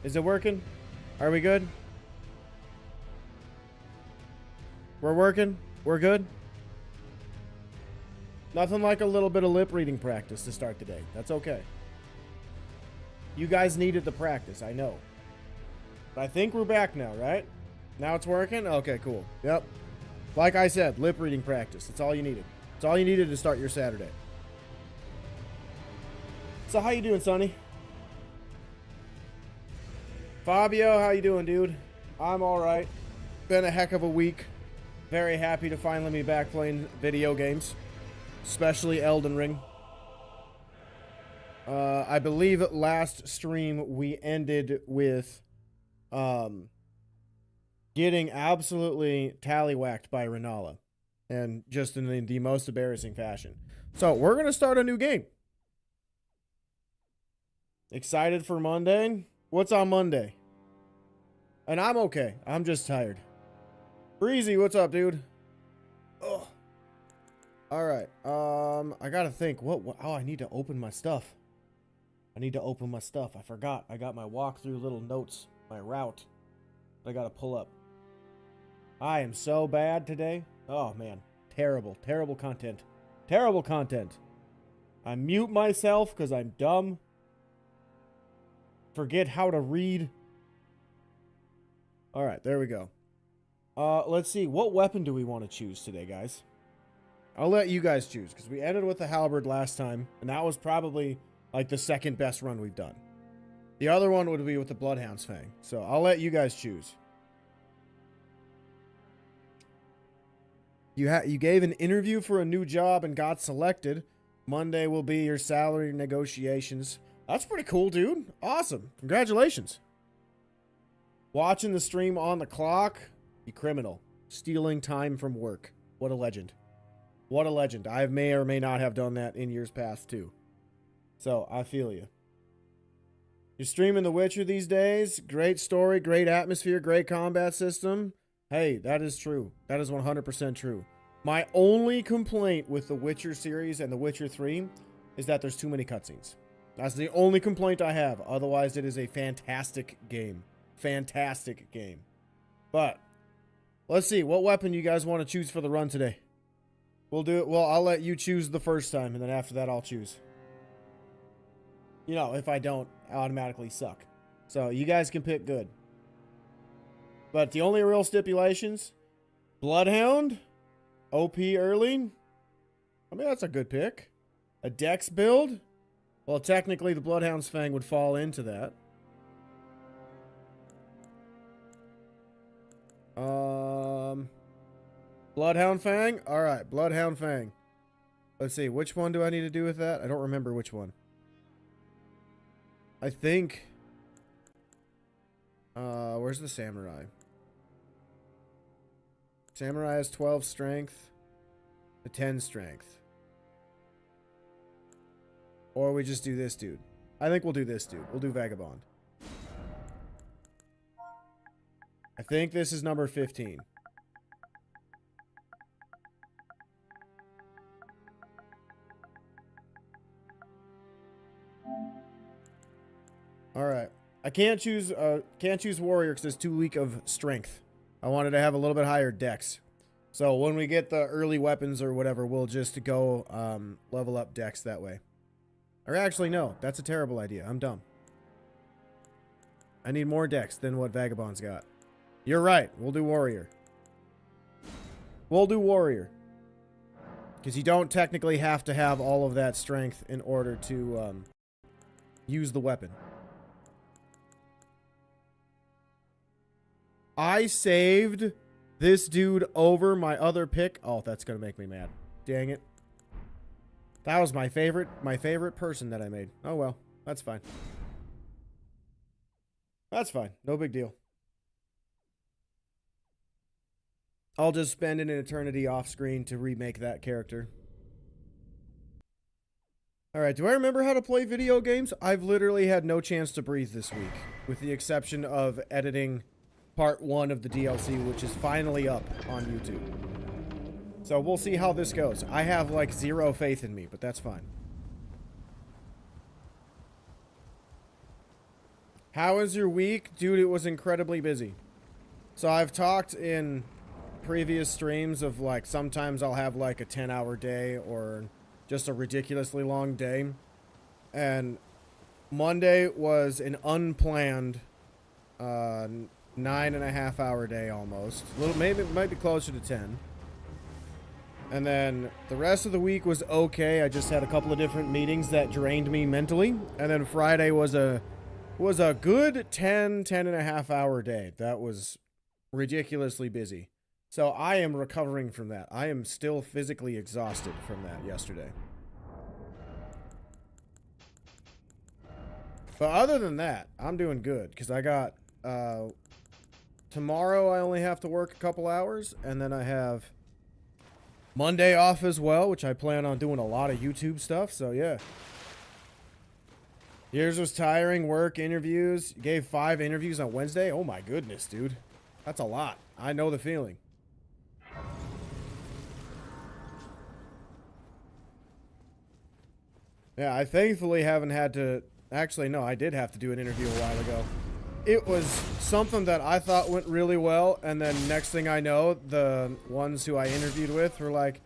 Is it working? Are we good? We're working? We're good? Nothing like a little bit of lip reading practice to start the day. That's okay. You guys needed the practice, I know. But I think we're back now, right? Now it's working? Okay, cool. Yep. Like I said, lip reading practice. That's all you needed. That's all you needed to start your Saturday. So how you doing, Sonny? Fabio, how you doing, dude? I'm alright. Been a heck of a week. Very happy to finally be back playing video games. Especially Elden Ring. I believe last stream we ended with getting absolutely tallywhacked by Renala. And just in the most embarrassing fashion. So we're going to start a new game. Excited for Monday? What's on Monday? And I'm okay. I'm just tired. Breezy, what's up, dude? Oh. Alright. I gotta think. What? Oh, I need to open my stuff. I need to open my stuff. I forgot. I got my walkthrough little notes. My route. I gotta pull up. I am so bad today. Oh, man. Terrible. Terrible content. Terrible content. I mute myself because I'm dumb. Forget how to read. Alright, there we go. Let's see. What weapon do we want to choose today, guys? I'll let you guys choose, because we ended with the Halberd last time, and that was probably, like, the second best run we've done. The other one would be with the Bloodhound's Fang. So, I'll let you guys choose. You gave an interview for a new job and got selected. Monday will be your salary negotiations. That's pretty cool, dude. Awesome. Congratulations. Watching the stream on the clock. You criminal. Stealing time from work. What a legend. What a legend. I may or may not have done that in years past, too. So, I feel you. You're streaming The Witcher these days. Great story, great atmosphere, great combat system. Hey, that is true. That is 100% true. My only complaint with The Witcher series and The Witcher 3 is that there's too many cutscenes. That's the only complaint I have. Otherwise, it is a fantastic game. Fantastic game. But, let's see. What weapon you guys want to choose for the run today? We'll do it. Well, I'll let you choose the first time, and then after that, I'll choose. You know, if I don't, I automatically suck. So, you guys can pick good. But the only real stipulations, Bloodhound, OP early. I mean, that's a good pick. A Dex build. Well, technically, the Bloodhound's Fang would fall into that. Bloodhound Fang? Alright, Bloodhound Fang. Let's see, which one do I need to do with that? I don't remember which one. I think... where's the Samurai? Samurai has 12 strength. To 10 strength. Or we just do this dude. I think we'll do this dude. We'll do Vagabond. I think this is number 15. Alright. I can't choose warrior because it's too weak of strength. I wanted to have a little bit higher dex. So when we get the early weapons or whatever, we'll just go level up dex that way. Or actually, no. That's a terrible idea. I'm dumb. I need more dex than what Vagabond's got. You're right. We'll do warrior. We'll do warrior. Because you don't technically have to have all of that strength in order to use the weapon. I saved this dude over my other pick. Oh, that's going to make me mad. Dang it. That was my favorite person that I made. Oh, well. That's fine. That's fine. No big deal. I'll just spend an eternity off screen to remake that character. Alright, do I remember how to play video games? I've literally had no chance to breathe this week. With the exception of editing part 1 of the DLC, which is finally up on YouTube. So we'll see how this goes. I have like zero faith in me, but that's fine. How was your week? Dude, it was incredibly busy. So I've talked in previous streams of like sometimes I'll have like a 10-hour day or just a ridiculously long day. And Monday was an unplanned 9.5-hour day almost. A little, maybe it might be closer to 10. And then the rest of the week was okay. I just had a couple of different meetings that drained me mentally. And then Friday was a good 10.5-hour day. That was ridiculously busy. So I am recovering from that. I am still physically exhausted from that yesterday. But other than that, I'm doing good because I got tomorrow I only have to work a couple hours, and then I have Monday off as well, which I plan on doing a lot of YouTube stuff. So yeah. Yours was tiring, work, interviews. You gave 5 interviews on Wednesday. Oh my goodness, dude. That's a lot. I know the feeling. Yeah, I thankfully haven't had to... Actually, no, I did have to do an interview a while ago. It was something that I thought went really well, and then next thing I know, the ones who I interviewed with were like,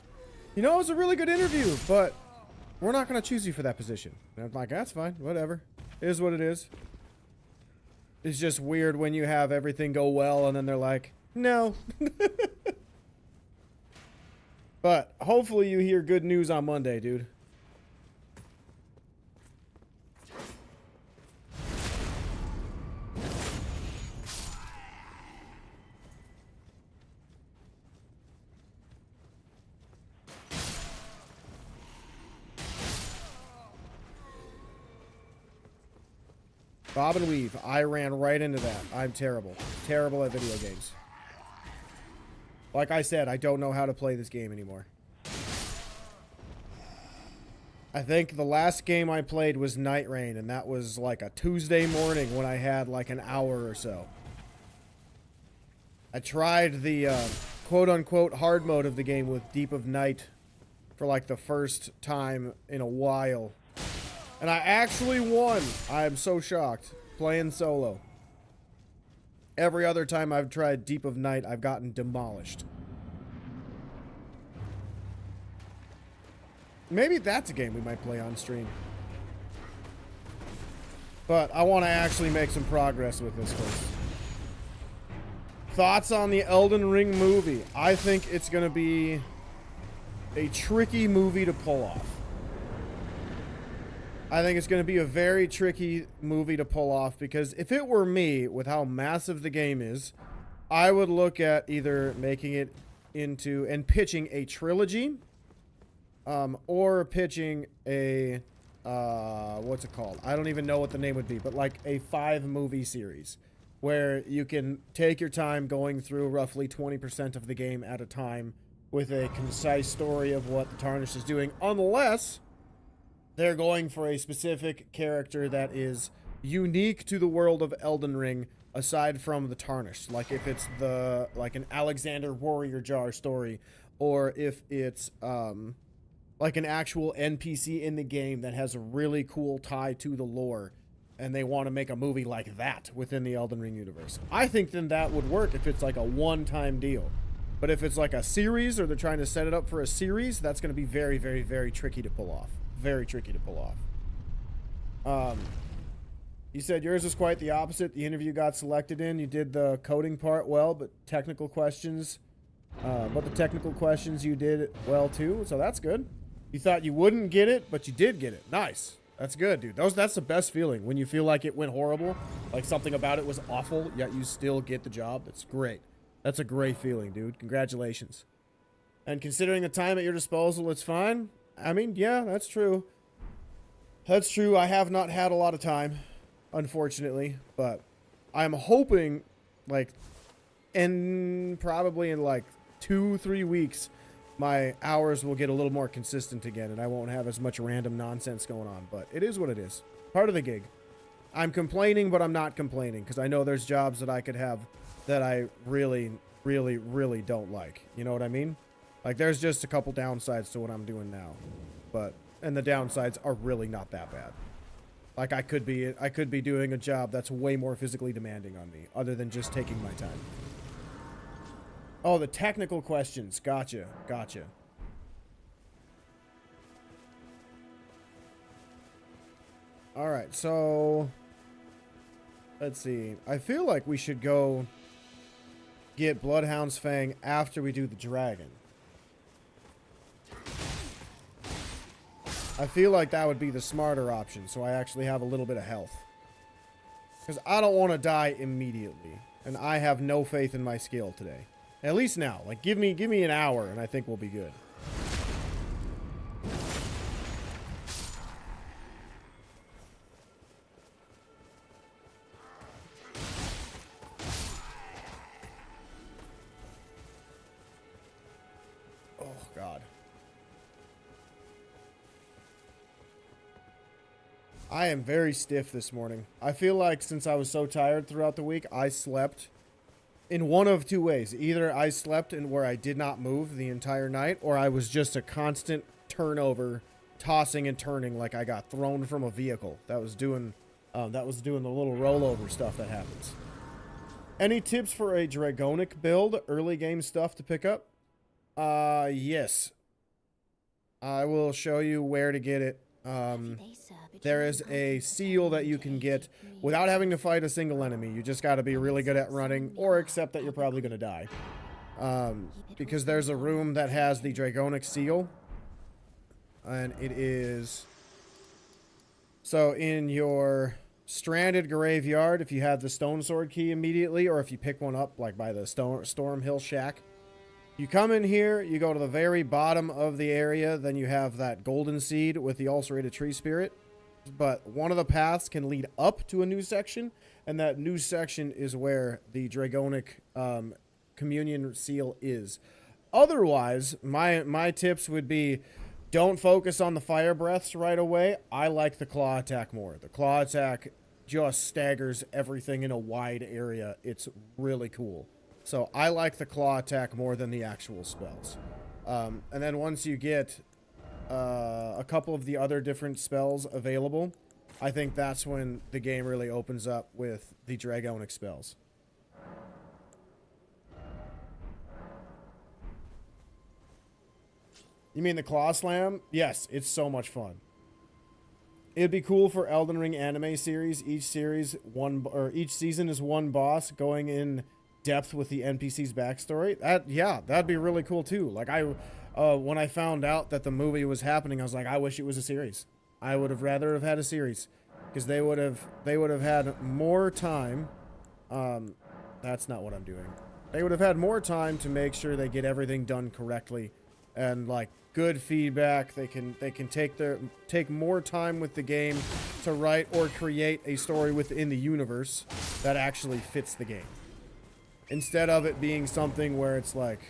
you know, it was a really good interview, but we're not going to choose you for that position. And I'm like, that's fine, whatever. It is what it is. It's just weird when you have everything go well, and then they're like, no. But hopefully you hear good news on Monday, dude. Bob and weave. I ran right into that. I'm terrible. Terrible at video games. Like I said, I don't know how to play this game anymore. I think the last game I played was Night Rain, and that was like a Tuesday morning when I had like an hour or so. I tried the quote-unquote hard mode of the game with Deep of Night for like the first time in a while. And I actually won. I am so shocked. Playing solo. Every other time I've tried Deep of Night, I've gotten demolished. Maybe that's a game we might play on stream. But I want to actually make some progress with this first. Thoughts on the Elden Ring movie? I think it's going to be a tricky movie to pull off. I think it's going to be a very tricky movie to pull off because if it were me, with how massive the game is, I would look at either making it into and pitching a trilogy, or pitching a what's it called? I don't even know what the name would be, but like a 5-movie series where you can take your time going through roughly 20% of the game at a time with a concise story of what the Tarnished is doing, unless they're going for a specific character that is unique to the world of Elden Ring, aside from the Tarnished. Like if it's like an Alexander Warrior Jar story, or if it's like an actual NPC in the game that has a really cool tie to the lore, and they want to make a movie like that within the Elden Ring universe. I think then that would work if it's like a one-time deal. But if it's like a series, or they're trying to set it up for a series, that's going to be very, very, very tricky to pull off. Very tricky to pull off. You said yours was quite the opposite. The interview got selected in. You did the coding part well, but the technical questions you did well too. So that's good. You thought you wouldn't get it, but you did get it. Nice. That's good, dude. That's the best feeling, when you feel like it went horrible, like something about it was awful, yet you still get the job. That's great. That's a great feeling, dude. Congratulations. And considering the time at your disposal, it's fine. I mean, yeah, that's true. That's true. I have not had a lot of time, unfortunately, but I'm hoping, like, probably in like 2-3 weeks, my hours will get a little more consistent again, and I won't have as much random nonsense going on. But it is what it is. Part of the gig. I'm complaining, but I'm not complaining, because I know there's jobs that I could have that I really, really, really don't like. You know what I mean? Like, there's just a couple downsides to what I'm doing now. And the downsides are really not that bad. Like I could be doing a job that's way more physically demanding on me, other than just taking my time. Oh, the technical questions. Gotcha. Gotcha. All right, so let's see. I feel like we should go get Bloodhound's Fang after we do the dragon. I feel like that would be the smarter option, so I actually have a little bit of health. Because I don't want to die immediately, and I have no faith in my skill today. At least now. Like, give me an hour, and I think we'll be good. Oh, God. I am very stiff this morning. I feel like since I was so tired throughout the week, I slept in one of two ways. Either I slept in where I did not move the entire night, or I was just a constant turnover, tossing and turning like I got thrown from a vehicle. That was doing the little rollover stuff that happens. Any tips for a Dragonic build? Early game stuff to pick up? Yes. I will show you where to get it. There is a seal that you can get without having to fight a single enemy. You just got to be really good at running, or accept that you're probably going to die. Because there's a room that has the Dragonic seal. And it is... So in your stranded graveyard, if you have the stone sword key immediately, or if you pick one up like by the Storm Hill Shack, you come in here, you go to the very bottom of the area, then you have that golden seed with the ulcerated tree spirit. But one of the paths can lead up to a new section, and that new section is where the Dragonic communion seal is. Otherwise, my tips would be, don't focus on the fire breaths right away. I like the claw attack more. The claw attack just staggers everything in a wide area. It's really cool. So I like the claw attack more than the actual spells. And then once you get a couple of the other different spells available, I think that's when the game really opens up with the Dragonic spells. You mean the Claw Slam? Yes, it's so much fun. It'd be cool for Elden Ring anime series. Each season is one boss going in depth with the NPC's backstory. That'd be really cool too. Like when I found out that the movie was happening, I was like, I wish it was a series. I would have rather have had a series, because they would have had more time. That's not what I'm doing. They would have had more time to make sure they get everything done correctly, and like good feedback. They can take more time with the game to write or create a story within the universe that actually fits the game, instead of it being something where it's like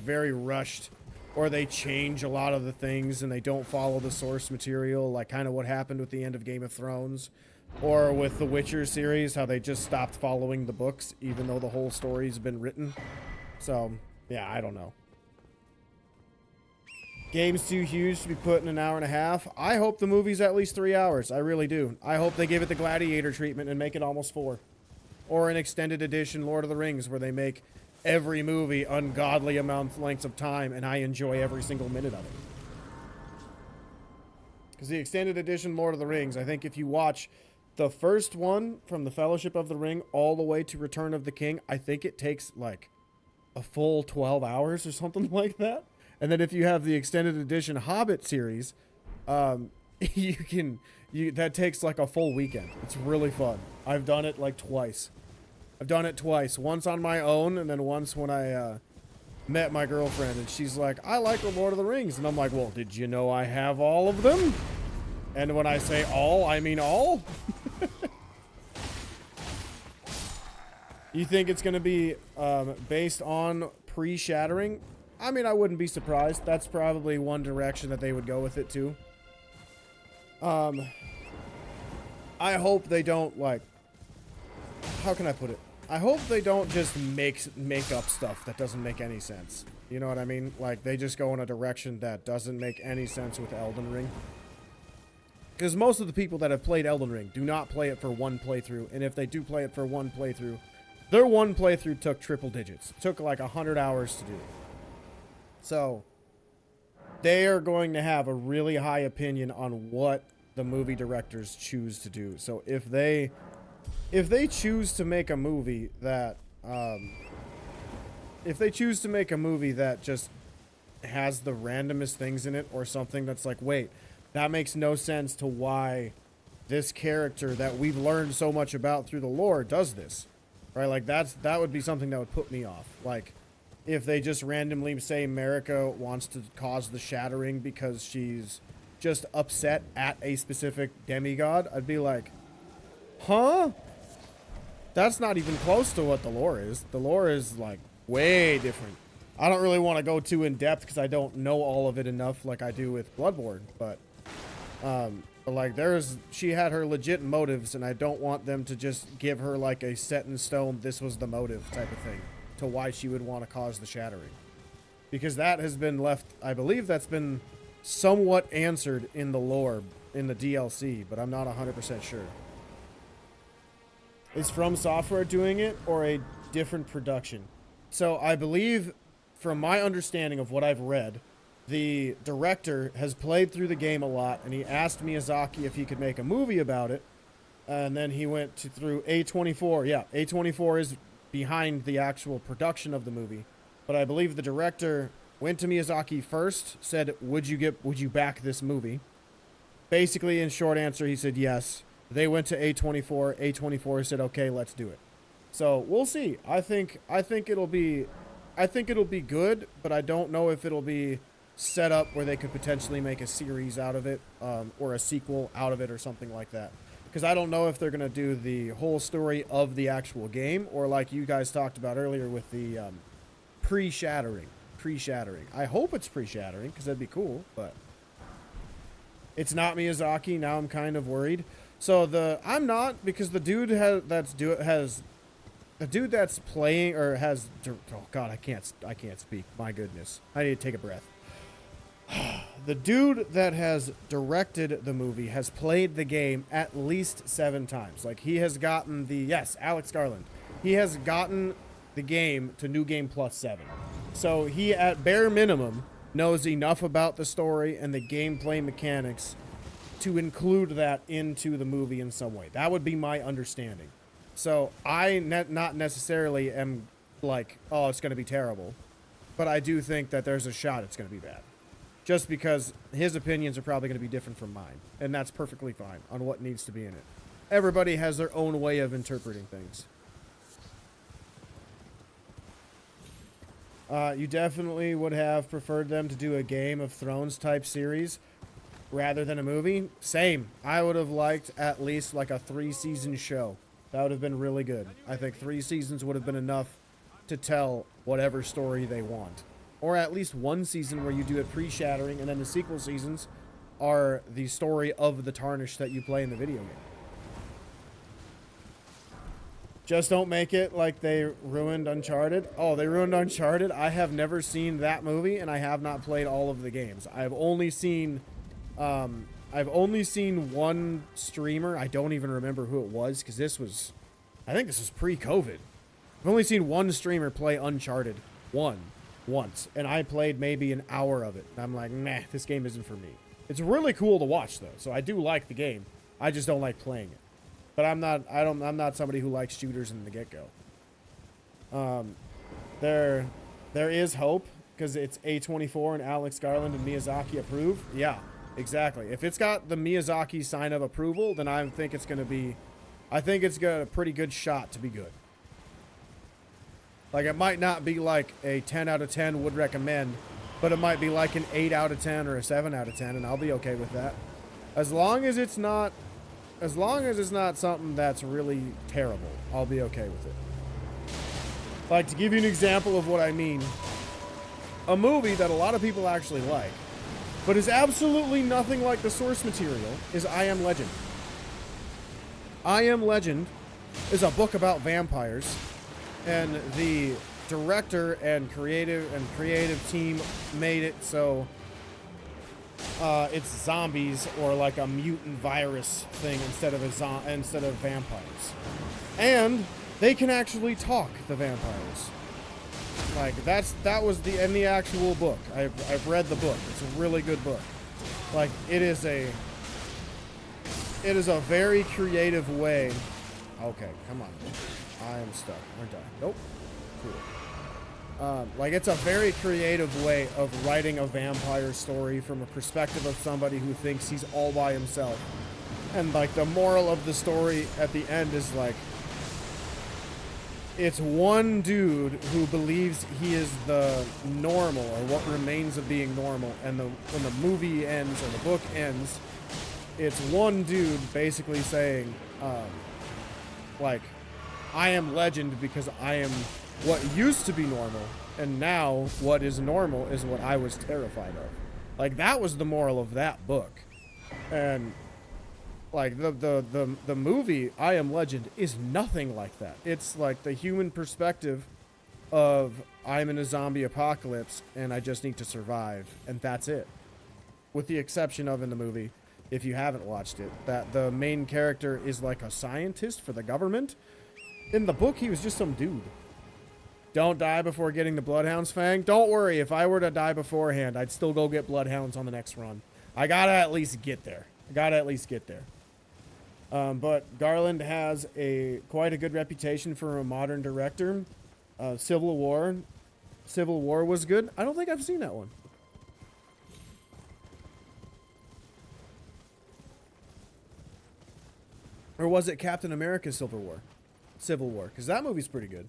very rushed, or they change a lot of the things and they don't follow the source material, like kind of what happened with the end of Game of Thrones, or with the Witcher series, how they just stopped following the books even though the whole story's been written. So yeah, I don't know. Game's too huge to be put in an hour and a half. I hope the movie's at least 3 hours. I really do. I hope they give it the Gladiator treatment and make it almost 4. Or an extended edition Lord of the Rings where they make every movie ungodly lengths of time, and I enjoy every single minute of it. Because the extended edition Lord of the Rings, I think if you watch the first one from the Fellowship of the Ring all the way to Return of the King, I think it takes like a full 12 hours or something like that. And then if you have the extended edition Hobbit series, that takes like a full weekend. It's really fun. I've done it like twice. Once on my own, and then once when I met my girlfriend, and she's like, I like the Lord of the Rings. And I'm like, well, did you know I have all of them? And when I say all, I mean all. You think it's going to be based on pre-shattering? I mean, I wouldn't be surprised. That's probably one direction that they would go with it too. I hope they don't, like, how can I put it? they don't just make up stuff that doesn't make any sense. You know what I mean? Like, they just go in a direction that doesn't make any sense with Elden Ring. Because most of the people that have played Elden Ring do not play it for one playthrough, and if they do play it for one playthrough, their one playthrough took triple digits. It took like 100 hours to do it. So, they are going to have a really high opinion on what the movie directors choose to do. So if they choose to make a movie that just has the randomest things in it, or something that's like, wait, that makes no sense to why this character that we've learned so much about through the lore does this, right? Like, that would be something that would put me off. Like, if they just randomly say Marika wants to cause the shattering because she's just upset at a specific demigod, I'd be like, huh? That's not even close to what the lore is. The lore is, like, way different. I don't really want to go too in-depth because I don't know all of it enough like I do with Bloodborne, but like, she had her legit motives, and I don't want them to just give her, like, a set in stone, this was the motive type of thing to why she would want to cause the shattering. Because that has been left, I believe that's been somewhat answered in the lore, in the DLC, but I'm not 100% sure. Is From Software doing it, or a different production? So I believe, from my understanding of what I've read, the director has played through the game a lot, and he asked Miyazaki if he could make a movie about it, and then he went through A24. Yeah, A24 is behind the actual production of the movie, but I believe the director went to Miyazaki first, said, would you back this movie? Basically, in short answer, he said yes. They went to A24. A24 said, okay, let's do it. So we'll see. I think it'll be good, but I don't know if it'll be set up where they could potentially make a series out of it, or a sequel out of it, or something like that. Because I don't know if they're gonna do the whole story of the actual game, or like you guys talked about earlier with the pre-shattering. I hope it's pre-shattering, because that'd be cool, but it's not Miyazaki. Now I'm kind of worried. So I'm not, because the dude that's playing, or has, oh god, I can't speak. My goodness, I need to take a breath. The dude that has directed the movie has played the game at least 7 times. Like, he has gotten Alex Garland. He has gotten the game to New Game Plus 7. So he, at bare minimum, knows enough about the story and the gameplay mechanics to include that into the movie in some way. That would be my understanding. So I not necessarily am like, oh, it's going to be terrible. But I do think that there's a shot it's going to be bad. Just because his opinions are probably going to be different from mine. And that's perfectly fine on what needs to be in it. Everybody has their own way of interpreting things. You definitely would have preferred them to do a Game of Thrones type series rather than a movie. Same. I would have liked at least like a 3-season show. That would have been really good. I think 3 seasons would have been enough to tell whatever story they want. Or at least 1 season where you do it pre-shattering, and then the sequel seasons are the story of the Tarnish that you play in the video game. Just don't make it like they ruined Uncharted. Oh, they ruined Uncharted? I have never seen that movie, and I have not played all of the games. I've only seen one streamer. I don't even remember who it was, because I think this was pre-COVID. I've only seen one streamer play Uncharted once, and I played maybe an hour of it. And I'm like, nah, this game isn't for me. It's really cool to watch, though, so I do like the game. I just don't like playing it. But I'm not somebody who likes shooters in the get-go. There is hope, because it's A24 and Alex Garland and Miyazaki approved. Yeah, exactly. If it's got the Miyazaki sign of approval, then I think it's got a pretty good shot to be good. Like, it might not be like a 10 out of 10 would recommend, but it might be like an 8 out of 10 or a 7 out of 10, and I'll be okay with that. As long as it's not something that's really terrible, I'll be okay with it. Like, to give you an example of what I mean, a movie that a lot of people actually like, but is absolutely nothing like the source material, is I Am Legend. I Am Legend is a book about vampires and the director and creative team made it so it's zombies or like a mutant virus thing instead of vampires, and they can actually talk, the vampires. Like that was the actual book. I've read the book. It's a really good book. Like it is a very creative way. Okay, come on. I am stuck, aren't I? Nope. Cool. Like it's a very creative way of writing a vampire story from a perspective of somebody who thinks he's all by himself. And like the moral of the story at the end is like, it's one dude who believes he is the normal, or what remains of being normal, and when the movie ends or the book ends, it's one dude basically saying, like, I am legend because I am what used to be normal, and now what is normal is what I was terrified of. Like, that was the moral of that book. And like the movie I Am Legend is nothing like that. It's like the human perspective of I'm in a zombie apocalypse and I just need to survive, and that's it. With the exception of in the movie, if you haven't watched it, that the main character is like a scientist for the government. In the book, he was just some dude. Don't die before getting the Bloodhound's Fang. Don't worry, if I were to die beforehand, I'd still go get Bloodhounds on the next run. I gotta at least get there. But Garland has quite a good reputation for a modern director. Civil War was good. I don't think I've seen that one. Or was it Captain America Civil War? Because that movie's pretty good.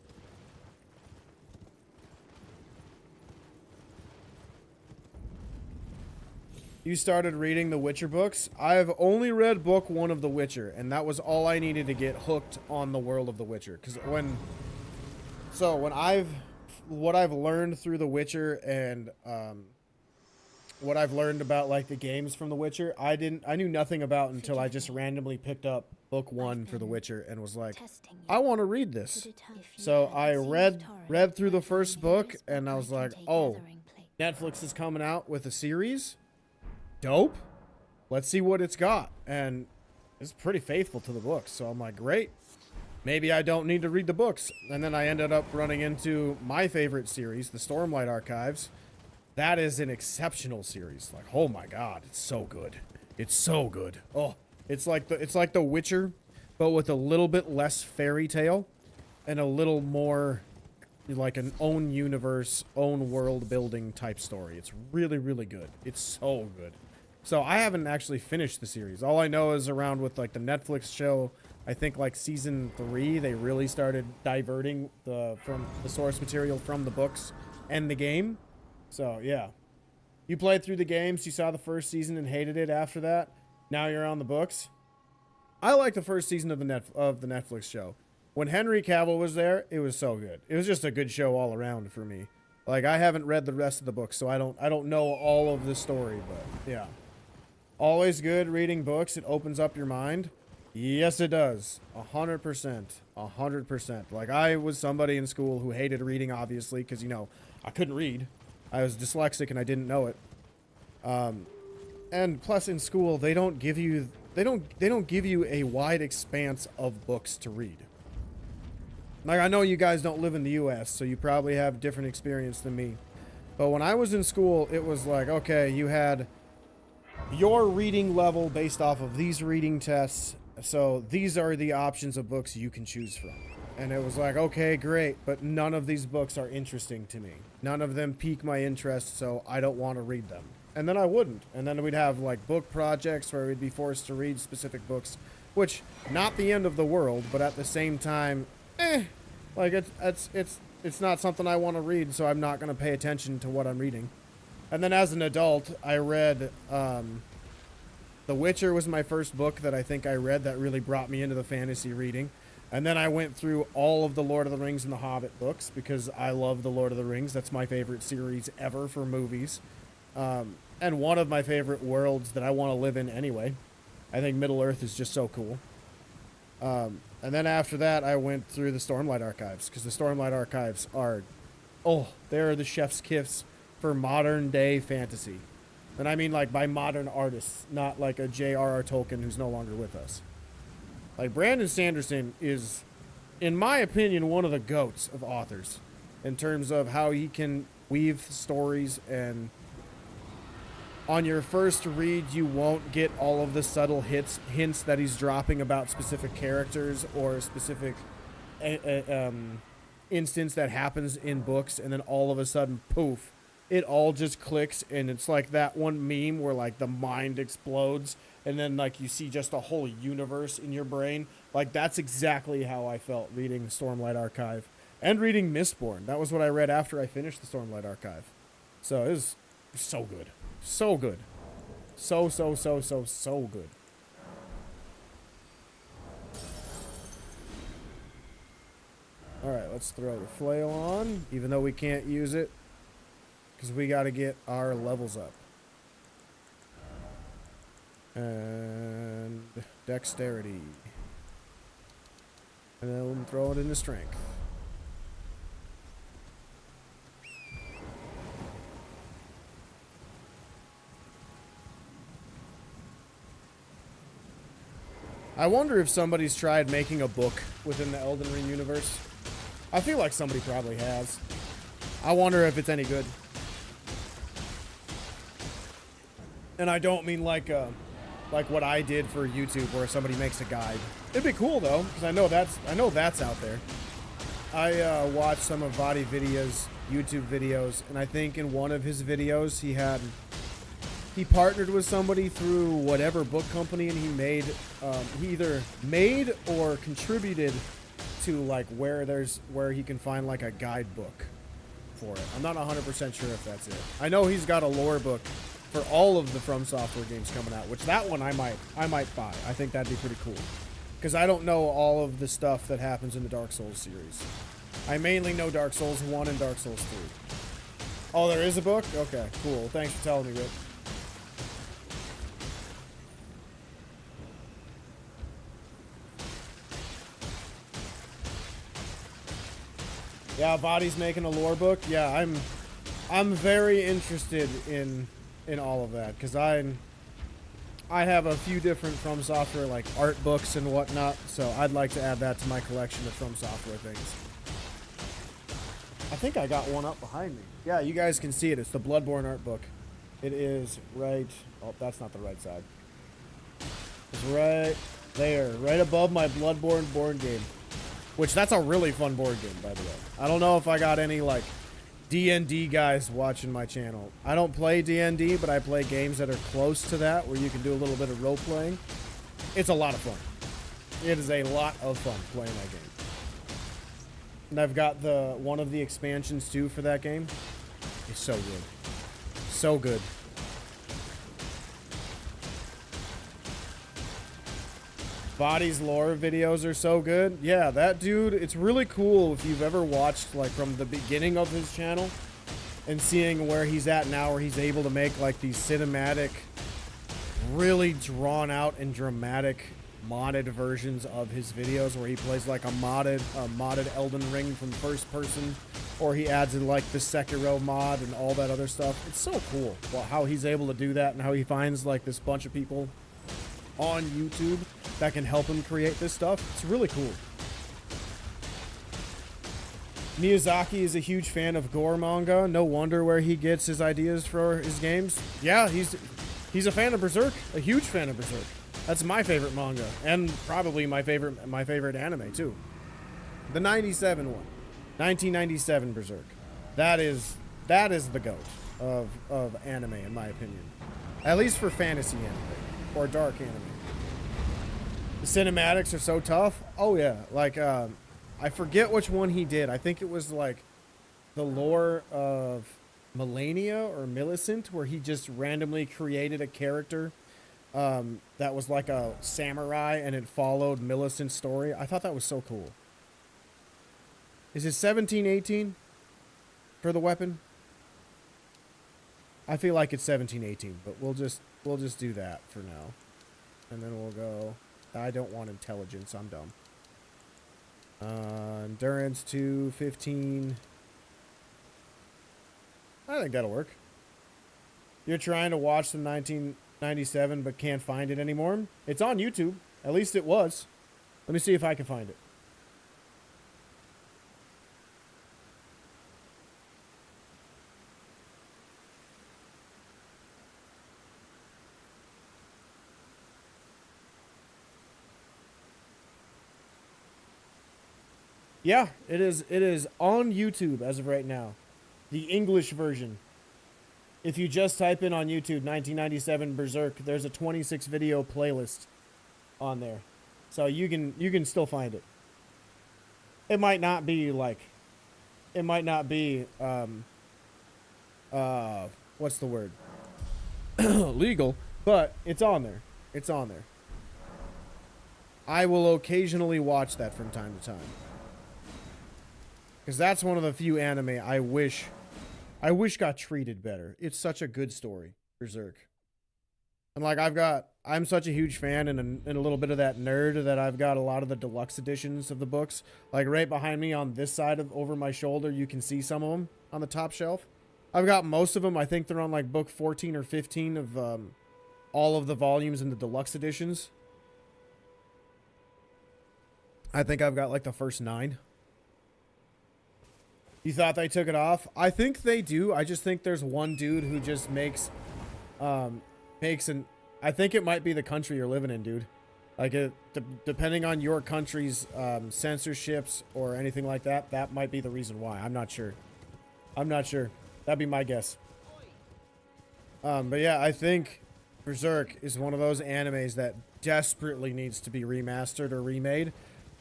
You started reading the Witcher books? I've only read book 1 of The Witcher, and that was all I needed to get hooked on the world of The Witcher. Because what I've learned through The Witcher and what I've learned about like the games from The Witcher, I knew nothing about until I just randomly picked up book 1 for The Witcher and was like, I want to read this. So I read through the first book, and I was like, oh, Netflix is coming out with a series. Dope. Let's see what it's got. And it's pretty faithful to the books. So I'm like, great. Maybe I don't need to read the books. And then I ended up running into my favorite series, the Stormlight Archives. That is an exceptional series. Like, oh my God, it's so good. It's so good. Oh, it's like the Witcher, but with a little bit less fairy tale and a little more like an own universe, own world building type story. It's really, really good. It's so good. So I haven't actually finished the series. All I know is around with like the Netflix show, I think like season 3, they really started diverting from the source material from the books and the game. So yeah, you played through the games, you saw the first season and hated it after that. Now you're on the books. I like the first season of the Netflix show. When Henry Cavill was there, it was so good. It was just a good show all around for me. Like, I haven't read the rest of the books, so I don't know all of the story, but yeah. Always good reading books. It opens up your mind. Yes, it does. 100%. 100%. Like, I was somebody in school who hated reading, obviously, because, you know, I couldn't read. I was dyslexic and I didn't know it. And plus in school, they don't give you a wide expanse of books to read. Like, I know you guys don't live in the US, so you probably have different experience than me. But when I was in school, it was like, okay, you had your reading level based off of these reading tests. So these are the options of books you can choose from. And it was like, okay, great, but none of these books are interesting to me. None of them pique my interest, so I don't want to read them. And then I wouldn't. And then we'd have like book projects where we'd be forced to read specific books, which not the end of the world, but at the same time, like it's not something I want to read, so I'm not going to pay attention to what I'm reading. And then as an adult, I read The Witcher was my first book that I think I read that really brought me into the fantasy reading. And then I went through all of the Lord of the Rings and the Hobbit books because I love the Lord of the Rings. That's my favorite series ever for movies. And one of my favorite worlds that I want to live in anyway. I think Middle-earth is just so cool. And then after that, I went through the Stormlight Archives, because the Stormlight Archives are, they're the chef's kiss for modern day fantasy. And I mean like by modern artists, not like a J.R.R. Tolkien who's no longer with us. Like Brandon Sanderson is, in my opinion, one of the goats of authors in terms of how he can weave stories, and on your first read you won't get all of the subtle hints that he's dropping about specific characters or a specific instance that happens in books, and then all of a sudden, poof, it all just clicks, and it's like that one meme where like the mind explodes and then like you see just a whole universe in your brain. Like that's exactly how I felt reading Stormlight Archive and reading Mistborn. That was what I read after I finished the Stormlight Archive. So it was so good. So good. So good. Alright, let's throw the flail on, even though we can't use it, because we got to get our levels up. And dexterity. And then we'll throw it into strength. I wonder if somebody's tried making a book within the Elden Ring universe. I feel like somebody probably has. I wonder if it's any good. And I don't mean like what I did for YouTube, where somebody makes a guide. It'd be cool though, because I know that's out there. I watched some of Vadi Vidya's YouTube videos, and I think in one of his videos he partnered with somebody through whatever book company, and he either made or contributed to like where he can find like a guidebook for it. I'm not 100% sure if that's it. I know he's got a lore book for all of the From Software games coming out, which that one I might buy. I think that'd be pretty cool, because I don't know all of the stuff that happens in the Dark Souls series. I mainly know Dark Souls 1 and Dark Souls 3. Oh, there is a book? Okay, cool. Thanks for telling me, Rick. Yeah, Vadi's making a lore book. Yeah, I'm very interested in all of that, because I have a few different From Software like art books and whatnot, so I'd like to add that to my collection of From Software things. I think I got one up behind me. Yeah, you guys can see it. It's the Bloodborne art book. It is right... Oh, that's not the right side. It's right there, right above my Bloodborne board game. Which, that's a really fun board game, by the way. I don't know if I got any, like, D&D guys watching my channel. I don't play D&D, but I play games that are close to that, where you can do a little bit of role-playing. It's a lot of fun. It is a lot of fun playing that game. And I've got one of the expansions, too, for that game. It's so good. So good. Vadi's lore videos are so good. Yeah, that dude, it's really cool if you've ever watched like from the beginning of his channel and seeing where he's at now, where he's able to make like these cinematic, really drawn out and dramatic modded versions of his videos, where he plays like a modded Elden Ring from first person, or he adds in like the Sekiro mod and all that other stuff. It's so cool how he's able to do that, and how he finds like this bunch of people on YouTube that can help him create this stuff. It's really cool. Miyazaki is a huge fan of gore manga. No wonder where he gets his ideas for his games. Yeah, he's a fan of Berserk, a huge fan of Berserk. That's my favorite manga, and probably my favorite anime too. The 97 one, 1997 Berserk. That is the GOAT of anime, in my opinion. At least for fantasy anime or dark anime. The cinematics are so tough. Oh yeah, like I forget which one he did. I think it was like the lore of Melania or Millicent, where he just randomly created a character that was like a samurai, and it followed Millicent's story. I thought that was so cool. Is it 1718 for the weapon? I feel like it's 1718, but we'll just do that for now. And then we'll go I don't want intelligence. I'm dumb. Endurance 2, 15. I think that'll work. You're trying to watch the 1997 but can't find it anymore? It's on YouTube. At least it was. Let me see if I can find it. Yeah, it is on YouTube as of right now. The English version. If you just type in on YouTube 1997 Berserk, there's a 26 video playlist on there. So you can still find it. It might not be like what's the word? Legal, but it's on there. It's on there. I will occasionally watch that from time to time. Because that's one of the few anime I wish got treated better. It's such a good story, Berserk. And like I'm such a huge fan and a little bit of that nerd that I've got a lot of the deluxe editions of the books. Like right behind me on this side of over my shoulder, you can see some of them on the top shelf. I've got most of them. I think they're on like book 14 or 15 of all of the volumes in the deluxe editions. I think I've got like the first 9. You thought they took it off? I think they do. I just think there's one dude who just makes I think it might be the country you're living in, dude. Like, depending on your country's censorships or anything like that, that might be the reason why. I'm not sure. That'd be my guess. But yeah, I think Berserk is one of those animes that desperately needs to be remastered or remade,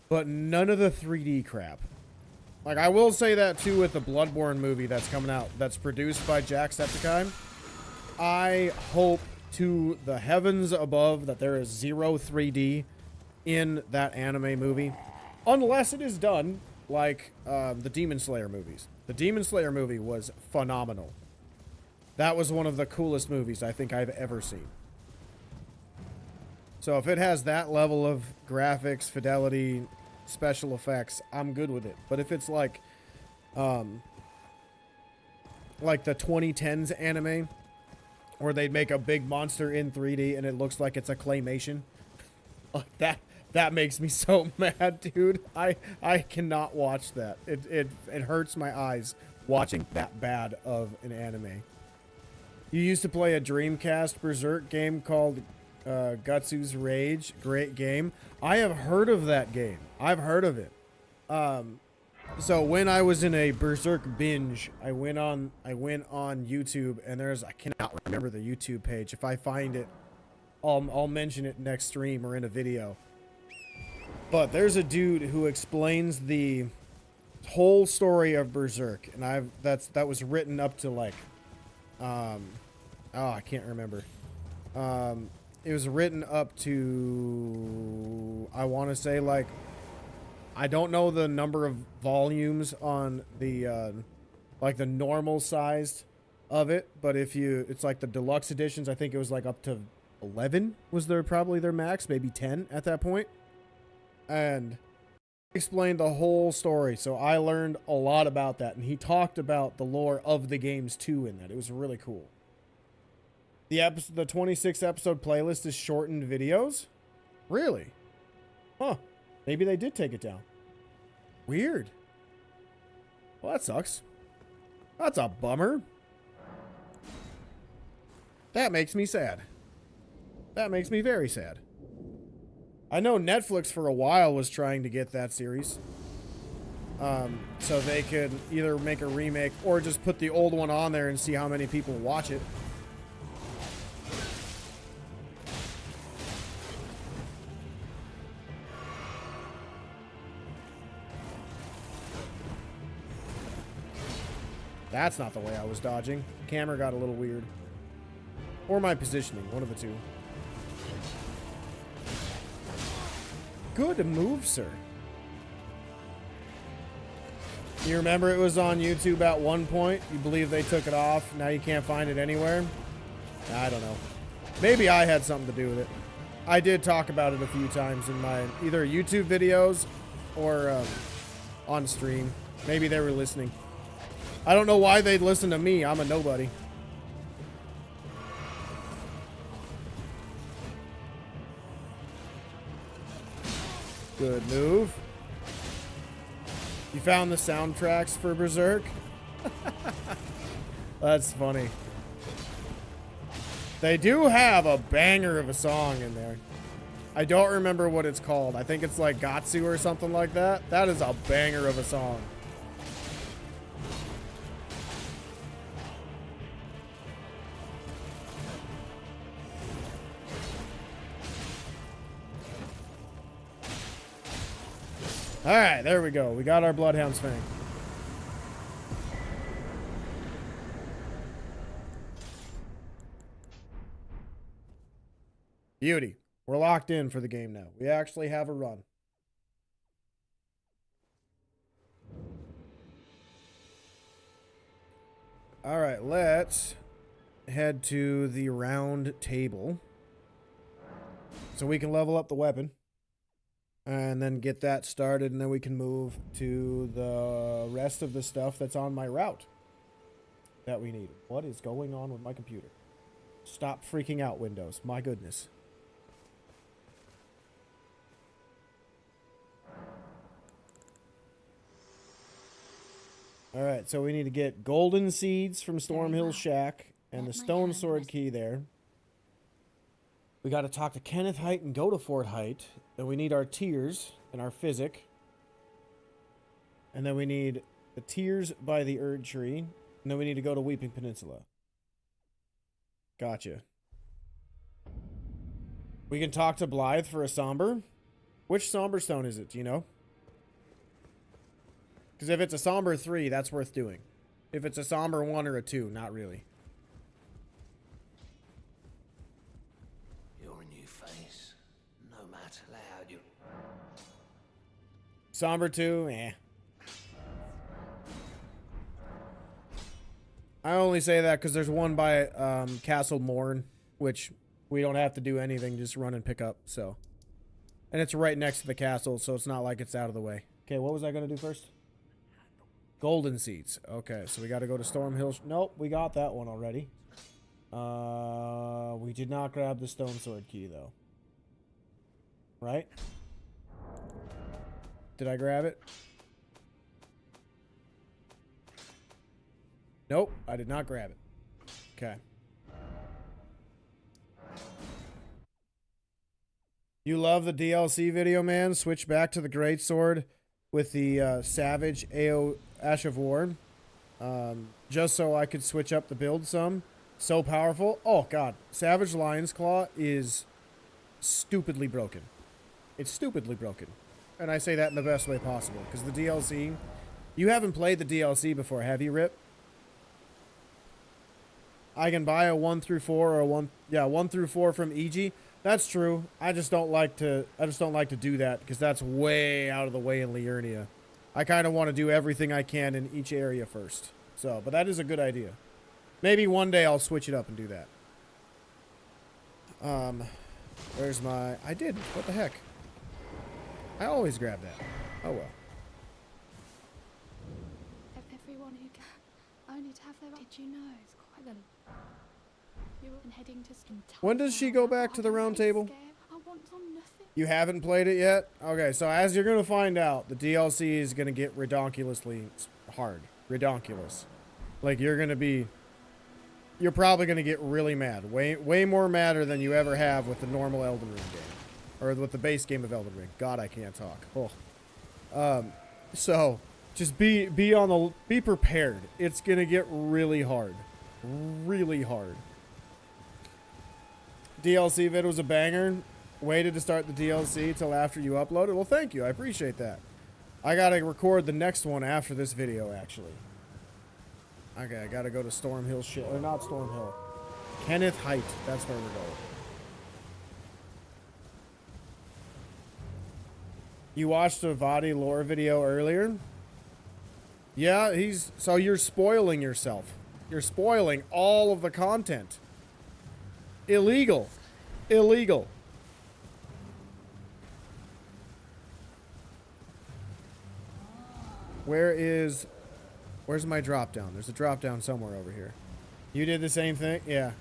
but none of the 3D crap. Like, I will say that, too, with the Bloodborne movie that's coming out, that's produced by Jacksepticeye. I hope to the heavens above that there is 0 3D in that anime movie. Unless it is done like the Demon Slayer movies. The Demon Slayer movie was phenomenal. That was one of the coolest movies I think I've ever seen. So if it has that level of graphics, fidelity, special effects, I'm good with it. But if it's like the 2010s anime, where they'd make a big monster in 3D and it looks like it's a claymation, like that makes me so mad, dude. I cannot watch that. It hurts my eyes watching that bad of an anime. You used to play a Dreamcast Berserk game called Gutsu's Rage. Great game. I have heard of that game. I've heard of it. So when I was in a Berserk binge, I went on YouTube, and I cannot remember the YouTube page. If I find it, I'll mention it next stream or in a video. But there's a dude who explains the whole story of Berserk, and that was written up to like I can't remember. It was written up to, I want to say, like, I don't know the number of volumes on the like the normal sized of it, but it's like the deluxe editions, I think it was like up to 11 was probably their max, maybe 10 at that point. And explained the whole story, so I learned a lot about that, and he talked about the lore of the games too in that. It was really cool. The 26 episode playlist is shortened videos? Really? Huh. Maybe they did take it down. Weird. Well, that sucks. That's a bummer. That makes me sad. That makes me very sad. I know Netflix for a while was trying to get that series. So they could either make a remake or just put the old one on there and see how many people watch it. That's not the way I was dodging. The camera got a little weird. Or my positioning, one of the two. Good move, sir. You remember it was on YouTube at one point? You believe they took it off? Now you can't find it anywhere? I don't know. Maybe I had something to do with it. I did talk about it a few times in my either YouTube videos or on stream. Maybe they were listening. I don't know why they'd listen to me. I'm a nobody. Good move. You found the soundtracks for Berserk? That's funny. They do have a banger of a song in there. I don't remember what it's called. I think it's like Gatsu or something like that. That is a banger of a song. All right, there we go. We got our Bloodhound's Fang. Beauty. We're locked in for the game now. We actually have a run. All right, let's head to the round table so we can level up the weapon. And then get that started, and then we can move to the rest of the stuff that's on my route that we need. What is going on with my computer? Stop freaking out, Windows. My goodness. Alright, so we need to get golden seeds from Stormhill Shack and the stone sword key there. We got to talk to Kenneth Height and go to Fort Height. Then we need our tears and our physic. And then we need the tears by the Erd Tree. And then we need to go to Weeping Peninsula. Gotcha. We can talk to Blythe for a somber. Which somber stone is it? Do you know? Because if it's a somber 3, that's worth doing. If it's a somber 1 or a 2, not really. Somber 2, eh. I only say that because there's one by Castle Morn, which we don't have to do anything, just run and pick up, so. And it's right next to the castle, so it's not like it's out of the way. Okay, what was I going to do first? Golden seeds. Okay, so we got to go to Stormhill. Nope, we got that one already. We did not grab the stone sword key, though. Right? Did I grab it? Nope, I did not grab it. Okay. You love the DLC video, man? Switch back to the Greatsword with the Savage AO Ash of War. Just so I could switch up the build some. So powerful. Oh, God. Savage Lion's Claw is stupidly broken. It's stupidly broken. And I say that in the best way possible. Because the DLC... You haven't played the DLC before, have you, Rip? I can buy a 1 through 4 or a 1... Yeah, 1 through 4 from EG. That's true. I just don't like to do that. Because that's way out of the way in Liurnia. I kind of want to do everything I can in each area first. So, but that is a good idea. Maybe one day I'll switch it up and do that. Where's my... I did. What the heck? I always grab that. Oh well. Everyone who only to have their... Did you know? It's quite them. You were heading to... When does she go back to the round table? I want nothing. You haven't played it yet? Okay, so as you're going to find out, the DLC is going to get redonkulously hard. Redonkulous. Like, you're going to be... You're probably going to get really mad. Way more madder than you ever have with the normal Elden Ring game. Or with the base game of Elden Ring. God, I can't talk. Oh. So, just be prepared. It's going to get really hard. Really hard. DLC vid was a banger. Waited to start the DLC till after you uploaded. Well, thank you. I appreciate that. I got to record the next one after this video, actually. Okay, I got to go to Stormhill shit. Or not Stormhill. Kenneth Height. That's where we're going. You watched a Vadi lore video earlier? Yeah, so you're spoiling yourself. You're spoiling all of the content. Illegal. Illegal. Where's my drop down? There's a drop down somewhere over here. You did the same thing? Yeah.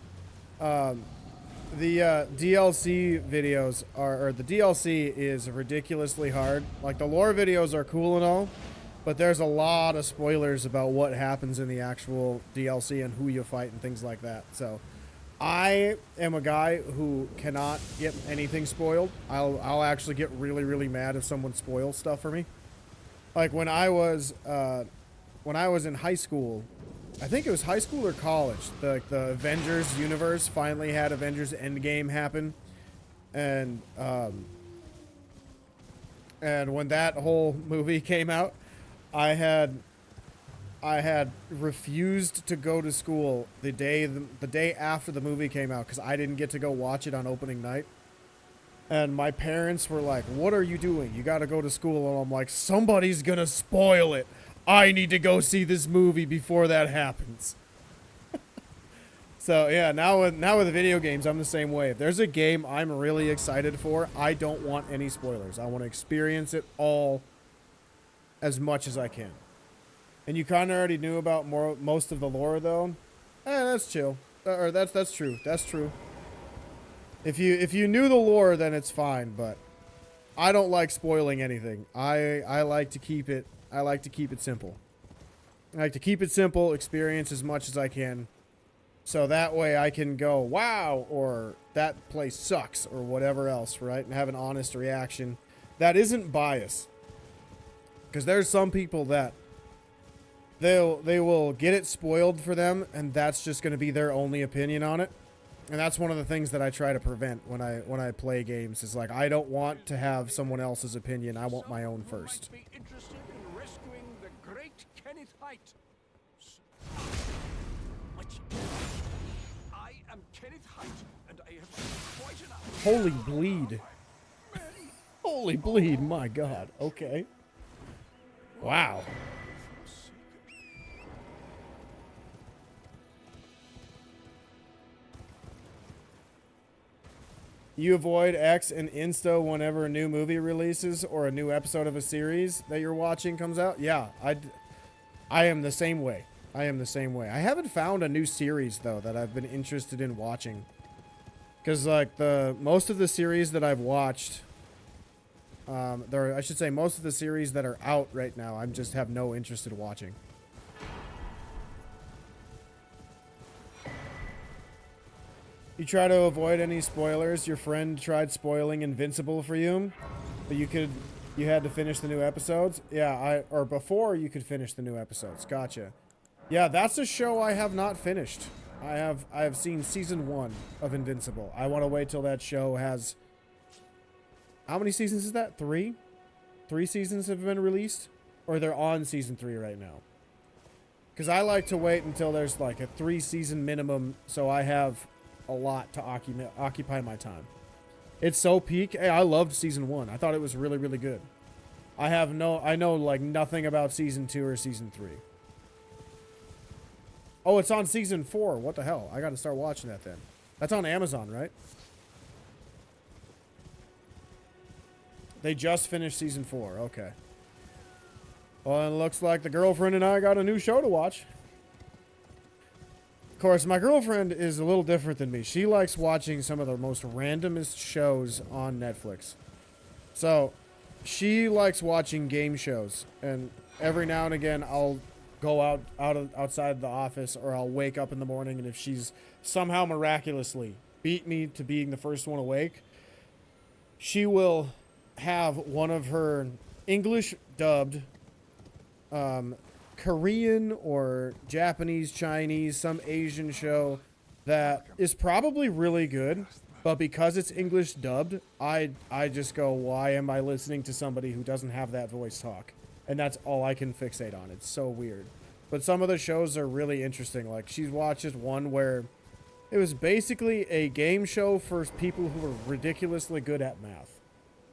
The DLC videos or the DLC is ridiculously hard. Like, the lore videos are cool and all, but there's a lot of spoilers about what happens in the actual DLC and who you fight and things like that. So I am a guy who cannot get anything spoiled. I'll actually get really, really mad if someone spoils stuff for me. Like, when I was in high school, I think it was high school or college, the Avengers universe finally had Avengers Endgame happen. And when that whole movie came out, I had refused to go to school the day after the movie came out because I didn't get to go watch it on opening night. And my parents were like, "What are you doing? You got to go to school." And I'm like, "Somebody's going to spoil it. I need to go see this movie before that happens." So yeah, now with the video games, I'm the same way. If there's a game I'm really excited for, I don't want any spoilers. I want to experience it all as much as I can. And you kind of already knew about most of the lore, though. That's chill. Or that's true. That's true. If you knew the lore, then it's fine. But I don't like spoiling anything. I like to keep it. I like to keep it simple. I like to keep it simple, experience as much as I can. So that way I can go, wow, or that place sucks, or whatever else, right? And have an honest reaction that isn't biased. Because there's some people that they will get it spoiled for them, and that's just going to be their only opinion on it. And that's one of the things that I try to prevent when I play games. Is like, I don't want to have someone else's opinion. I want my own first. Holy bleed. Holy bleed, my God. Okay. Wow. You avoid X and Insta whenever a new movie releases or a new episode of a series that you're watching comes out? Yeah, I am the same way. I am the same way. I haven't found a new series, though, that I've been interested in watching. Because, like, most of the series that I've watched, I should say most of the series that are out right now, I just have no interest in watching. You try to avoid any spoilers. Your friend tried spoiling Invincible for you, but you had to finish the new episodes. Yeah, or before you could finish the new episodes. Gotcha. Yeah, that's a show I have not finished. I have seen season 1 of Invincible. I want to wait till that show has. How many seasons is that? 3? 3 seasons have been released, or they're on season 3 right now. Because I like to wait until there's like a 3-season minimum, so I have a lot to occupy my time. It's so peak. Hey, I loved season 1. I thought it was really, really good. I know like nothing about season 2 or season 3. Oh, it's on season 4. What the hell? I got to start watching that then. That's on Amazon, right? They just finished season 4. Okay. Well, it looks like the girlfriend and I got a new show to watch. Of course, my girlfriend is a little different than me. She likes watching some of the most randomest shows on Netflix. So, she likes watching game shows. And every now and again, I'll go outside the office, or I'll wake up in the morning, and if she's somehow miraculously beat me to being the first one awake, she will have one of her English dubbed Korean or Japanese, Chinese, some Asian show that is probably really good, but because it's English dubbed, I just go, why am I listening to somebody who doesn't have that voice talk? And that's all I can fixate on. It's so weird. But some of the shows are really interesting. Like, she watches one where it was basically a game show for people who were ridiculously good at math.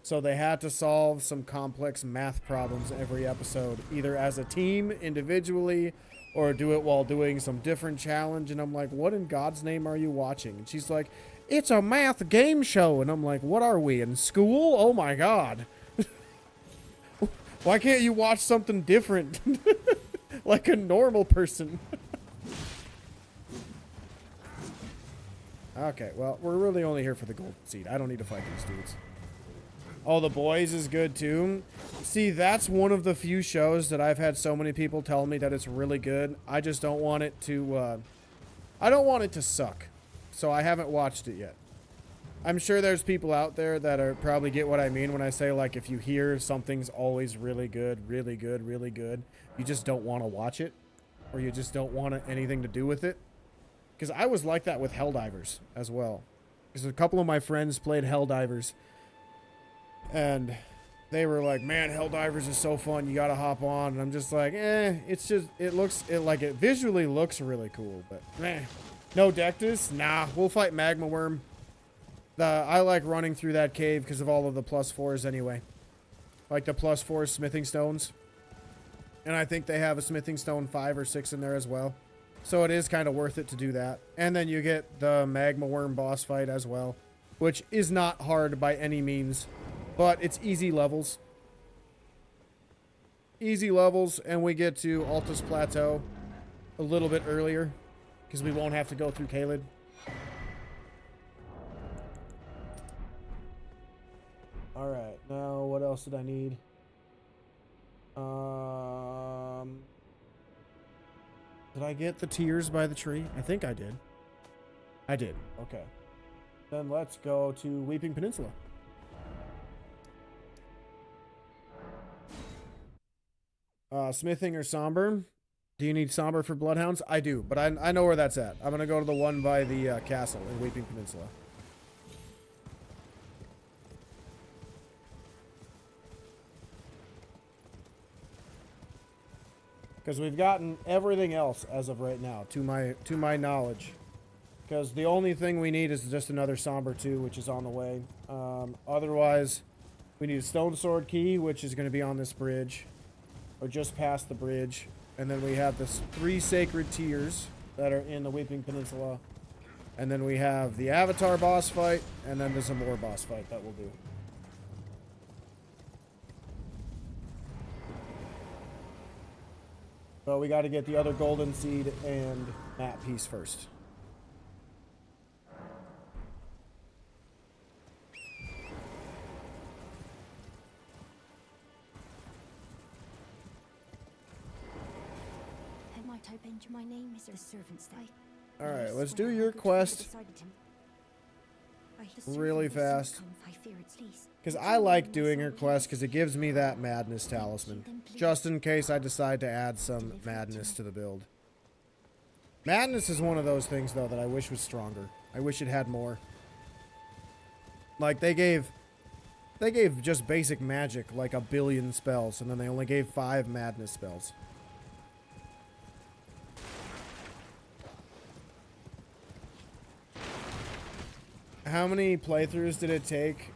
So they had to solve some complex math problems every episode, either as a team, individually, or do it while doing some different challenge. And I'm like, what in God's name are you watching? And she's like, it's a math game show. And I'm like, what are we, in school? Oh my God. Why can't you watch something different? Like a normal person. Okay, well, we're really only here for the golden seed. I don't need to fight these dudes. Oh, The Boys is good too. See, that's one of the few shows that I've had so many people tell me that it's really good. I just don't want it to, I don't want it to suck. So I haven't watched it yet. I'm sure there's people out there that are probably get what I mean when I say, like, if you hear something's always really good, really good, really good, you just don't want to watch it, or you just don't want anything to do with it. Because I was like that with Helldivers as well. Because a couple of my friends played Helldivers, and they were like, man, Helldivers is so fun, you gotta hop on. And I'm just like, it's just, it visually looks really cool, but no Dectus? Nah, we'll fight Magma Worm. I like running through that cave because of all of the +4s anyway. Like the +4 smithing stones. And I think they have a smithing stone 5 or 6 in there as well. So it is kind of worth it to do that. And then you get the Magma Worm boss fight as well, which is not hard by any means, but it's easy levels. Easy levels, and we get to Altus Plateau a little bit earlier because we won't have to go through Caelid. Alright, now what else did I need? Did I get the tears by the tree? I think I did. I did. Okay. Then let's go to Weeping Peninsula. Smithing or Somber? Do you need Somber for Bloodhounds? I do, but I know where that's at. I'm going to go to the one by the castle in Weeping Peninsula. Because we've gotten everything else as of right now, to my knowledge. Because the only thing we need is just another Somber 2, which is on the way. Otherwise, we need a Stone Sword Key, which is going to be on this bridge. Or just past the bridge. And then we have the 3 Sacred Tears that are in the Weeping Peninsula. And then we have the Avatar boss fight, and then the Zamor boss fight that we'll do. So we got to get the other golden seed and map piece first. All right, let's do your quest really fast. Because I like doing her quest because it gives me that madness talisman. Just in case I decide to add some madness to the build. Madness is one of those things, though, that I wish was stronger. I wish it had more. Like, they gave just basic magic like 1 billion spells, and then they only gave 5 madness spells. How many playthroughs did it take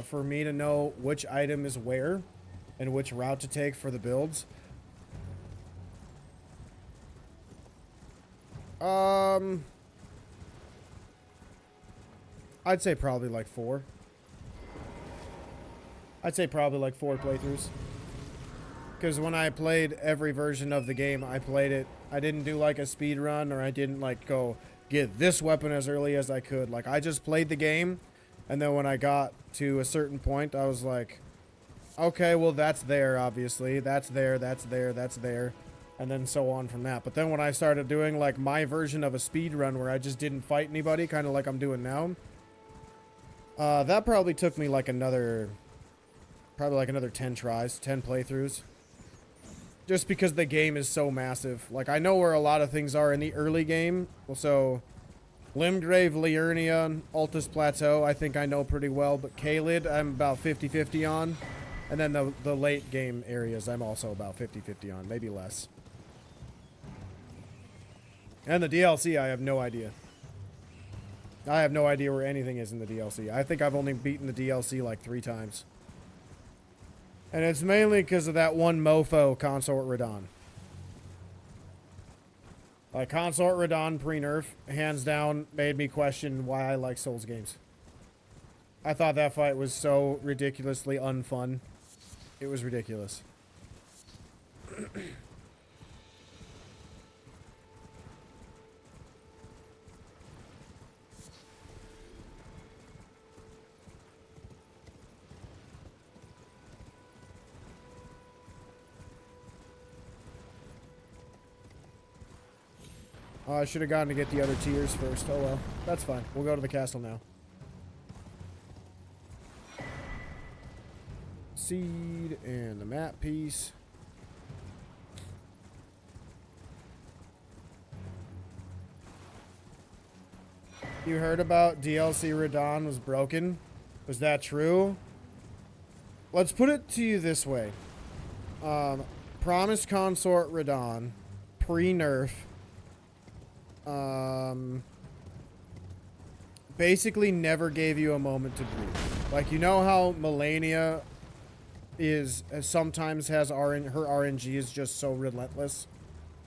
for me to know which item is where and which route to take for the builds? I'd say probably like 4. I'd say probably like 4 playthroughs. Because when I played every version of the game, I played it. I didn't do like a speed run, or I didn't like go get this weapon as early as I could. Like, I just played the game, and then when I got to a certain point, I was like, okay, well, that's there, obviously. That's there, that's there, that's there. And then so on from that. But then when I started doing, like, my version of a speed run where I just didn't fight anybody, kind of like I'm doing now, that probably took me, like, another 10 tries, 10 playthroughs. Just because the game is so massive. Like, I know where a lot of things are in the early game. So, Limgrave, Liurnia, Altus Plateau, I think I know pretty well. But Caelid, I'm about 50-50 on. And then the late game areas, I'm also about 50-50 on. Maybe less. And the DLC, I have no idea. I have no idea where anything is in the DLC. I think I've only beaten the DLC like 3 times. And it's mainly because of that one mofo, Consort Radon. Like, Consort Radon pre-nerf, hands down, made me question why I like Souls games. I thought that fight was so ridiculously unfun. It was ridiculous. Oh, I should have gone to get the other tiers first. Oh well, that's fine. We'll go to the castle now. Seed and the map piece. You heard about DLC Radon was broken? Was that true? Let's put it to you this way. Promised Consort Radon, pre-nerf, basically never gave you a moment to breathe. Like, you know how Melania is sometimes has her RNG is just so relentless,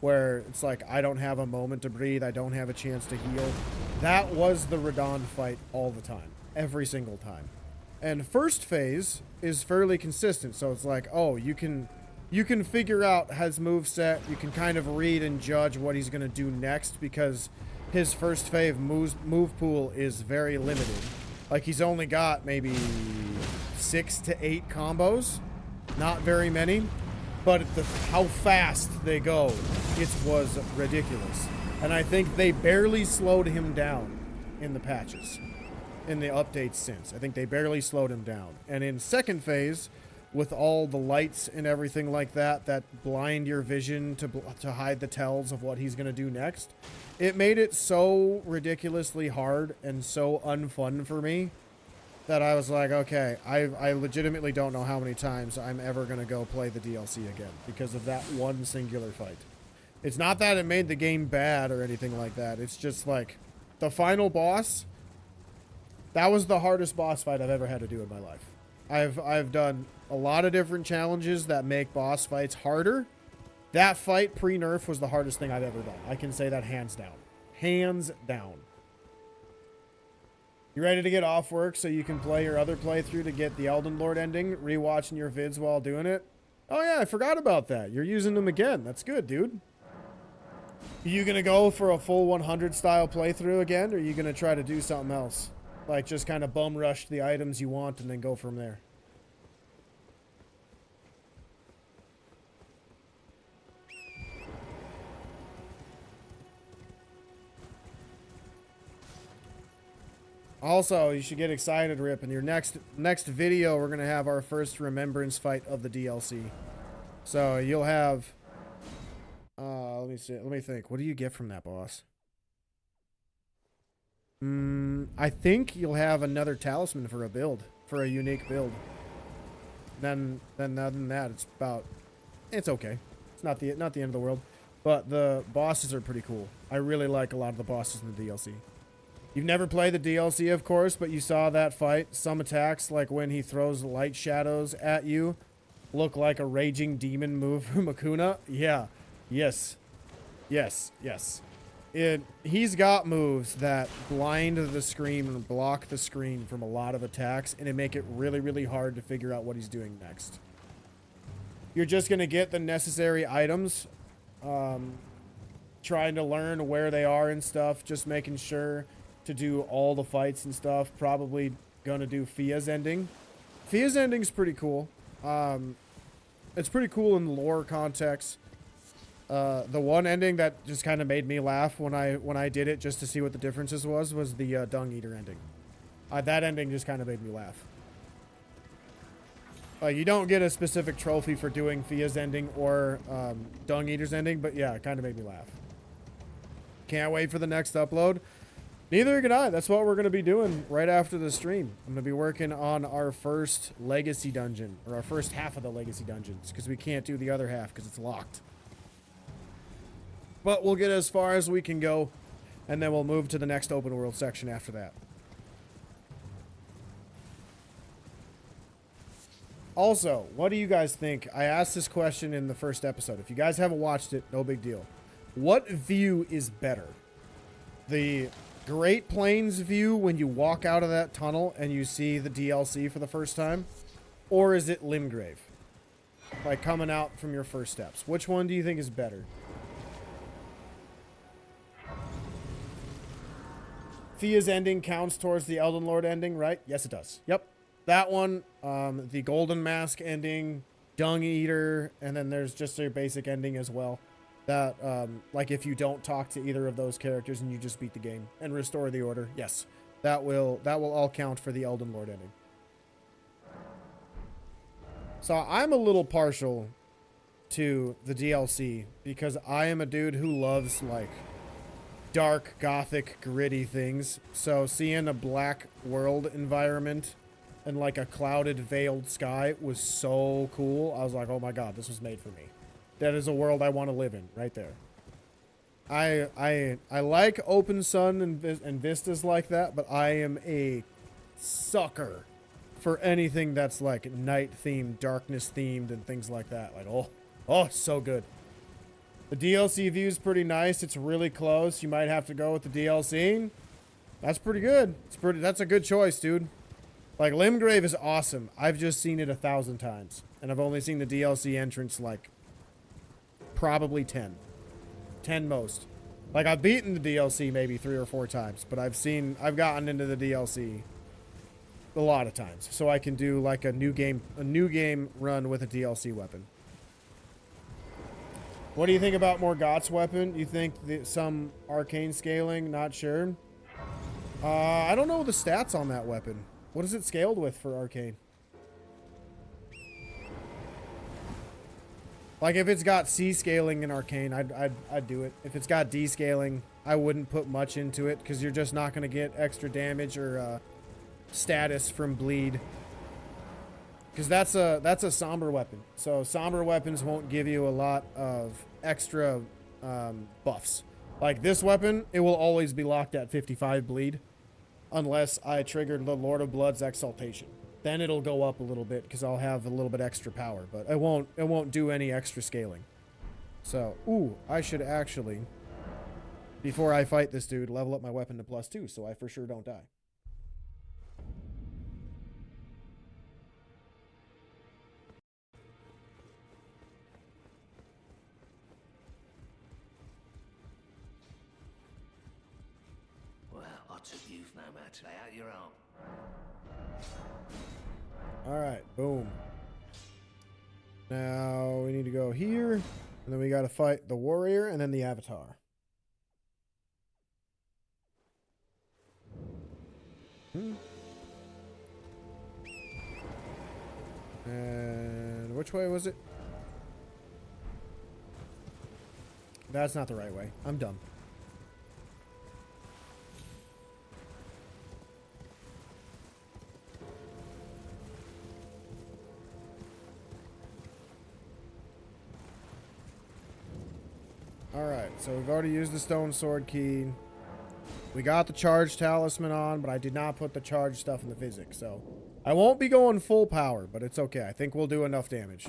where it's like, I don't have a moment to breathe, I don't have a chance to heal. That was the Radon fight all the time, every single time. And first phase is fairly consistent, so it's like, oh, you can figure out his moveset, you can kind of read and judge what he's going to do next, because his first phase move pool is very limited. Like, he's only got maybe 6 to 8 combos, not very many, but how fast they go, it was ridiculous. And I think they barely slowed him down in the patches, in the updates since. I think they barely slowed him down. And in second phase, with all the lights and everything like that, that blind your vision to hide the tells of what he's going to do next, it made it so ridiculously hard and so unfun for me that I was like, okay, I legitimately don't know how many times I'm ever going to go play the DLC again because of that one singular fight. It's not that it made the game bad or anything like that. It's just like the final boss, that was the hardest boss fight I've ever had to do in my life. I've done a lot of different challenges that make boss fights harder. That fight pre-nerf was the hardest thing I've ever done. I can say that hands down. Hands down. You ready to get off work so you can play your other playthrough to get the Elden Lord ending? Rewatching your vids while doing it? Oh yeah, I forgot about that. You're using them again. That's good, dude. You gonna go for a full 100 style playthrough again, or are you gonna try to do something else? Like, just kind of bum rush the items you want and then go from there? Also, you should get excited, Rip. In your next video, we're going to have our first remembrance fight of the DLC. So, you'll have... let me see. Let me think. What do you get from that boss? I think you'll have another talisman for a build. For a unique build. Then other than that, it's about... It's okay. It's not the end of the world. But the bosses are pretty cool. I really like a lot of the bosses in the DLC. You've never played the DLC, of course, but you saw that fight. Some attacks, like when he throws light shadows at you, look like a raging demon move from Akuna. Yeah. Yes. Yes. Yes. He's got moves that blind the screen and block the screen from a lot of attacks, and it make it really, really hard to figure out what he's doing next. You're just going to get the necessary items, trying to learn where they are and stuff, just making sure to do all the fights and stuff. Probably gonna do Fia's ending. Fia's ending's pretty cool. It's pretty cool in the lore context. The one ending that just kind of made me laugh when I did it just to see what the differences was the Dung Eater ending. That ending just kind of made me laugh. You don't get a specific trophy for doing Fia's ending or Dung Eater's ending, but yeah, it kind of made me laugh. Can't wait for the next upload. Neither can I. That's what we're going to be doing right after the stream. I'm going to be working on our first legacy dungeon, or our first half of the legacy dungeons, because we can't do the other half because it's locked. But we'll get as far as we can go, and then we'll move to the next open world section after that. Also, what do you guys think? I asked this question in the first episode. If you guys haven't watched it, no big deal. What view is better? The Great Plains view when you walk out of that tunnel and you see the DLC for the first time? Or is it Limgrave? like coming out from your first steps. Which one do you think is better? Thea's ending counts towards the Elden Lord ending, right? Yes, it does. Yep. That one, the Golden Mask ending, Dung Eater, and then there's just their basic ending as well. That, like if you don't talk to either of those characters and you just beat the game and restore the order, yes. That will all count for the Elden Lord ending. So I'm a little partial to the DLC because I am a dude who loves, like, dark, gothic, gritty things. So seeing a black world environment and like a clouded, veiled sky was so cool. I was like, oh my god, this was made for me. That is a world I want to live in, right there. I like open sun and vistas like that, but I am a sucker for anything that's like night themed, darkness themed, and things like that. Like, oh, so good. The DLC view is pretty nice. It's really close. You might have to go with the DLC. That's pretty good. That's a good choice, dude. Like, Limgrave is awesome. I've just seen it 1,000 times. And I've only seen the DLC entrance, like, probably 10. 10 most. Like, I've beaten the DLC maybe 3 or 4 times. But I've gotten into the DLC a lot of times. So I can do, like, a new game run with a DLC weapon. What do you think about more Morgoth's weapon? You think some arcane scaling? Not sure. I don't know the stats on that weapon. What is it scaled with for arcane? Like if it's got C scaling in arcane, I'd do it. If it's got D scaling, I wouldn't put much into it because you're just not going to get extra damage or status from bleed. Because that's a somber weapon. So somber weapons won't give you a lot of extra buffs. Like this weapon, it will always be locked at 55 bleed. Unless I triggered the Lord of Blood's Exaltation. Then it'll go up a little bit because I'll have a little bit extra power. But it won't do any extra scaling. So, ooh, I should actually, before I fight this dude, level up my weapon to +2 so I for sure don't die. Lay out your arm. Alright, boom. Now we need to go here, and then we gotta fight the warrior and then the avatar. And which way was it? That's not the right way. I'm dumb. Alright, so we've already used the stone sword key. We got the charge talisman on, but I did not put the charge stuff in the physics, so I won't be going full power, but it's okay. I think we'll do enough damage.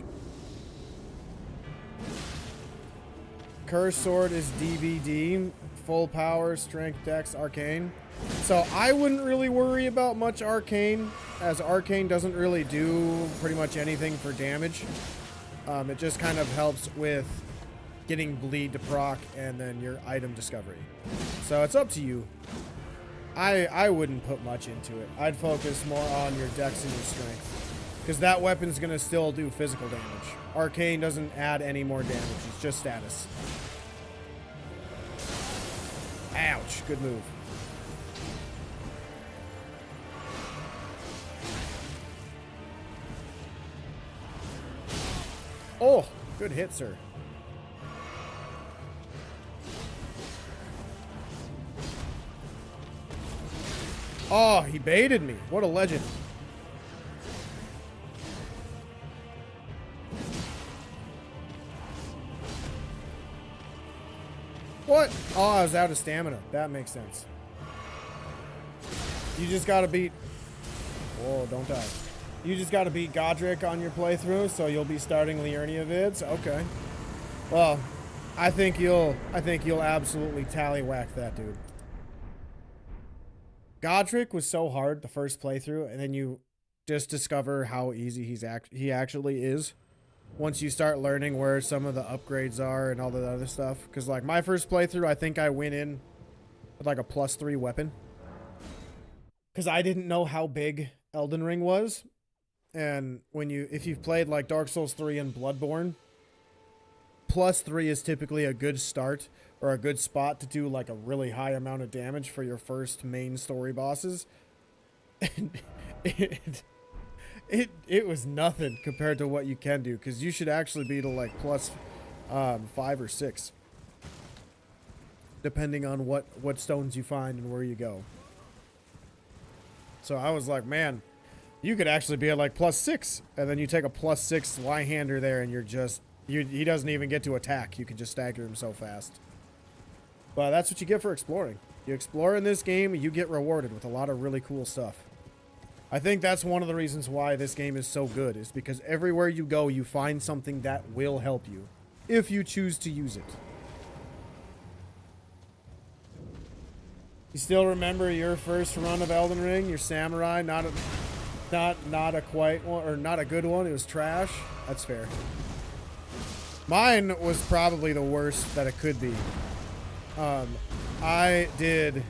Curse sword is DBD, full power, strength, dex, arcane. So I wouldn't really worry about much arcane, as arcane doesn't really do pretty much anything for damage. It just kind of helps with getting bleed to proc and then your item discovery. So it's up to you. I wouldn't put much into it. I'd focus more on your dex and your strength, because that weapon's gonna still do physical damage. Arcane doesn't add any more damage. It's just status. Ouch. Good move. Oh, good hit, sir. Oh, he baited me. What a legend. What? Oh, I was out of stamina. That makes sense. You just gotta beat... Whoa, don't die. You just gotta beat Godric on your playthrough, so you'll be starting Liurnia vids? Okay. Well, I think you'll absolutely tallywhack that dude. Godric was so hard the first playthrough, and then you just discover how easy he actually is once you start learning where some of the upgrades are and all the other stuff. Because, like, my first playthrough, I think I went in with, like, a +3 weapon. Because I didn't know how big Elden Ring was. And if you've played, like, Dark Souls 3 and Bloodborne, +3 is typically a good start or a good spot to do, like, a really high amount of damage for your first main story bosses. And it was nothing compared to what you can do, because you should actually be to like +5 or 6, depending on what stones you find and where you go. So I was like, man, you could actually be at like +6, and then you take a +6 Zweihander there, and he doesn't even get to attack. You can just stagger him so fast. But that's what you get for exploring. You explore in this game, you get rewarded with a lot of really cool stuff. I think that's one of the reasons why this game is so good, is because everywhere you go, you find something that will help you, if you choose to use it. You still remember your first run of Elden Ring? Your samurai, not a quite one, or not a good one. It was trash. That's fair. Mine was probably the worst that it could be. I did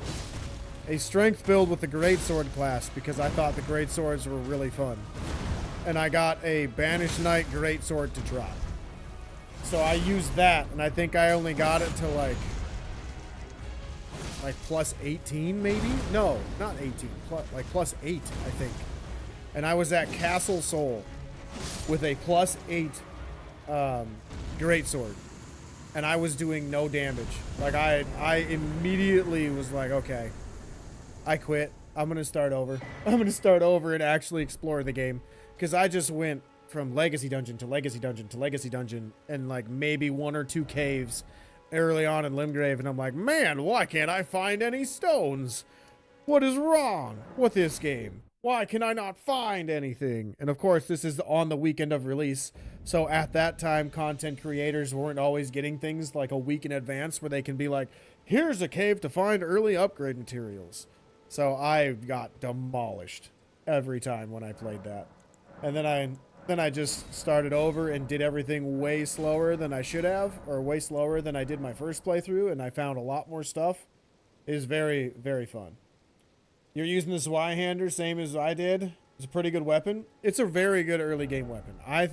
a strength build with the greatsword class because I thought the greatswords were really fun. And I got a Banished Knight greatsword to drop. So I used that, and I think I only got it to like +18 maybe? No, not 18. Like +8, I think. And I was at Castle Sol with a +8 greatsword. And I was doing no damage. Like, I immediately was like, okay, I quit. I'm going to start over. I'm going to start over and actually explore the game. Because I just went from Legacy Dungeon to Legacy Dungeon to Legacy Dungeon and, like, maybe 1 or 2 caves early on in Limgrave. And I'm like, man, why can't I find any stones? What is wrong with this game? Why can I not find anything? And of course, this is on the weekend of release. So at that time, content creators weren't always getting things like a week in advance where they can be like, here's a cave to find early upgrade materials. So I got demolished every time when I played that. And then I just started over and did everything way slower than I should have, or way slower than I did my first playthrough, and I found a lot more stuff. It is very, very fun. You're using the Zweihander, same as I did. It's a pretty good weapon. It's a very good early game weapon. I'd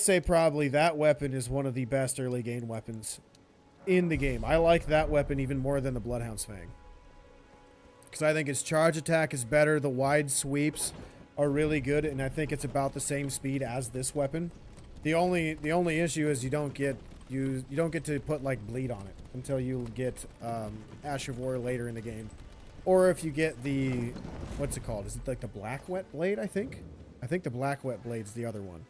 say probably that weapon is one of the best early game weapons in the game. I like that weapon even more than the Bloodhound's Fang. Because I think its charge attack is better. The wide sweeps are really good, and I think it's about the same speed as this weapon. The only issue is you don't get to put like bleed on it until you get Ash of War later in the game, or if you get the, what's it called? Is it like the Black Wet Blade? I think the Black Wet Blade's the other one.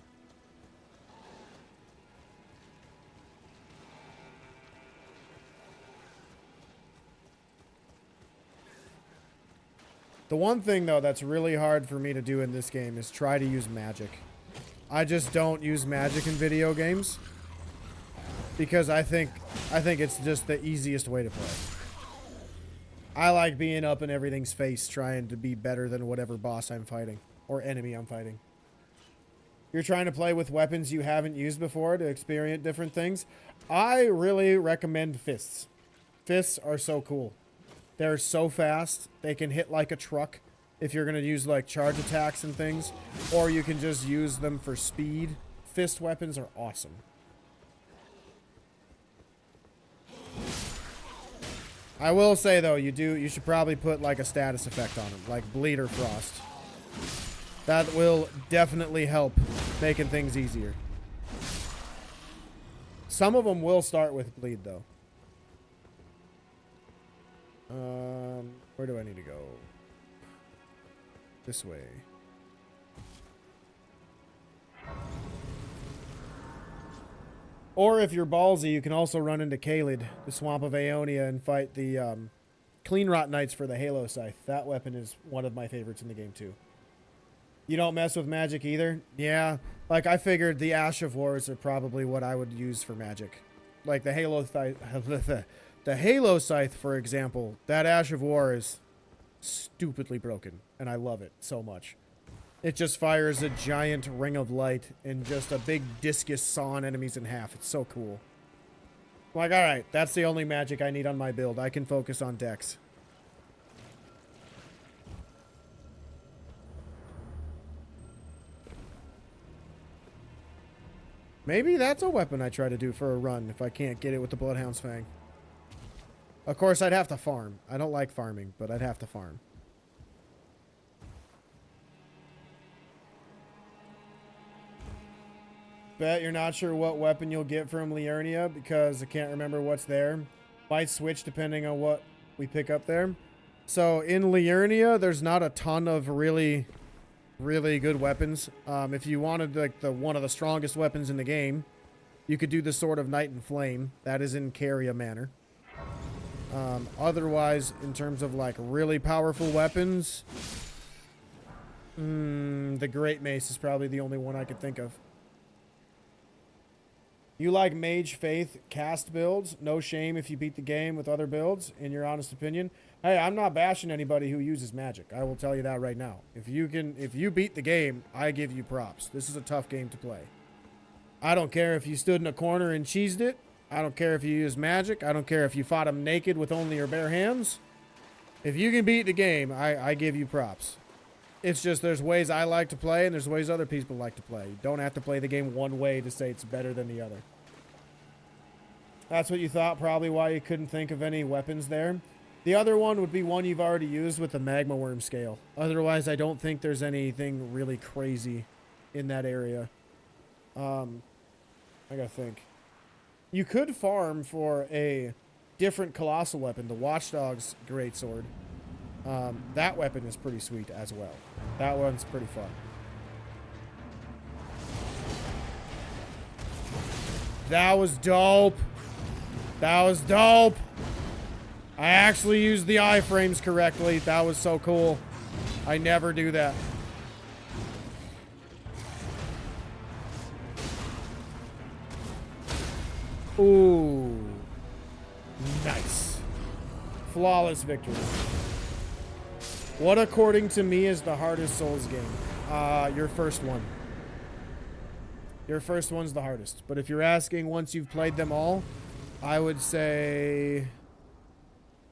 The one thing though that's really hard for me to do in this game is try to use magic. I just don't use magic in video games. Because I think it's just the easiest way to play. I like being up in everything's face, trying to be better than whatever boss I'm fighting, or enemy I'm fighting. You're trying to play with weapons you haven't used before to experience different things. I really recommend fists. Fists are so cool. They're so fast. They can hit like a truck if you're going to use like charge attacks and things. Or you can just use them for speed. Fist weapons are awesome. I will say though, you should probably put like a status effect on them, like bleed or frost. That will definitely help making things easier. Some of them will start with bleed though. Where do I need to go? This way. Or if you're ballsy, you can also run into Caelid, the Swamp of Aeonia, and fight the Clean Rot Knights for the Halo Scythe. That weapon is one of my favorites in the game, too. You don't mess with magic either? Yeah. Like, I figured the Ash of Wars are probably what I would use for magic. Like, the Halo Scythe, the Halo Scythe, for example, that Ash of War is stupidly broken, and I love it so much. It just fires a giant ring of light and just a big discus sawing enemies in half. It's so cool. I'm like, alright, that's the only magic I need on my build. I can focus on Dex. Maybe that's a weapon I try to do for a run if I can't get it with the Bloodhound's Fang. Of course, I'd have to farm. I don't like farming, but I'd have to farm. Bet you're not sure what weapon you'll get from Liurnia because I can't remember what's there. Might switch depending on what we pick up there. So in Liurnia, there's not a ton of really good weapons. If you wanted like one of the strongest weapons in the game, you could do the Sword of Night and Flame. That is in Caria Manor. Otherwise, in terms of like really powerful weapons, the Great Mace is probably the only one I could think of. You like Mage Faith cast builds? No shame if you beat the game with other builds, in your honest opinion. Hey, I'm not bashing anybody who uses magic. I will tell you that right now. If you beat the game, I give you props. This is a tough game to play. I don't care if you stood in a corner and cheesed it. I don't care if you used magic. I don't care if you fought him naked with only your bare hands. If you can beat the game, I give you props. It's just there's ways I like to play and there's ways other people like to play. You don't have to play the game one way to say it's better than the other. That's what you thought, probably why you couldn't think of any weapons there. The other one would be one you've already used with the Magma Worm scale. Otherwise, I don't think there's anything really crazy in that area. I gotta think. You could farm for a different colossal weapon, the Watchdog's Greatsword. That weapon is pretty sweet as well. That one's pretty fun. That was dope. That was dope. I actually used the iframes correctly. That was so cool. I never do that. Ooh. Nice. Flawless victory. What, according to me, is the hardest Souls game? Your first one. Your first one's the hardest. But if you're asking once you've played them all, I would say...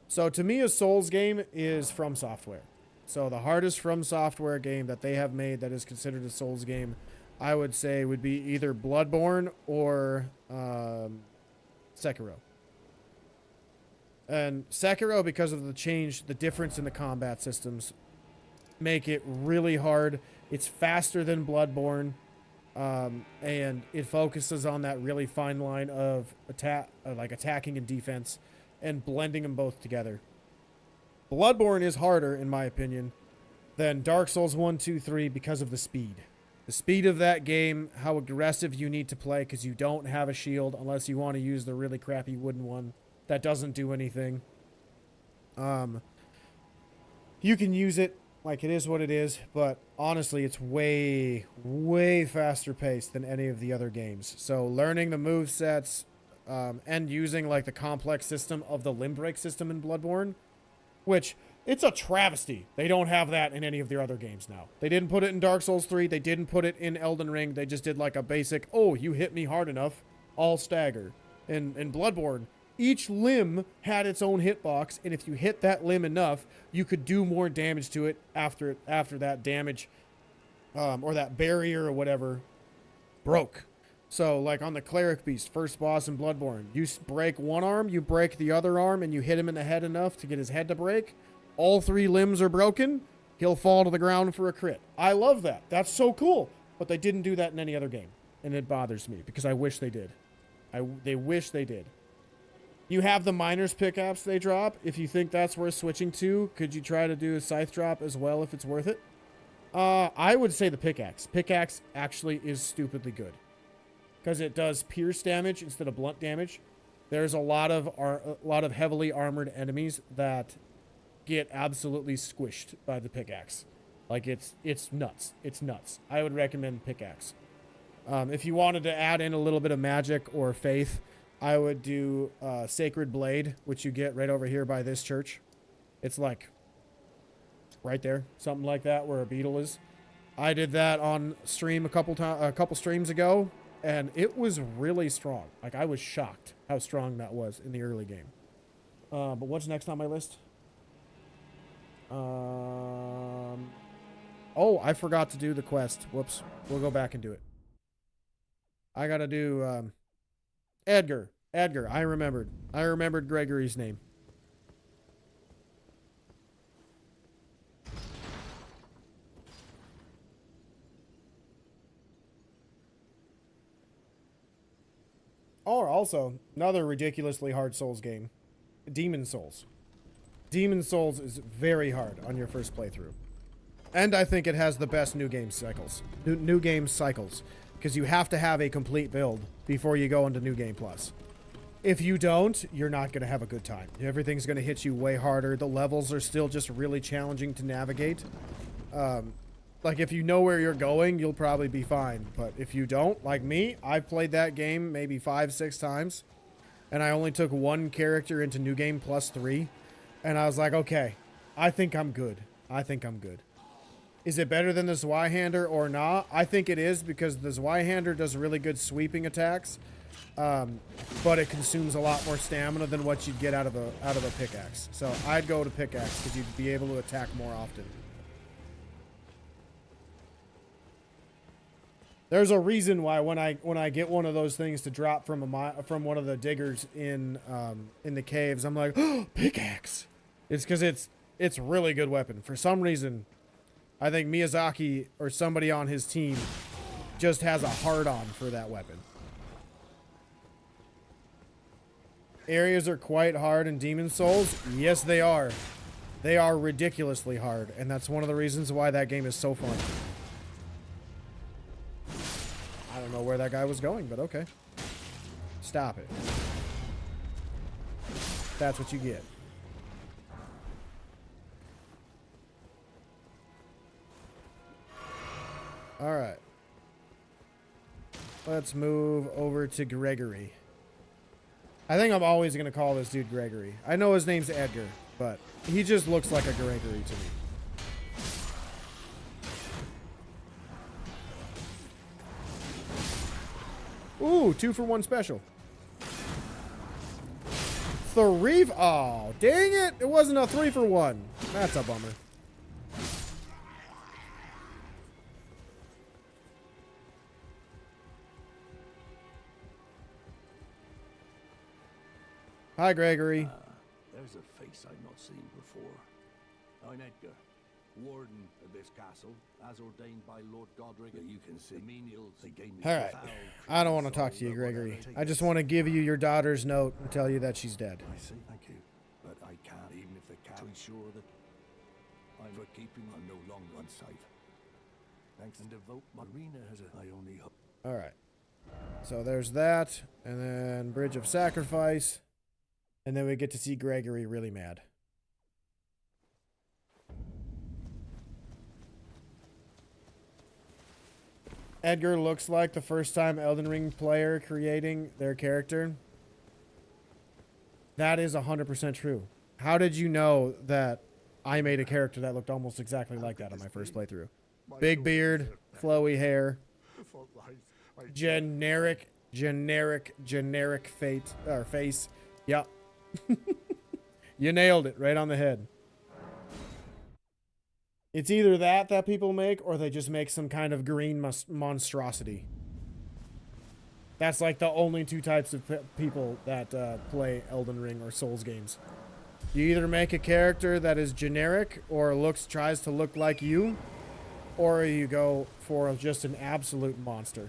So to me, a Souls game is From Software. So the hardest From Software game that they have made that is considered a Souls game, I would say would be either Bloodborne or Sekiro. And Sekiro, because of the difference in the combat systems, make it really hard. It's faster than Bloodborne, and it focuses on that really fine line of attacking and defense, and blending them both together. Bloodborne is harder, in my opinion, than Dark Souls 1, 2, 3 because of the speed. The speed of that game, how aggressive you need to play because you don't have a shield unless you want to use the really crappy wooden one that doesn't do anything. You can use it, like it is what it is, but honestly, it's way, way faster paced than any of the other games. So learning the movesets, and using like the complex system of the limb break system in Bloodborne, which it's a travesty. They don't have that in any of their other games now. They didn't put it in Dark Souls 3. They didn't put it in Elden Ring. They just did like a basic, oh, you hit me hard enough, I'll stagger. In Bloodborne, each limb had its own hitbox, and if you hit that limb enough, you could do more damage to it after that damage, or that barrier or whatever broke. So, like on the Cleric Beast, first boss in Bloodborne, you break one arm, you break the other arm, and you hit him in the head enough to get his head to break. All three limbs are broken. He'll fall to the ground for a crit. I love that. That's so cool. But they didn't do that in any other game. And it bothers me because I wish they did. They wish they did. You have the Miner's Pickaxe they drop. If you think that's worth switching to, could you try to do a Scythe drop as well if it's worth it? I would say the Pickaxe. Pickaxe actually is stupidly good. Because it does pierce damage instead of blunt damage. There's a lot of heavily armored enemies that get absolutely squished by the pickaxe. Like it's nuts. It's nuts. I would recommend Pickaxe. If you wanted to add in a little bit of magic or faith, I would do Sacred Blade, which you get right over here by this church. It's like right there, something like that, where a beetle is. I did that on stream a couple streams ago, and it was really strong. Like, I was shocked how strong that was in the early game. But what's next on my list? Oh, I forgot to do the quest. Whoops. We'll go back and do it. I gotta do Edgar. Edgar. I remembered. I remembered Gregory's name. Or also, another ridiculously hard Souls game. Demon Souls. Demon Souls is very hard on your first playthrough. And I think it has the best new game cycles. New game cycles. Because you have to have a complete build before you go into New Game Plus. If you don't, you're not going to have a good time. Everything's going to hit you way harder. The levels are still just really challenging to navigate. Like, if you know where you're going, you'll probably be fine. But if you don't, like me, I've played that game maybe 5-6 times. And I only took one character into New Game Plus 3. And I was like, okay, I think I'm good. I think I'm good. Is it better than the Zweihander or not? I think it is, because the Zweihander does really good sweeping attacks. But it consumes a lot more stamina than what you'd get out of a pickaxe. So I'd go to pickaxe because you'd be able to attack more often. There's a reason why when I get one of those things to drop from one of the diggers in the caves, I'm like, oh, pickaxe. It's because it's really good weapon. For some reason, I think Miyazaki or somebody on his team just has a hard-on for that weapon. Areas are quite hard in Demon Souls. Yes, they are. They are ridiculously hard, and that's one of the reasons why that game is so fun. I don't know where that guy was going, but okay. Stop it. That's what you get. All right. Let's move over to Gregory. I think I'm always going to call this dude Gregory. I know his name's Edgar, but he just looks like a Gregory to me. Ooh, 2-for-1 special. Oh, dang it. It wasn't a 3-for-1. That's a bummer. Hi, Gregory. There's a face I've not seen before. I'm Edgar, warden of this castle, as ordained by Lord Godric. You can see menials. They gave me All right. I don't want to talk to you, Gregory. I just want to give you your daughter's note and tell you that she's dead. I see, thank you. But I can't, even if they can, ensure that I'm for keeping I'm no longer unsafe. Thanks and devote Marina has a I only hope. All right. So there's that, and then Bridge of Sacrifice. And then we get to see Gregory really mad. Edgar looks like the first time Elden Ring player creating their character. That is 100% true. How did you know that I made a character that looked almost exactly like that on my first playthrough? Big beard, flowy hair, generic face. Yep. You nailed it right on the head. It's either that people make, or they just make some kind of green monstrosity. That's like the only two types of people that play Elden Ring or Souls games. You either make a character that is generic or tries to look like you, or you go for just an absolute monster.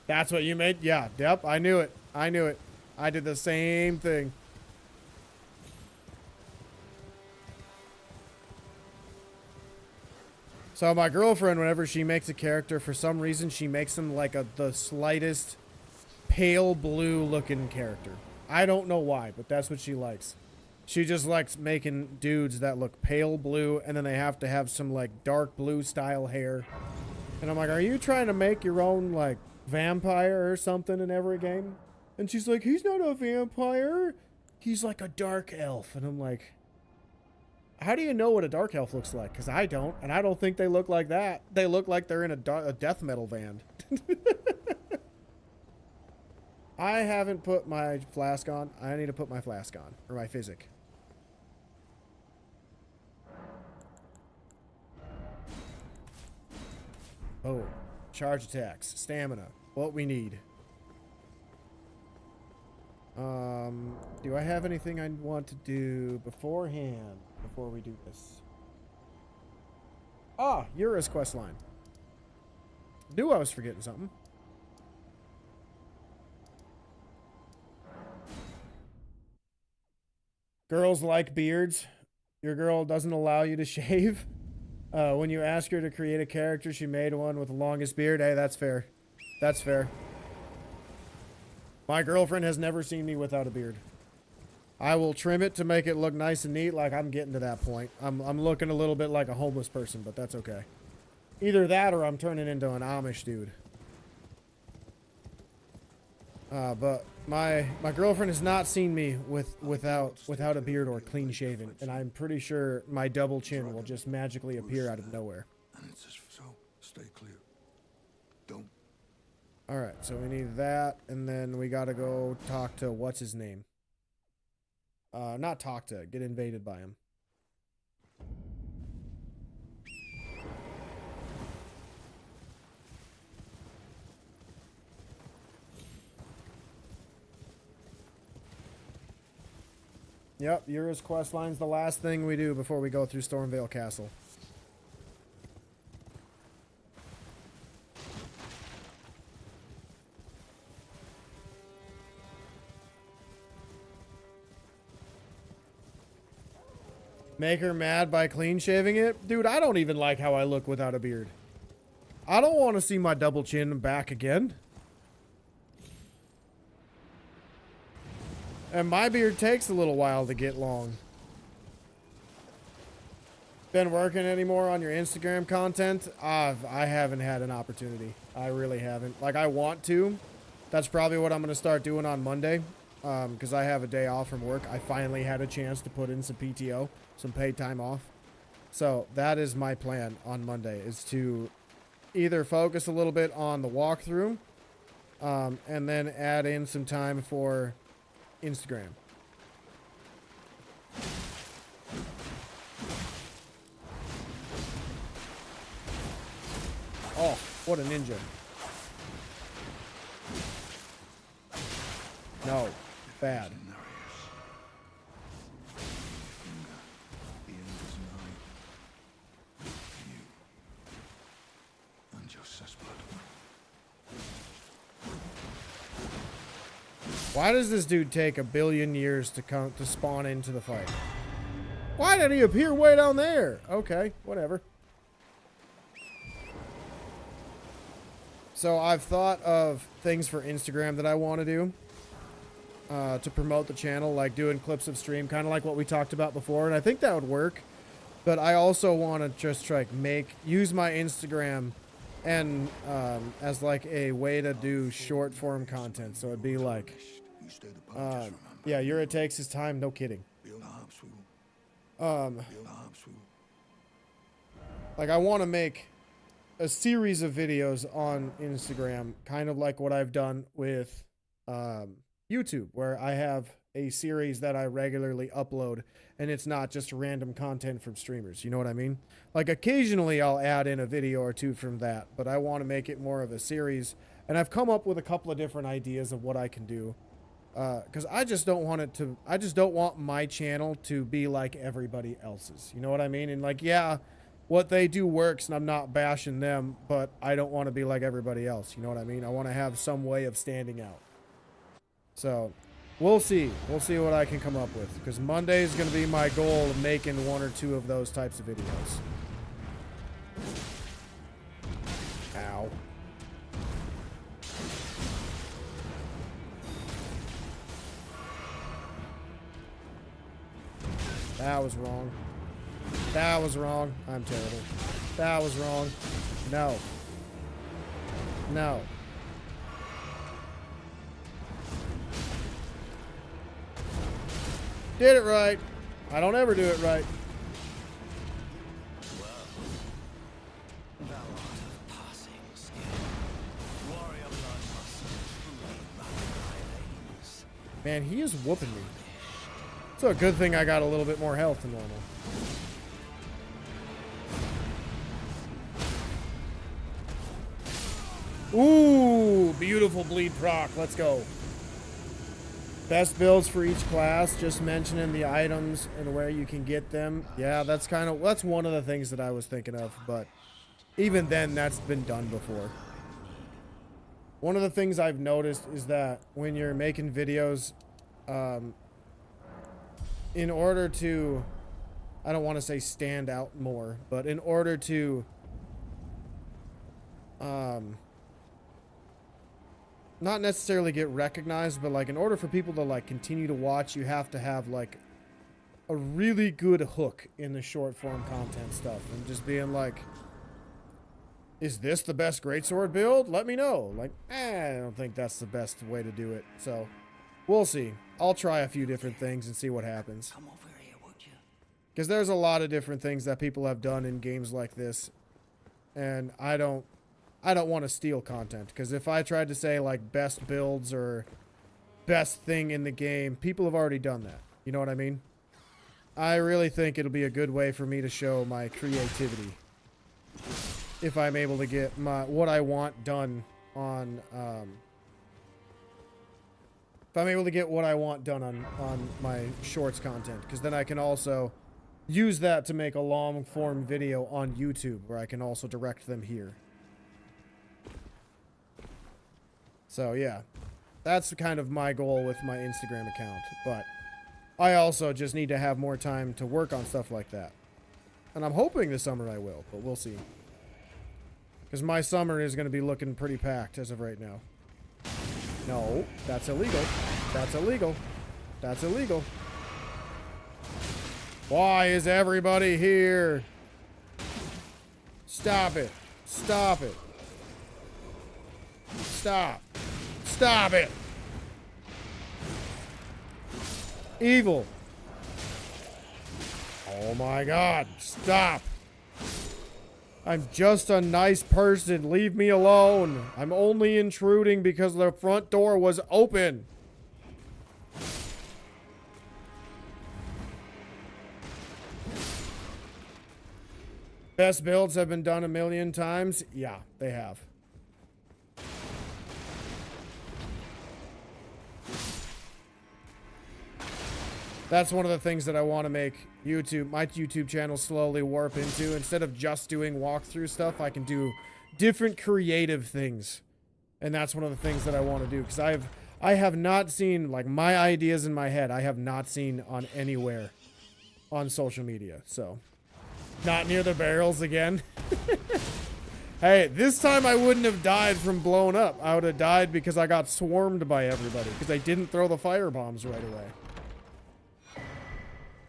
That's what you made? Yeah, yep, I knew it. I did the same thing. So my girlfriend, whenever she makes a character, for some reason, she makes them like the slightest pale blue looking character. I don't know why, but that's what she likes. She just likes making dudes that look pale blue, and then they have to have some like dark blue style hair. And I'm like, are you trying to make your own like vampire or something in every game? And she's like, he's not a vampire. He's like a dark elf. And I'm like, How do you know what a dark elf looks like? Because I don't, and I don't think they look like that. They look like they're in a death metal band. I haven't put my flask on. I need to put my flask on, or my physic. Oh, charge attacks, stamina, what we need. Do I have anything I want to do beforehand, before we do this? Ah, Yura's quest line. Knew I was forgetting something. Girls like beards. Your girl doesn't allow you to shave. When you ask her to create a character, she made one with the longest beard. Hey, that's fair. That's fair. My girlfriend has never seen me without a beard. I will trim it to make it look nice and neat, like I'm getting to that point. I'm looking a little bit like a homeless person, but that's okay. Either that or I'm turning into an Amish dude. But my girlfriend has not seen me without a beard or clean shaven, and I'm pretty sure my double chin will just magically appear out of nowhere. And it's just so stay clear. Don't. All right, so we need that, and then we gotta go talk to what's his name. Not talk to, get invaded by him. Yep, Yura's quest line's the last thing we do before we go through Stormvale Castle. Make her mad by clean shaving it? Dude, I don't even like how I look without a beard. I don't want to see my double chin back again. And my beard takes a little while to get long. Been working anymore on your Instagram content? I haven't had an opportunity. I really haven't. Like, I want to. That's probably what I'm going to start doing on Monday. Because I have a day off from work. I finally had a chance to put in some PTO. Some paid time off. So that is my plan on Monday. Is to either focus a little bit on the walkthrough. And then add in some time for Instagram. Oh, what a ninja. No, bad. Why does this dude take a billion years to spawn into the fight? Why did he appear way down there? Okay, whatever. So I've thought of things for Instagram that I want to do to promote the channel, like doing clips of stream, kind of like what we talked about before, and I think that would work. But I also want to just like use my Instagram and as like a way to do short form content. So it'd be like, yeah, Yura takes his time, no kidding. Like I want to make a series of videos on Instagram, kind of like what I've done with YouTube, where I have a series that I regularly upload, and it's not just random content from streamers. You know what I mean? Like occasionally I'll add in a video or two from that, but I want to make it more of a series. And I've come up with a couple of different ideas of what I can do. Because I just don't want my channel to be like everybody else's. You know what I mean? And like, yeah, what they do works, and I'm not bashing them, but I don't want to be like everybody else. You know what I mean? I want to have some way of standing out. So we'll see. We'll see what I can come up with. Because Monday is going to be my goal of making 1 or 2 of those types of videos. Ow. That was wrong. That was wrong. I'm terrible. That was wrong. No. No. Did it right. I don't ever do it right. Man, he is whooping me. It's a good thing I got a little bit more health than normal. Ooh, beautiful bleed proc. Let's go. Best builds for each class, just mentioning the items and where you can get them. Yeah, that's one of the things that I was thinking of, but even then, that's been done before. One of the things I've noticed is that when you're making videos, in order to, I don't want to say stand out more, but in order to, not necessarily get recognized, but like in order for people to like continue to watch, you have to have like a really good hook in the short form content stuff, and just being like, is this the best greatsword build? Let me know. Like, I don't think that's the best way to do it. So we'll see. I'll try a few different things and see what happens. Come over here, would you? Because there's a lot of different things that people have done in games like this, and I don't want to steal content, because if I tried to say like best builds or best thing in the game, people have already done that. You know what I mean? I really think it'll be a good way for me to show my creativity if I'm able to get what I want done on if I'm able to get what I want done on my shorts content, because then I can also use that to make a long form video on YouTube where I can also direct them here. So yeah, that's kind of my goal with my Instagram account, but I also just need to have more time to work on stuff like that. And I'm hoping this summer I will, but we'll see. Because my summer is going to be looking pretty packed as of right now. No, that's illegal. That's illegal. That's illegal. Why is everybody here? Stop it. Stop it. Stop. Stop it. Evil. Oh my God. Stop. I'm just a nice person. Leave me alone. I'm only intruding because the front door was open. Best builds have been done a million times. Yeah, they have. That's one of the things that I want to make my YouTube channel slowly warp into. Instead of just doing walkthrough stuff, I can do different creative things. And that's one of the things that I want to do. Because I have not seen, like, my ideas in my head, I have not seen on anywhere on social media. So, not near the barrels again. Hey, this time I wouldn't have died from blown up. I would have died because I got swarmed by everybody. Because I didn't throw the fire bombs right away.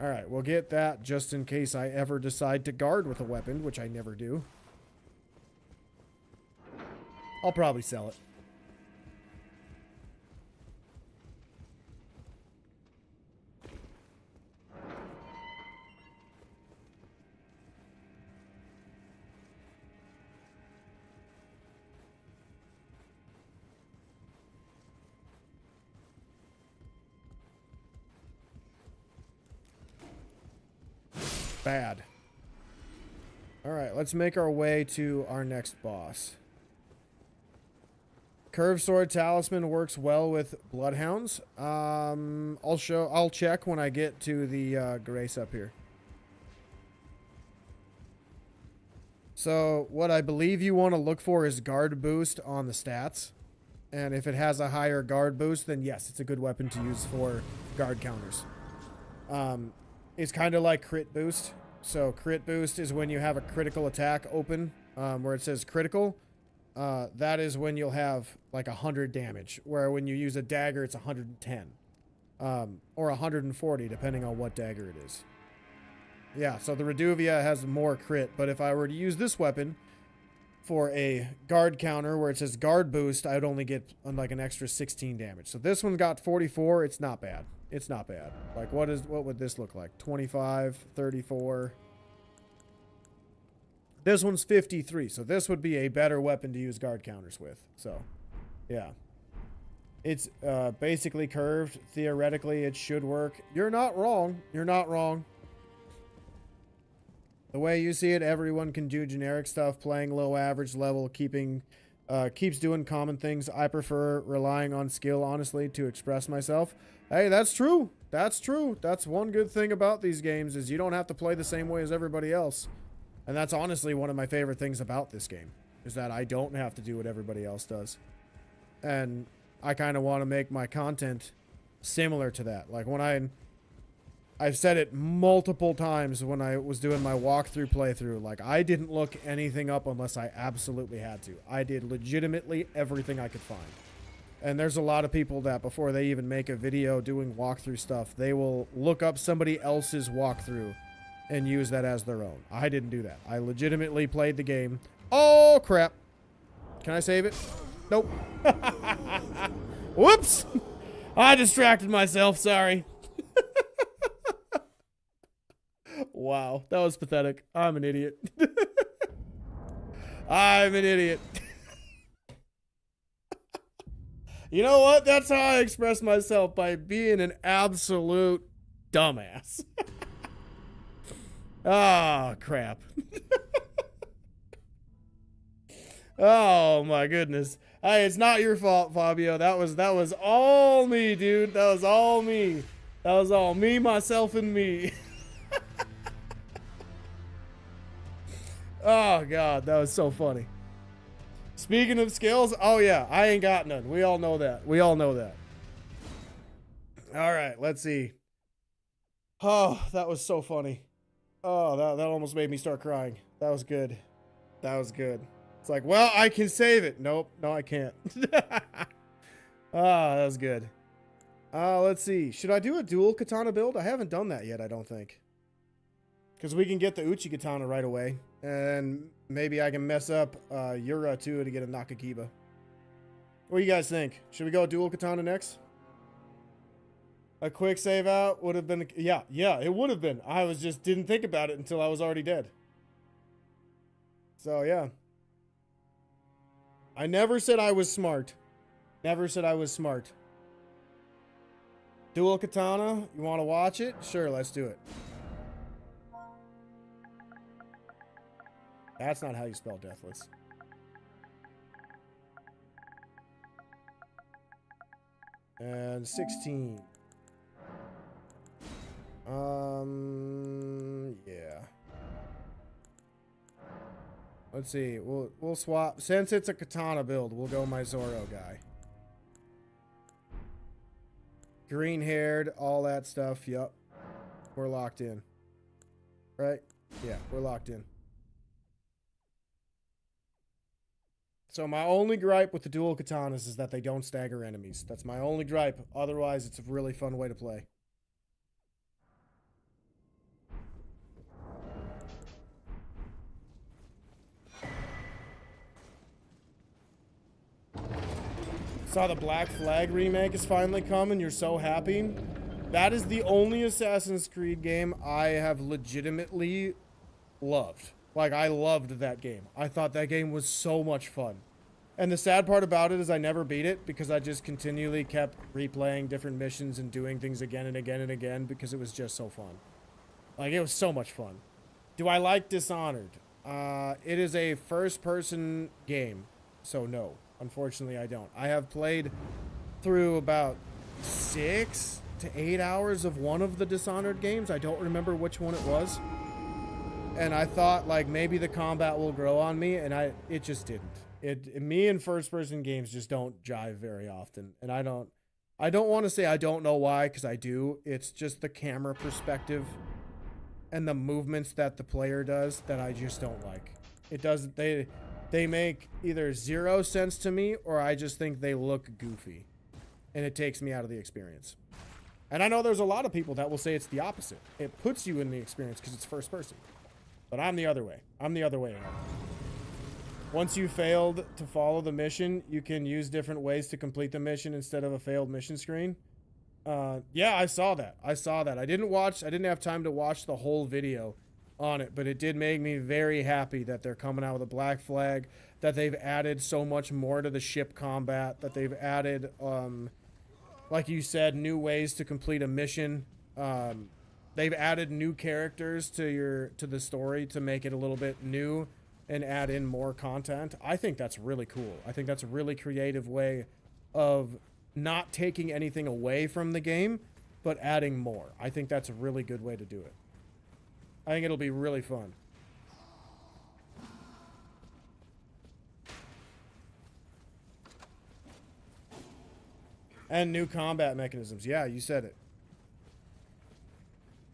Alright, we'll get that just in case I ever decide to guard with a weapon, which I never do. I'll probably sell it. Bad. Alright, let's make our way to our next boss. Curved Sword Talisman works well with Bloodhounds. I'll check when I get to the Grace up here. So, what I believe you want to look for is guard boost on the stats. And if it has a higher guard boost, then yes, it's a good weapon to use for guard counters. It's kind of like crit boost. So crit boost is when you have a critical attack open, where it says critical. That is when you'll have like 100 damage, where when you use a dagger, it's 110. Or 140, depending on what dagger it is. Yeah, so the Reduvia has more crit, but if I were to use this weapon for a guard counter where it says guard boost, I would only get like an extra 16 damage. So this one got 44. It's not bad. It's not bad. Like, what would this look like? 25, 34. This one's 53, so this would be a better weapon to use guard counters with. So, yeah. It's basically curved. Theoretically, it should work. You're not wrong. You're not wrong. The way you see it, everyone can do generic stuff, playing low average level, keeps doing common things. I prefer relying on skill, honestly, to express myself. Hey, that's true. That's true. That's one good thing about these games is you don't have to play the same way as everybody else. And that's honestly one of my favorite things about this game, is that I don't have to do what everybody else does. And I kind of want to make my content similar to that. Like when I've said it multiple times when I was doing my walkthrough playthrough, like I didn't look anything up unless I absolutely had to. I did legitimately everything I could find. And there's a lot of people that before they even make a video doing walkthrough stuff, they will look up somebody else's walkthrough and use that as their own. I didn't do that. I legitimately played the game. Oh, crap. Can I save it? Nope. Whoops. I distracted myself. Sorry. Wow. That was pathetic. I'm an idiot. I'm an idiot. You know what? That's how I express myself, by being an absolute dumbass. Oh, crap. Oh, my goodness. Hey, it's not your fault, Fabio. That was all me, dude. That was all me. That was all me, myself, and me. Oh, God. That was so funny. Speaking of skills, oh yeah, I ain't got none. We all know that. We all know that. All right, let's see. Oh, that was so funny. Oh, that almost made me start crying. That was good. That was good. It's like, well, I can save it. Nope, no, I can't. Ah, that was good. Let's see. Should I do a dual katana build? I haven't done that yet, I don't think. Because we can get the Uchi katana right away. And maybe I can mess up Yura too to get a Nakakiba. What do you guys think? Should we go dual katana next? A quick save out would have been... Yeah, it would have been. I didn't think about it until I was already dead. So, yeah. I never said I was smart. Never said I was smart. Dual katana, you want to watch it? Sure, let's do it. That's not how you spell Deathless. And 16. Yeah. Let's see. We'll swap. Since it's a katana build, we'll go my Zoro guy. Green haired, all that stuff. Yup. We're locked in. Right? Yeah, we're locked in. So my only gripe with the dual katanas is that they don't stagger enemies. That's my only gripe. Otherwise, it's a really fun way to play. Saw the Black Flag remake is finally coming. You're so happy. That is the only Assassin's Creed game I have legitimately loved. Like, I loved that game. I thought that game was so much fun. And the sad part about it is I never beat it because I just continually kept replaying different missions and doing things again and again and again because it was just so fun. Like, it was so much fun. Do I like Dishonored? It is a first-person game, so no. Unfortunately, I don't. I have played through about 6 to 8 hours of one of the Dishonored games. I don't remember which one it was. And I thought, like, maybe the combat will grow on me, and it just didn't. Me and first-person games just don't jive very often. And I don't want to say I don't know why, because I do. It's just the camera perspective and the movements that the player does that I just don't like. It doesn't... They make either zero sense to me, or I just think they look goofy. And it takes me out of the experience. And I know there's a lot of people that will say it's the opposite. It puts you in the experience because it's first person. But I'm the other way. I'm the other way around. Once you failed to follow the mission, you can use different ways to complete the mission instead of a failed mission screen. Yeah, I saw that. I didn't have time to watch the whole video on it, but it did make me very happy that they're coming out with a Black Flag. that they've added so much more to the ship combat, that they've added, like you said, new ways to complete a mission. They've added new characters to the story to make it a little bit new and add in more content. I think that's really cool. I think that's a really creative way of not taking anything away from the game, but adding more. I think that's a really good way to do it. I think it'll be really fun. And new combat mechanisms. Yeah, you said it.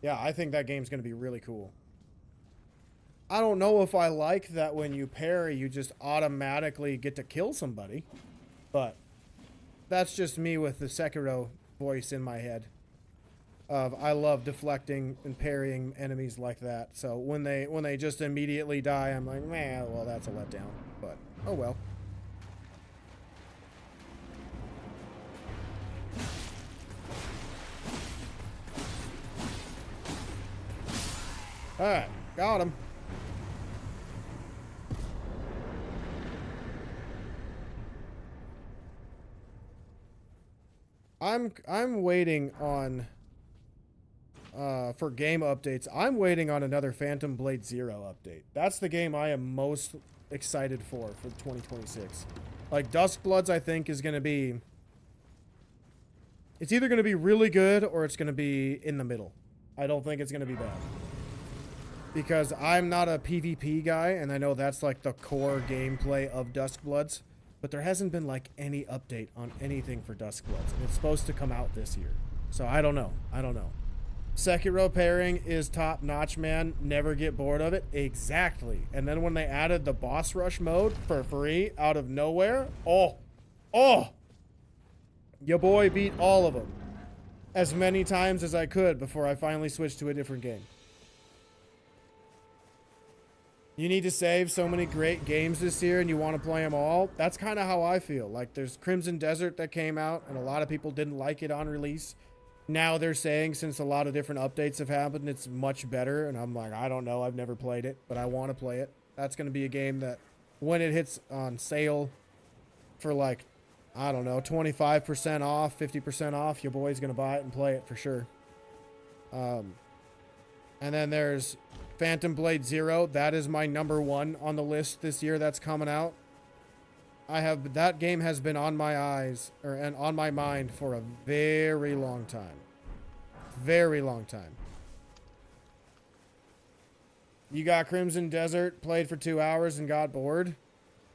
Yeah, I think that game's going to be really cool. I don't know if I like that when you parry, you just automatically get to kill somebody. But that's just me with the Sekiro voice in my head. I love deflecting and parrying enemies like that. So when they just immediately die, I'm like, man, well, that's a letdown. But, oh well. Alright, got him. I'm waiting on for game updates. I'm waiting on another Phantom Blade Zero update. That's the game I am most excited for 2026. Like Duskbloods, I think is going to be, it's either going to be really good or it's going to be in the middle. I don't think it's going to be bad. Because I'm not a PvP guy, and I know that's like the core gameplay of Duskbloods, but there hasn't been like any update on anything for Duskbloods, and it's supposed to come out this year. So I don't know. I don't know. Sekiro pairing is top notch, man. Never get bored of it. Exactly. And then when they added the boss rush mode for free out of nowhere, oh, your boy beat all of them as many times as I could before I finally switched to a different game. You need to save so many great games this year and you want to play them all. That's kind of how I feel. Like there's Crimson Desert that came out and a lot of people didn't like it on release. Now they're saying since a lot of different updates have happened, it's much better. And I'm like, I don't know. I've never played it, but I want to play it. That's going to be a game that when it hits on sale for like, I don't know, 25% off, 50% off, your boy's going to buy it and play it for sure. And then there's Phantom Blade Zero. That is my #1 on the list this year that's coming out. That game has been on my eyes and on my mind for a very long time. Very long time. You got Crimson Desert, played for 2 hours and got bored.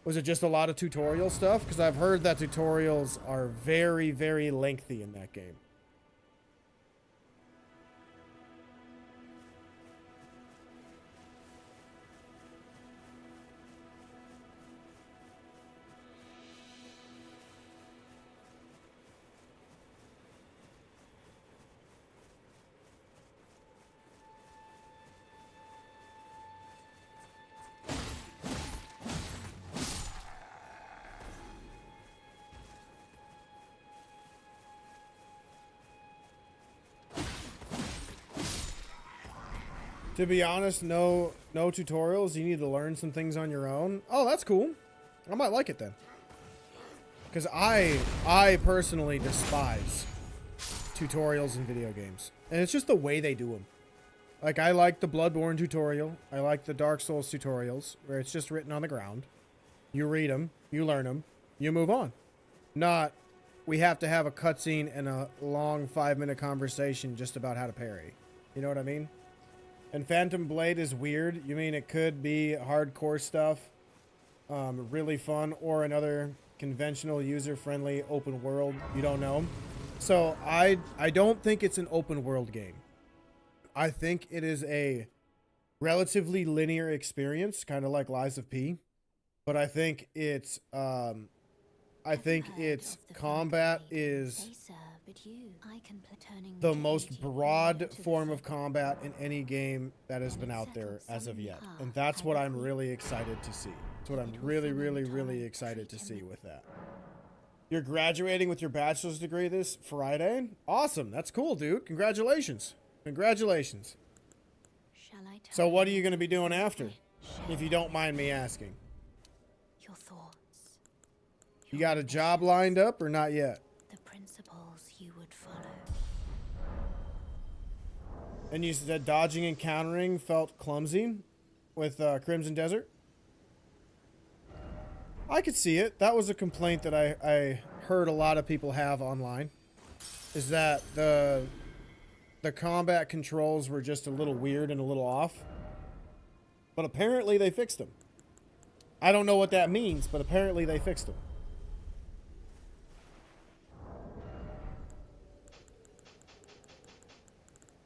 Was it just a lot of tutorial stuff? Because I've heard that tutorials are very, very lengthy in that game. To be honest, no tutorials. You need to learn some things on your own. Oh, that's cool. I might like it then. Because I personally despise tutorials in video games. And it's just the way they do them. Like, I like the Bloodborne tutorial. I like the Dark Souls tutorials, where it's just written on the ground. You read them, you learn them, you move on. Not, we have to have a cutscene and a long 5-minute conversation just about how to parry. You know what I mean? And Phantom Blade is weird. You mean it could be hardcore stuff, really fun, or another conventional, user-friendly open world. You don't know. So I don't think it's an open world game. I think it is a relatively linear experience, kind of like Lies of P. But I think its combat is the most broad form of combat in any game that has been out there as of yet. And that's what I'm really excited to see. That's what I'm really, really, really excited to see with that. You're graduating with your bachelor's degree this Friday? Awesome. That's cool, dude. Congratulations. Congratulations. So what are you going to be doing after? If you don't mind me asking. You got a job lined up or not yet? The principles you would follow. And you said dodging and countering felt clumsy with Crimson Desert? I could see it. That was a complaint that I heard a lot of people have online. Is that the combat controls were just a little weird and a little off. But apparently they fixed them. I don't know what that means, but apparently they fixed them.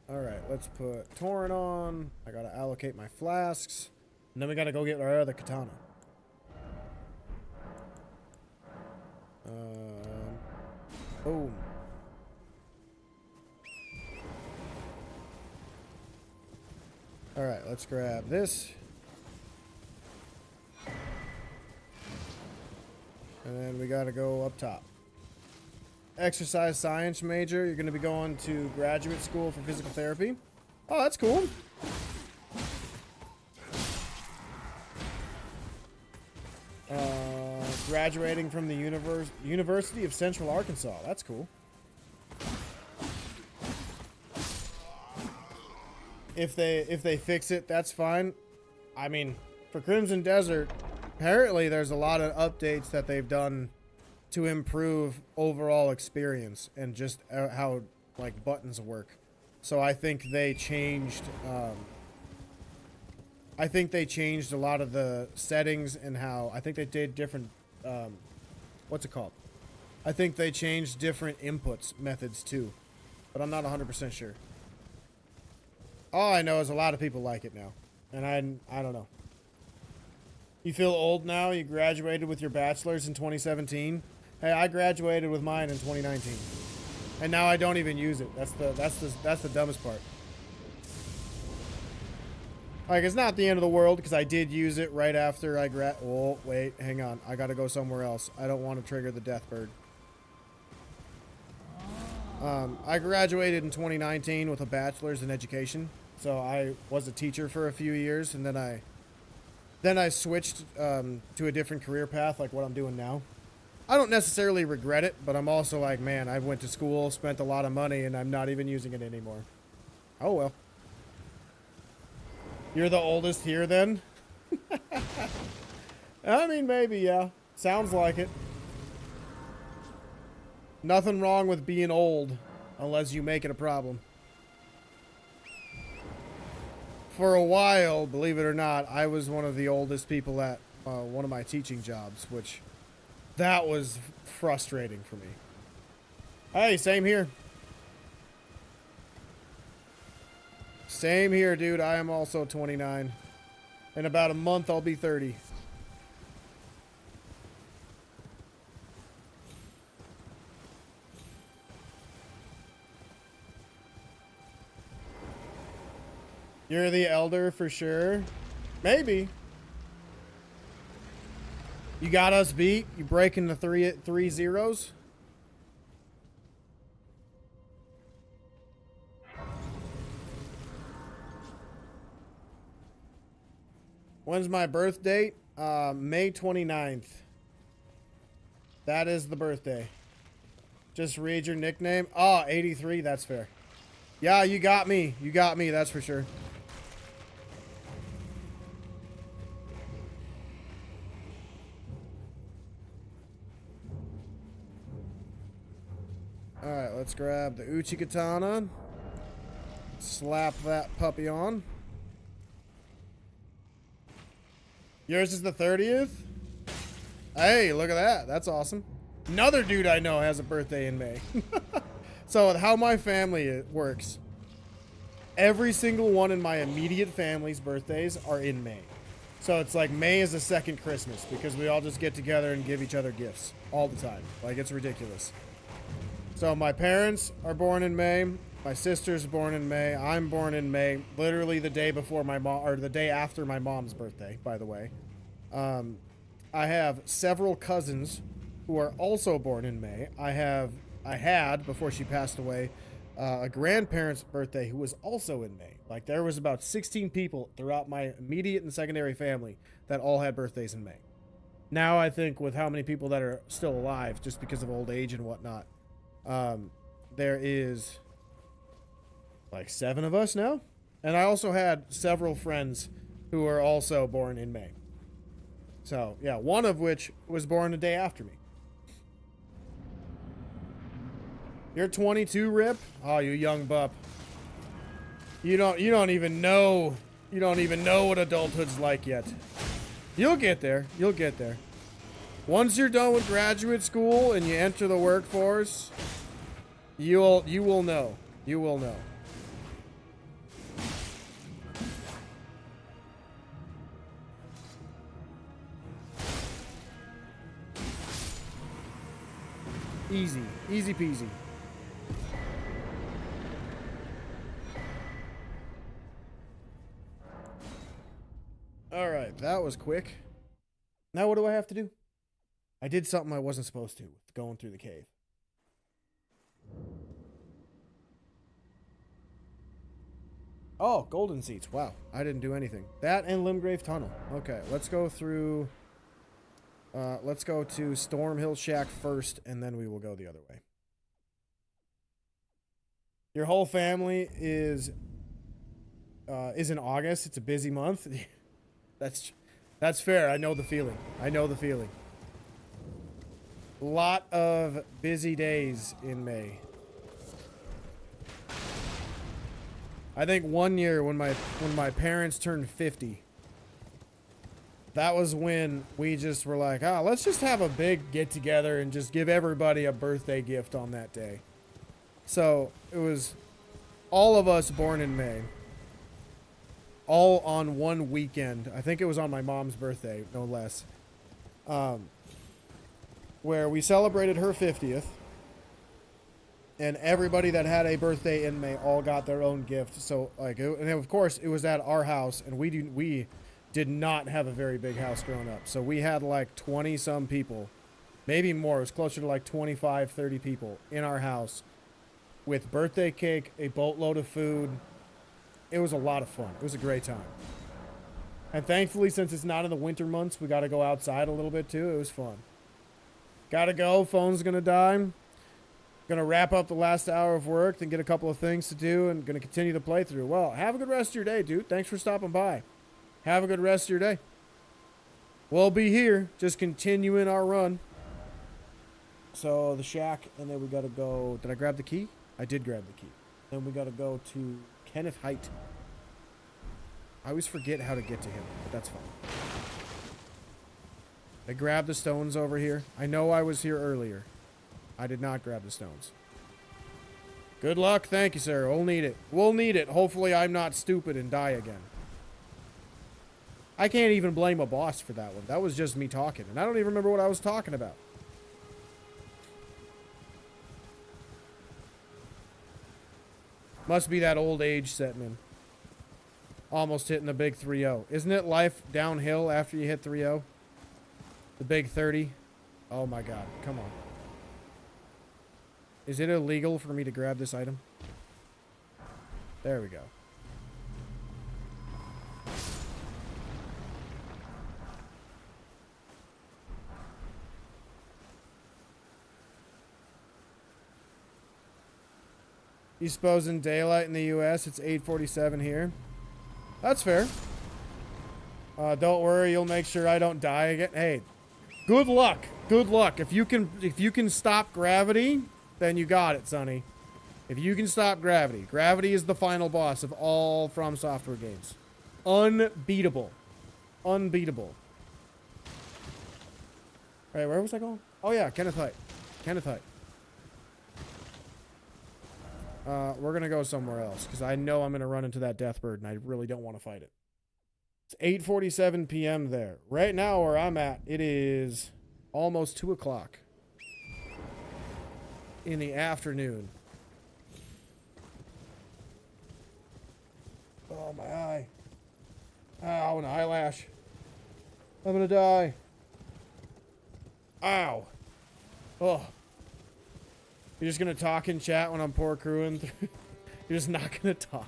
Alright, let's put Torrent on. I gotta allocate my flasks. And then we gotta go get our other katana. Boom. Alright, let's grab this. And then we gotta go up top. Exercise science major. You're gonna be going to graduate school for physical therapy. Oh, that's cool. Graduating from the University of Central Arkansas. That's cool. If they fix it, that's fine. I mean, for Crimson Desert, apparently there's a lot of updates that they've done to improve overall experience and just how like buttons work. So I think they changed. I think they changed a lot of the settings and how I think they did different. What's it called? I think they changed different inputs methods too, but I'm not 100% sure. All I know is a lot of people like it now, and I don't know. You feel old now? You graduated with your bachelor's in 2017. Hey, I graduated with mine in 2019, and now I don't even use it. That's the dumbest part. Like, it's not the end of the world because I did use it right after I oh, wait, hang on. I gotta go somewhere else. I don't want to trigger the Deathbird. I graduated in 2019 with a bachelor's in education. So I was a teacher for a few years, and then I switched to a different career path, like what I'm doing now. I don't necessarily regret it, but I'm also like, man, I went to school, spent a lot of money, and I'm not even using it anymore. Oh, well. You're the oldest here, then? I mean, maybe, yeah. Sounds like it. Nothing wrong with being old, unless you make it a problem. For a while, believe it or not, I was one of the oldest people at one of my teaching jobs, which that was frustrating for me. Hey, same here. Same here, dude. I am also 29. In about a month, I'll be 30. You're the elder for sure. Maybe. You got us beat? You breaking the three zeros? When's my birth date? May 29th. That is the birthday. Just read your nickname. Oh, 83. That's fair. Yeah, you got me. You got me. That's for sure. Alright, let's grab the Uchi Katana. Slap that puppy on. Yours is the 30th? Hey, look at that. That's awesome. Another dude I know has a birthday in May. So how my family works, every single one in my immediate family's birthdays are in May. So it's like May is the second Christmas because we all just get together and give each other gifts all the time. Like, it's ridiculous. So my parents are born in May. My sister's born in May. I'm born in May. Literally the day before my mom, or the day after my mom's birthday, by the way. I have several cousins who are also born in May. I had, before she passed away, a grandparent's birthday who was also in May. Like, there was about 16 people throughout my immediate and secondary family that all had birthdays in May. Now I think with how many people that are still alive, just because of old age and whatnot, there is like 7 of us now. And I also had several friends who were also born in May. So, yeah, one of which was born the day after me. You're 22, Rip? Oh, you young bup. You don't even know what adulthood's like yet. You'll get there. You'll get there. Once you're done with graduate school and you enter the workforce, you will know. You will know. Easy. Easy peasy. Alright, that was quick. Now what do I have to do? I did something I wasn't supposed to with going through the cave. Oh, golden seats. Wow, I didn't do anything. That and Limgrave Tunnel. Okay, let's go through... let's go to Stormhill Shack first, and then we will go the other way. Your whole family is in August. It's a busy month. That's fair. I know the feeling. I know the feeling. Lot of busy days in May. I think one year when my parents turned 50, that was when we just were like, let's just have a big get together and just give everybody a birthday gift on that day. So it was all of us born in May. All on one weekend. I think it was on my mom's birthday, no less. Where we celebrated her 50th. And everybody that had a birthday in May all got their own gift. So, like, and of course, it was at our house, and we did not have a very big house growing up. So we had like 20-some people, maybe more. It was closer to like 25, 30 people in our house with birthday cake, a boatload of food. It was a lot of fun. It was a great time. And thankfully, since it's not in the winter months, we got to go outside a little bit too. It was fun. Got to go. Phone's going to die. Going to wrap up the last hour of work, then get a couple of things to do, and going to continue the playthrough. Well, have a good rest of your day, dude. Thanks for stopping by. Have a good rest of your day. We'll be here, just continuing our run. So, the shack, and then we got to go... Did I grab the key? I did grab the key. Then we got to go to Kenneth Height. I always forget how to get to him, but that's fine. I grabbed the stones over here. I know I was here earlier. I did not grab the stones. Good luck. Thank you, sir. We'll need it. We'll need it. Hopefully I'm not stupid and die again. I can't even blame a boss for that one. That was just me talking. And I don't even remember what I was talking about. Must be that old age setting in. Almost hitting the big 3-0. Isn't it life downhill after you hit 3-0? The big 30? Oh my god. Come on. Is it illegal for me to grab this item? There we go. You suppose in daylight in the US it's 8:47 here? That's fair. Don't worry, you'll make sure I don't die again. Hey, good luck. Good luck. If you can stop gravity, then you got it, Sonny. If you can stop gravity. Gravity is the final boss of all From Software games. Unbeatable. Unbeatable. Alright, where was I going? Oh yeah, Kenneth Height. Kenneth Height. We're gonna go somewhere else, because I know I'm gonna run into that Deathbird, and I really don't want to fight it. It's 8:47 p.m. there. Right now, where I'm at, it is almost 2 o'clock in the afternoon. Oh, my eye. Ow, an eyelash. I'm gonna die. Ow. Oh. You're just gonna talk in chat when I'm poor crewing through? You're just not gonna talk.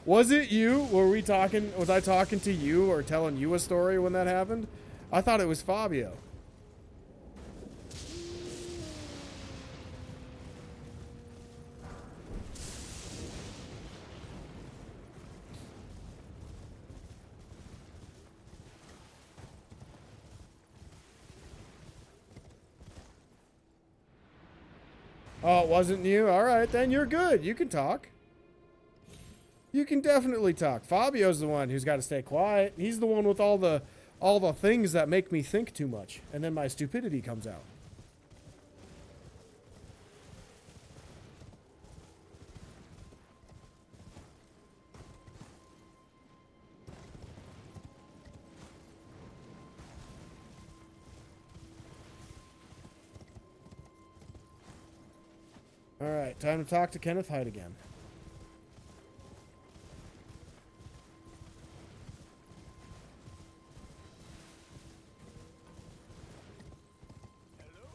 Was it you? Were we talking? Was I talking to you or telling you a story when that happened? I thought it was Fabio. Oh, it wasn't you? All right, then you're good. You can talk. You can definitely talk. Fabio's the one who's got to stay quiet. He's the one with all the things that make me think too much, and then my stupidity comes out. All right, time to talk to Kenneth Hyde again. Hello?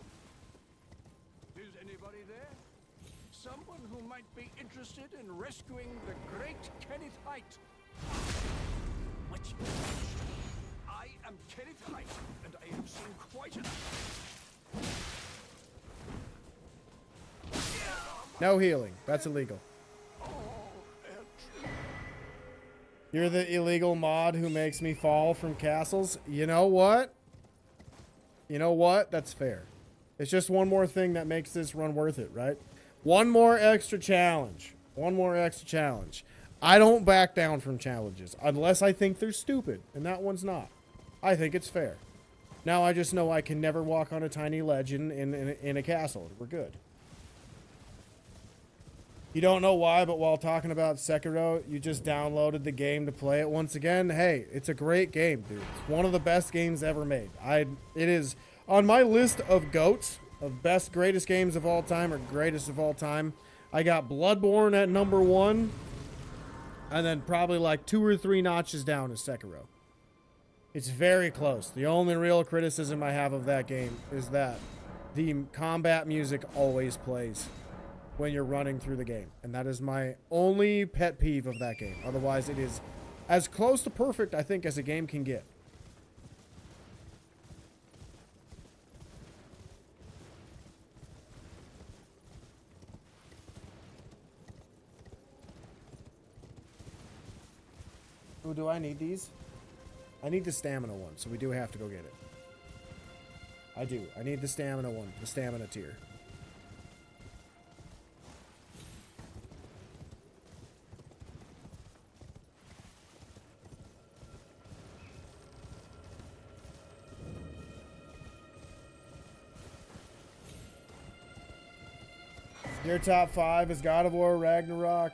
Is anybody there? Someone who might be interested in rescuing the great Kenneth Hyde. Which? I am Kenneth Hyde, and I have seen quite enough. No healing. That's illegal. You're the illegal mod who makes me fall from castles. You know what? You know what? That's fair. It's just one more thing that makes this run worth it, right? One more extra challenge. One more extra challenge. I don't back down from challenges unless I think they're stupid, and that one's not. I think it's fair. Now I just know I can never walk on a tiny ledge in a castle. We're good. You don't know why, but while talking about Sekiro, you just downloaded the game to play it once again. Hey, it's a great game, dude. It's one of the best games ever made. It is on my list of GOATs, of best, greatest games of all time, or greatest of all time. I got Bloodborne at number 1, and then probably like 2 or 3 notches down is Sekiro. It's very close. The only real criticism I have of that game is that the combat music always plays when you're running through the game. And that is my only pet peeve of that game. Otherwise, it is as close to perfect, I think, as a game can get. Ooh, do I need these? I need the stamina one, so we do have to go get it. I do. I need the stamina one, the stamina tier. Your top 5 is God of War, Ragnarok,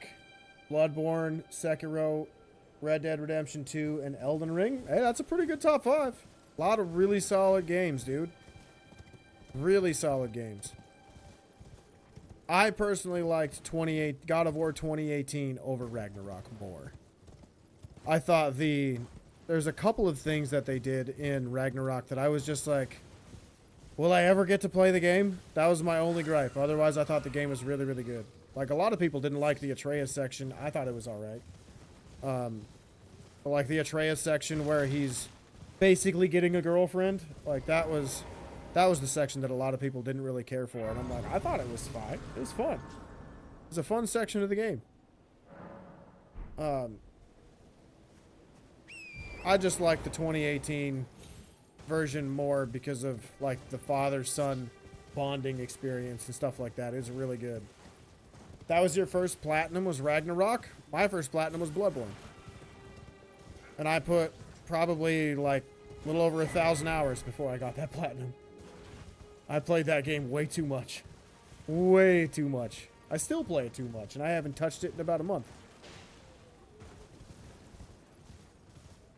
Bloodborne, Sekiro, Red Dead Redemption 2, and Elden Ring. Hey, that's a pretty good top 5. A lot of really solid games, dude. Really solid games. I personally liked God of War 2018 over Ragnarok more. I thought there's a couple of things that they did in Ragnarok that I was just like, will I ever get to play the game? That was my only gripe. Otherwise, I thought the game was really, really good. Like, a lot of people didn't like the Atreus section. I thought it was alright. Like the Atreus section where he's basically getting a girlfriend. Like, that was the section that a lot of people didn't really care for. And I'm like, I thought it was fine. It was fun. It was a fun section of the game. I just like the 2018 version more because of like the father-son bonding experience and stuff like that. It was really good. That was your first platinum, was Ragnarok? My first platinum was Bloodborne. And I put probably like a little over 1,000 hours before I got that platinum. I played that game way too much. Way too much. I still play it too much, and I haven't touched it in about a month.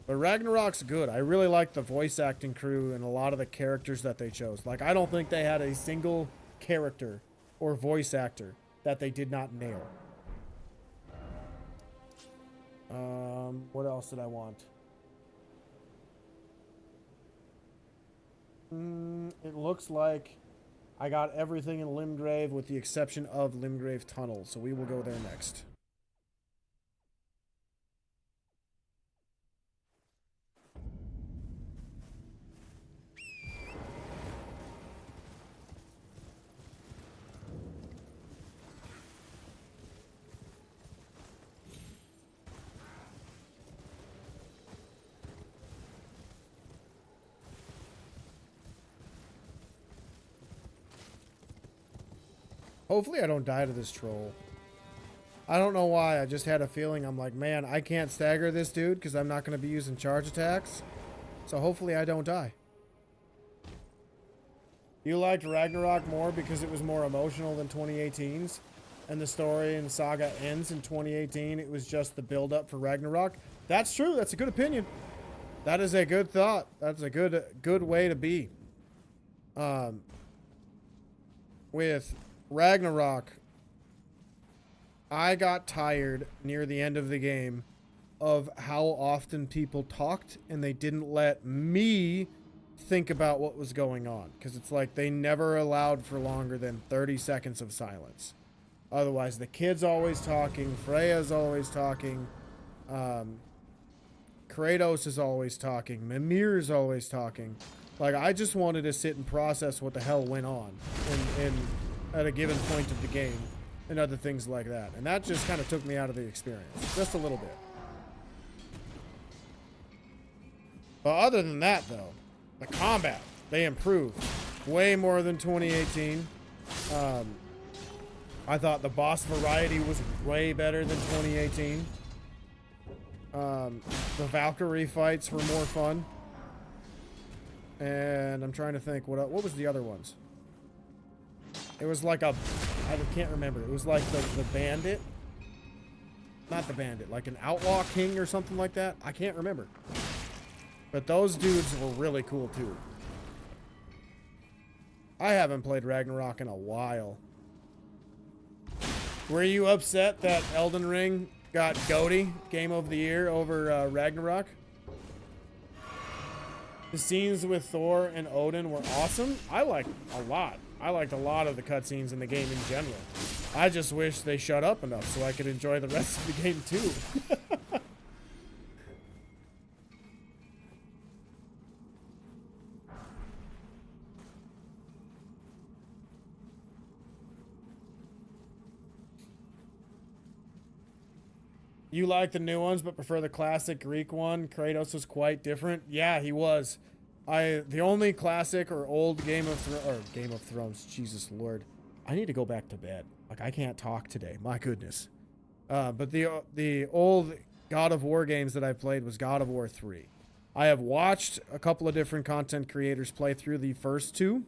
But Ragnarok's good. I really like the voice acting crew and a lot of the characters that they chose. Like, I don't think they had a single character or voice actor that they did not nail. What else did I want? It looks like I got everything in Limgrave with the exception of Limgrave Tunnel, so we will go there next. Hopefully I don't die to this troll. I don't know why. I just had a feeling. I'm like, man, I can't stagger this dude because I'm not going to be using charge attacks. So hopefully I don't die. You liked Ragnarok more because it was more emotional than 2018's? And the story and saga ends in 2018. It was just the build-up for Ragnarok. That's true. That's a good opinion. That is a good thought. That's a good way to be. With Ragnarok, I got tired near the end of the game of how often people talked and they didn't let me think about what was going on. Because it's like they never allowed for longer than 30 seconds of silence. Otherwise, the kid's always talking, Freya's always talking, Kratos is always talking, Mimir's always talking. Like, I just wanted to sit and process what the hell went on at a given point of the game and other things like that. And that just kind of took me out of the experience, just a little bit. But other than that, though, the combat, they improved way more than 2018. I thought the boss variety was way better than 2018. The Valkyrie fights were more fun. And I'm trying to think, what was the other ones? It was like I can't remember. It was like the bandit. Not the bandit, like an outlaw king or something like that. I can't remember. But those dudes were really cool too. I haven't played Ragnarok in a while. Were you upset that Elden Ring got GOTY, Game of the Year, over Ragnarok? The scenes with Thor and Odin were awesome. I liked a lot. I liked a lot of the cutscenes in the game in general. I just wish they shut up enough so I could enjoy the rest of the game too. You like the new ones, but prefer the classic Greek one. Kratos was quite different. Yeah, he was. The only classic or old Game of Thrones. Jesus Lord, I need to go back to bed. Like, I can't talk today. My goodness. But the old God of War games that I played was God of War 3. I have watched a couple of different content creators play through the first two,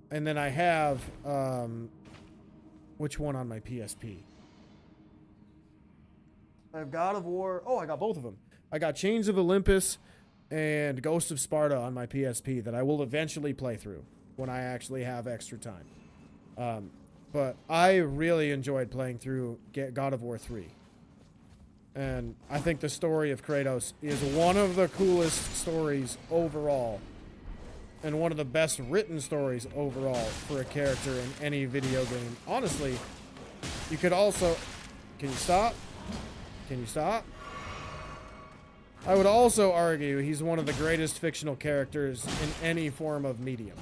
and then I have which one on my PSP? I have God of War. Oh, I got both of them. I got Chains of Olympus and Ghost of Sparta on my PSP that I will eventually play through when I actually have extra time. But I really enjoyed playing through God of War 3. And I think the story of Kratos is one of the coolest stories overall. And one of the best written stories overall for a character in any video game. Honestly, you could also... Can you stop? Can you stop? I would also argue he's one of the greatest fictional characters in any form of medium.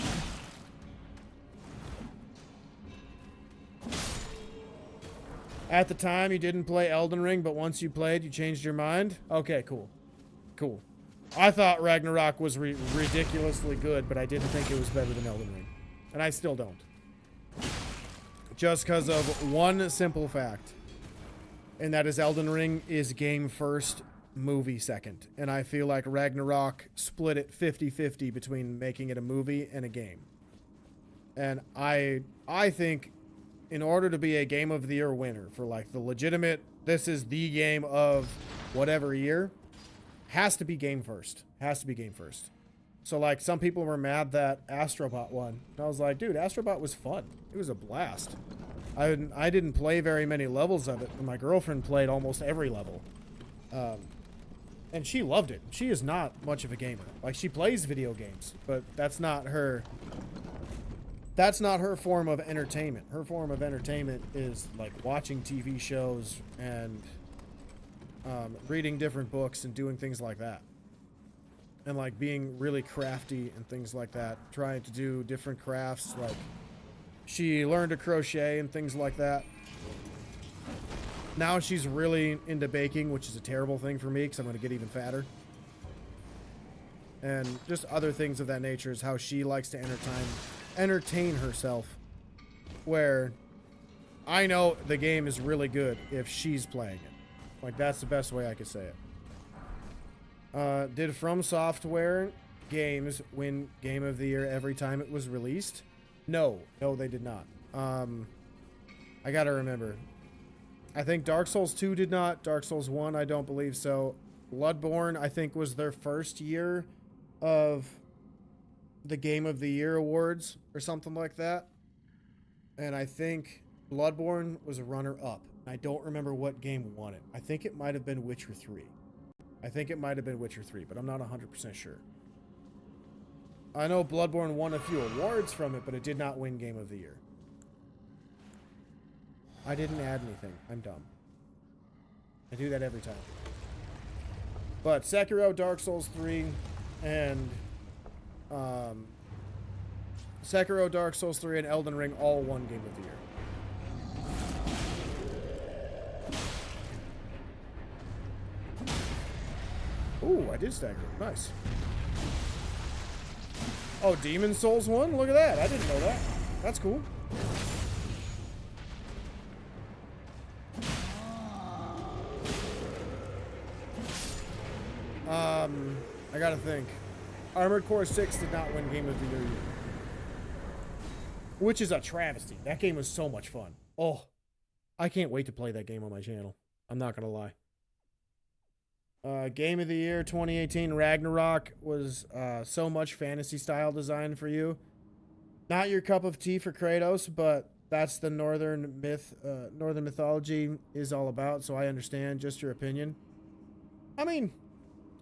At the time, you didn't play Elden Ring, but once you played, you changed your mind? Okay, cool. Cool. I thought Ragnarok was ridiculously good, but I didn't think it was better than Elden Ring. And I still don't. Just because of one simple fact. And that is Elden Ring is game first, movie second. And I feel like Ragnarok split it 50-50 between making it a movie and a game. And I think in order to be a Game of the Year winner for like the legitimate, this is the game of whatever year, has to be game first. Has to be game first. So like some people were mad that Astrobot won. And I was like, dude, Astrobot was fun. It was a blast. I didn't play very many levels of it, and my girlfriend played almost every level. And she loved it. She is not much of a gamer. Like, she plays video games, but that's not her form of entertainment. Her form of entertainment is like watching TV shows and reading different books and doing things like that. And like being really crafty and things like that. Trying to do different crafts, like she learned to crochet and things like that. Now she's really into baking, which is a terrible thing for me because I'm going to get even fatter. And just other things of that nature is how she likes to entertain herself. Where I know the game is really good if she's playing it. Like, that's the best way I could say it. Did From Software games win Game of the Year every time it was released? No. No, they did not. I gotta remember. I think Dark Souls 2 did not. Dark Souls 1, I don't believe so. Bloodborne, I think, was their first year of the Game of the Year awards or something like that. And I think Bloodborne was a runner-up. I don't remember what game won it. I think it might have been Witcher 3. I think it might have been Witcher 3, but I'm not 100% sure. I know Bloodborne won a few awards from it, but it did not win Game of the Year. I didn't add anything. I'm dumb. I do that every time. But Sekiro, Dark Souls 3, and Sekiro, Dark Souls 3, and Elden Ring all won Game of the Year. Ooh, I did stagger. Nice. Oh, Demon Souls won? Look at that. I didn't know that. That's cool. I gotta think. Armored Core 6 did not win Game of the Year. Which is a travesty. That game was so much fun. Oh, I can't wait to play that game on my channel. I'm not gonna lie. Game of the Year 2018 Ragnarok was so much fantasy style design for you. Not your cup of tea for Kratos, but that's the northern mythology is all about, so I understand just your opinion. I mean,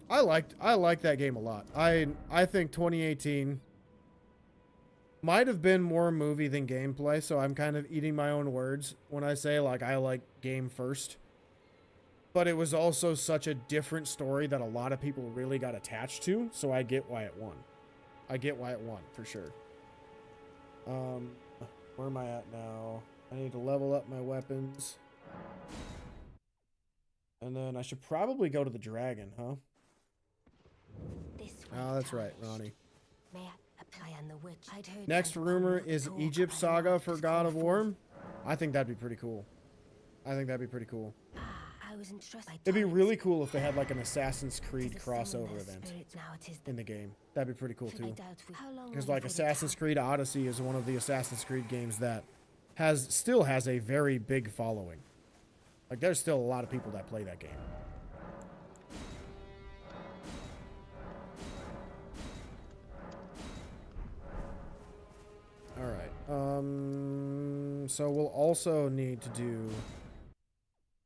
I liked that game a lot. I think 2018 might have been more movie than gameplay, so I'm kind of eating my own words when I say like I like game first. But it was also such a different story that a lot of people really got attached to, so I get why it won. I get why it won, for sure. Where am I at now? I need to level up my weapons. And then I should probably go to the dragon, huh? Oh, that's right, Ronnie. Next rumor is Egypt Saga for God of War. I think that'd be pretty cool. It'd be really cool if they had like an Assassin's Creed crossover event in the game. That'd be pretty cool too. Because like Assassin's Creed Odyssey is one of the Assassin's Creed games that still has a very big following. Like there's still a lot of people that play that game. Alright. So we'll also need to do...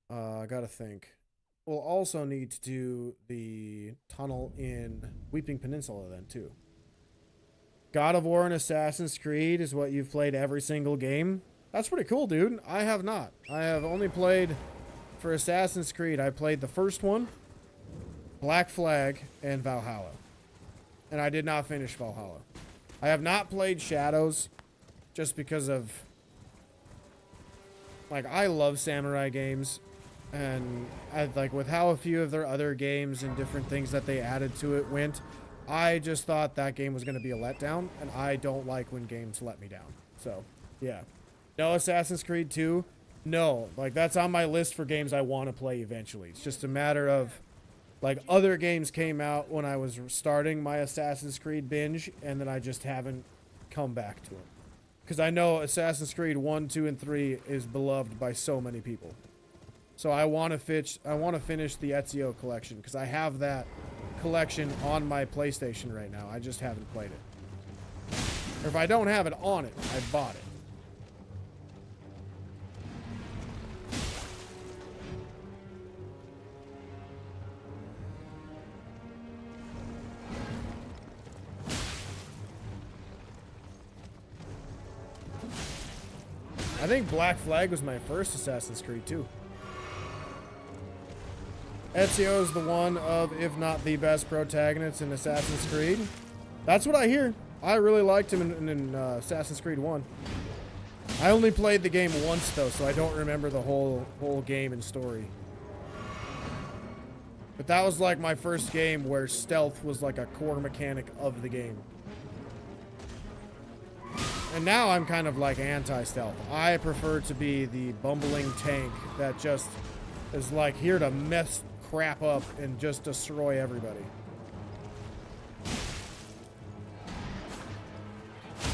I gotta think. We'll also need to do the tunnel in Weeping Peninsula then, too. God of War and Assassin's Creed is what you've played every single game. That's pretty cool, dude. I have not. I have only played... For Assassin's Creed, I played the first one, Black Flag, and Valhalla. And I did not finish Valhalla. I have not played Shadows, just because of... Like, I love samurai games. And like with how a few of their other games and different things that they added to it went, I just thought that game was going to be a letdown, and I don't like when games let me down. So, yeah. No Assassin's Creed 2. No, like that's on my list for games I want to play eventually. It's just a matter of, like, other games came out when I was starting my Assassin's Creed binge, and then I just haven't come back to them. Because I know Assassin's Creed 1, 2, and 3 is beloved by so many people. So I want to finish the Ezio collection, because I have that collection on my PlayStation right now. I just haven't played it. Or if I don't have it on it, I bought it. I think Black Flag was my first Assassin's Creed too. Ezio is the one of, if not the best protagonist in Assassin's Creed. That's what I hear. I really liked him in Assassin's Creed 1. I only played the game once though, so I don't remember the whole game and story. But that was like my first game where stealth was like a core mechanic of the game. And now I'm kind of like anti-stealth. I prefer to be the bumbling tank that just is like here to mess crap up and just destroy everybody.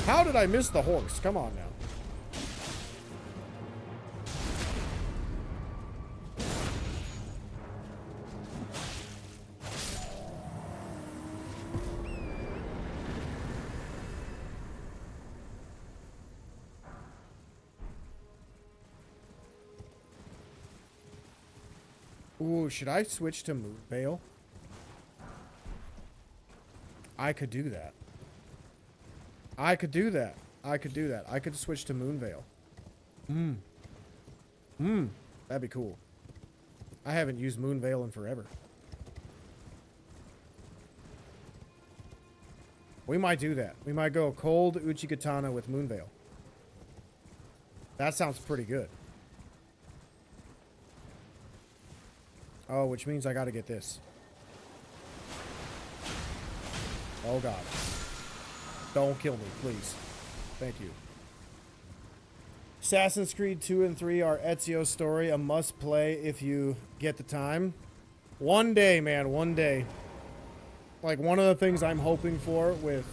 How did I miss the horse? Come on now. Ooh, should I switch to Moonveil? I could do that. I could do that. I could do that. I could switch to Moonveil. That'd be cool. I haven't used Moonveil in forever. We might do that. We might go cold Uchigatana with Moonveil. That sounds pretty good. Oh, which means I gotta get this. Oh god. Don't kill me, please. Thank you. Assassin's Creed 2 and 3 are Ezio's story, a must play if you get the time. One day, man, one day. Like, one of the things I'm hoping for with,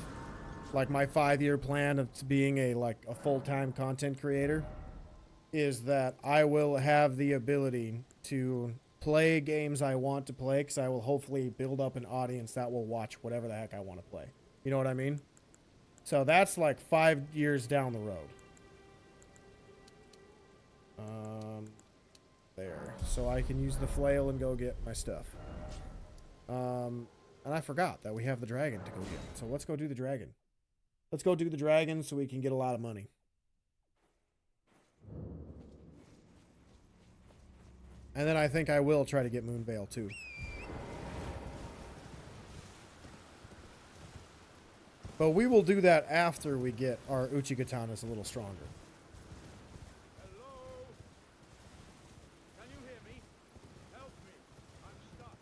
like, my 5-year plan of being a full-time content creator is that I will have the ability to play games I want to play, because I will hopefully build up an audience that will watch whatever the heck I want to play. You know what I mean? So that's like 5 years down the road. There. So I can use the flail and go get my stuff. And I forgot that we have the dragon to go get. So let's go do the dragon. Let's go do the dragon so we can get a lot of money. And then I think I will try to get Moonveil too. But we will do that after we get our Uchigatanas a little stronger. Hello? Can you hear me? Help me. I'm stuck.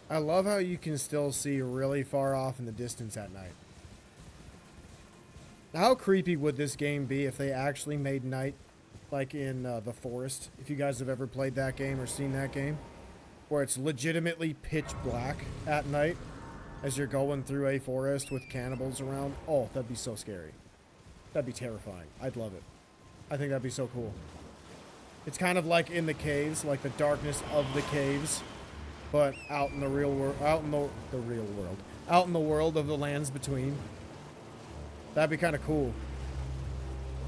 I love how you can still see really far off in the distance at night. How creepy would this game be if they actually made night like in The Forest? If you guys have ever played that game or seen that game, where it's legitimately pitch black at night as you're going through a forest with cannibals around. Oh, that'd be so scary. That'd be terrifying. I'd love it. I think that'd be so cool. It's kind of like in the caves, like the darkness of the caves, but out in the real world, out in the real world, out in the world of the lands between. That'd be kind of cool.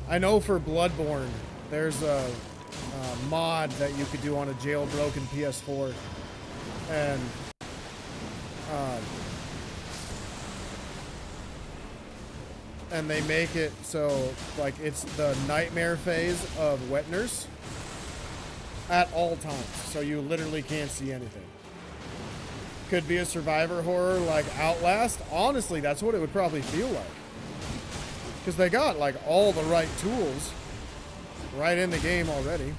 I know for Bloodborne, there's a mod that you could do on a jailbroken PS4, and they make it so like it's the nightmare phase of Wet Nurse at all times, so you literally can't see anything. Could be a survivor horror like Outlast. Honestly, that's what it would probably feel like. Because they got like all the right tools right in the game already.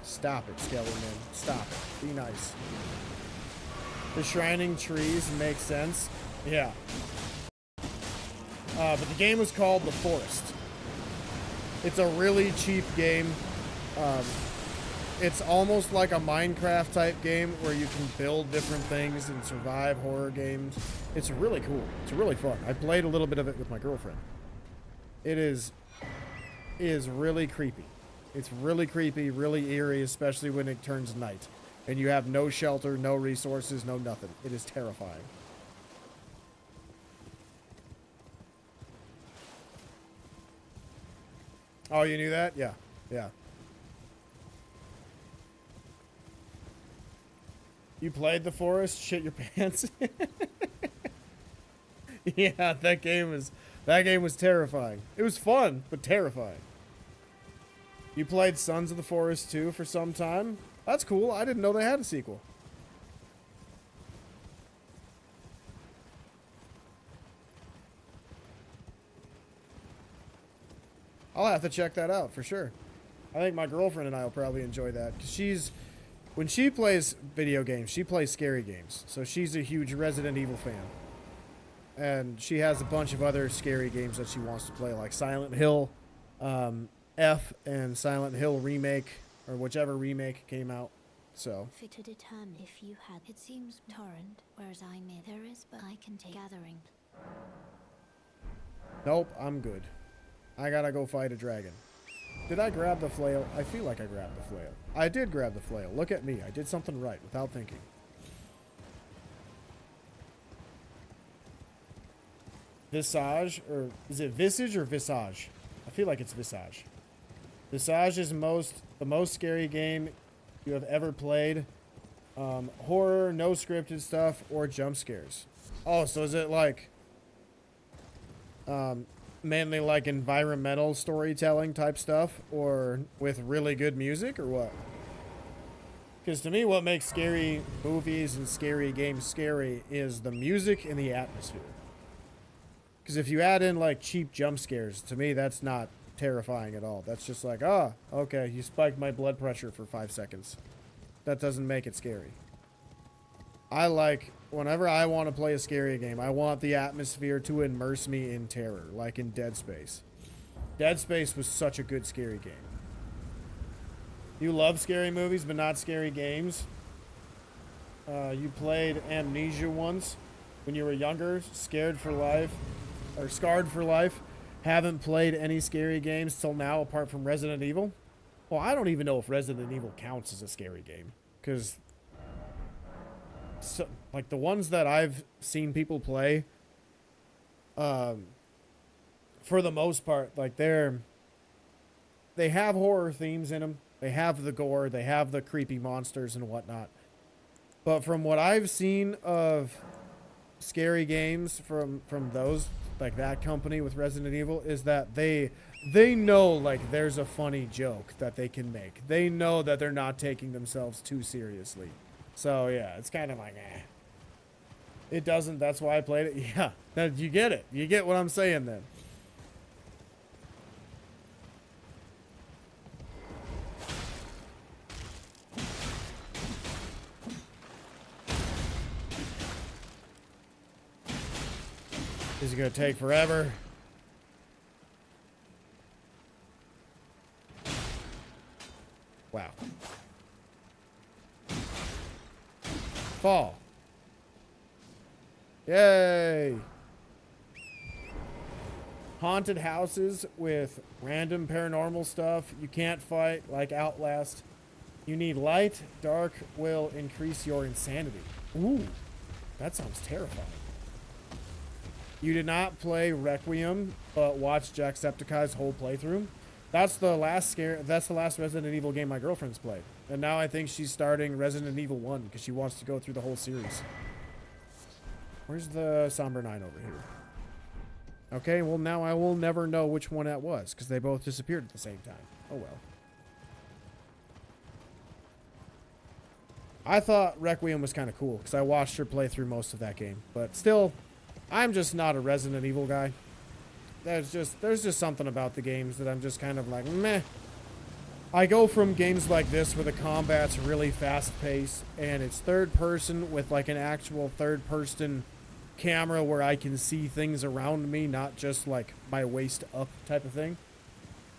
Stop it, Skeleton. Stop it. Be nice. The shrining trees make sense. Yeah. But the game was called The Forest. It's a really cheap game. It's almost like a Minecraft type game where you can build different things and survive horror games. It's really cool. It's really fun. I played a little bit of it with my girlfriend. It is really creepy. It's really creepy, really eerie, especially when it turns night. And you have no shelter, no resources, no nothing. It is terrifying. Oh, you knew that? Yeah. Yeah. You played The Forest? Shit your pants? Yeah, that game is That game was terrifying. It was fun, but terrifying. You played Sons of the Forest 2 for some time? That's cool. I didn't know they had a sequel. I'll have to check that out for sure. I think my girlfriend and I will probably enjoy that. Because when she plays video games, she plays scary games. So she's a huge Resident Evil fan. And she has a bunch of other scary games that she wants to play, like Silent Hill F and Silent Hill Remake, or whichever remake came out. So. Fit to determine if you had. It seems torrent, whereas I may. There is, but I can take gathering. Nope, I'm good. I gotta go fight a dragon. Did I grab the flail? I feel like I grabbed the flail. I did grab the flail. Look at me. I did something right without thinking. Visage, or is it Visage or Visage? I feel like it's Visage. Visage is the most scary game you have ever played. Horror, no scripted stuff, or jump scares. Oh, so is it like mainly like environmental storytelling type stuff, or with really good music, or what? Because to me, what makes scary movies and scary games scary is the music and the atmosphere. Because if you add in like cheap jump scares, to me that's not terrifying at all. That's just like, oh, okay, you spiked my blood pressure for 5 seconds. That doesn't make it scary. I like, whenever I want to play a scary game, I want the atmosphere to immerse me in terror, like in Dead Space. Dead Space was such a good scary game. You love scary movies, but not scary games. You played Amnesia once when you were younger, scared for life, or scarred for life. Haven't played any scary games till now apart from Resident Evil. Well, I don't even know if Resident Evil counts as a scary game, because so, like the ones that I've seen people play, for the most part, like they have horror themes in them. They have the gore, they have the creepy monsters and whatnot. But from what I've seen of scary games from those, like that company with Resident Evil, is that they know like there's a funny joke that they can make. They know that they're not taking themselves too seriously. So yeah, it's kind of like, eh. It doesn't, that's why I played it. Yeah, that, you get it. You get what I'm saying then. This is going to take forever. Wow. Fall. Yay. Haunted houses with random paranormal stuff you can't fight, like Outlast. You need light. Dark will increase your insanity. Ooh, that sounds terrifying. You did not play Requiem, but watched Jacksepticeye's whole playthrough. That's the last Resident Evil game my girlfriend's played. And now I think she's starting Resident Evil 1 because she wants to go through the whole series. Where's the Somber 9 over here? Okay, well now I will never know which one that was because they both disappeared at the same time. Oh well. I thought Requiem was kind of cool because I watched her play through most of that game. But still, I'm just not a Resident Evil guy. There's just something about the games that I'm just kind of like, meh. I go from games like this where the combat's really fast-paced and it's third person with like an actual third-person camera where I can see things around me, not just like my waist up type of thing.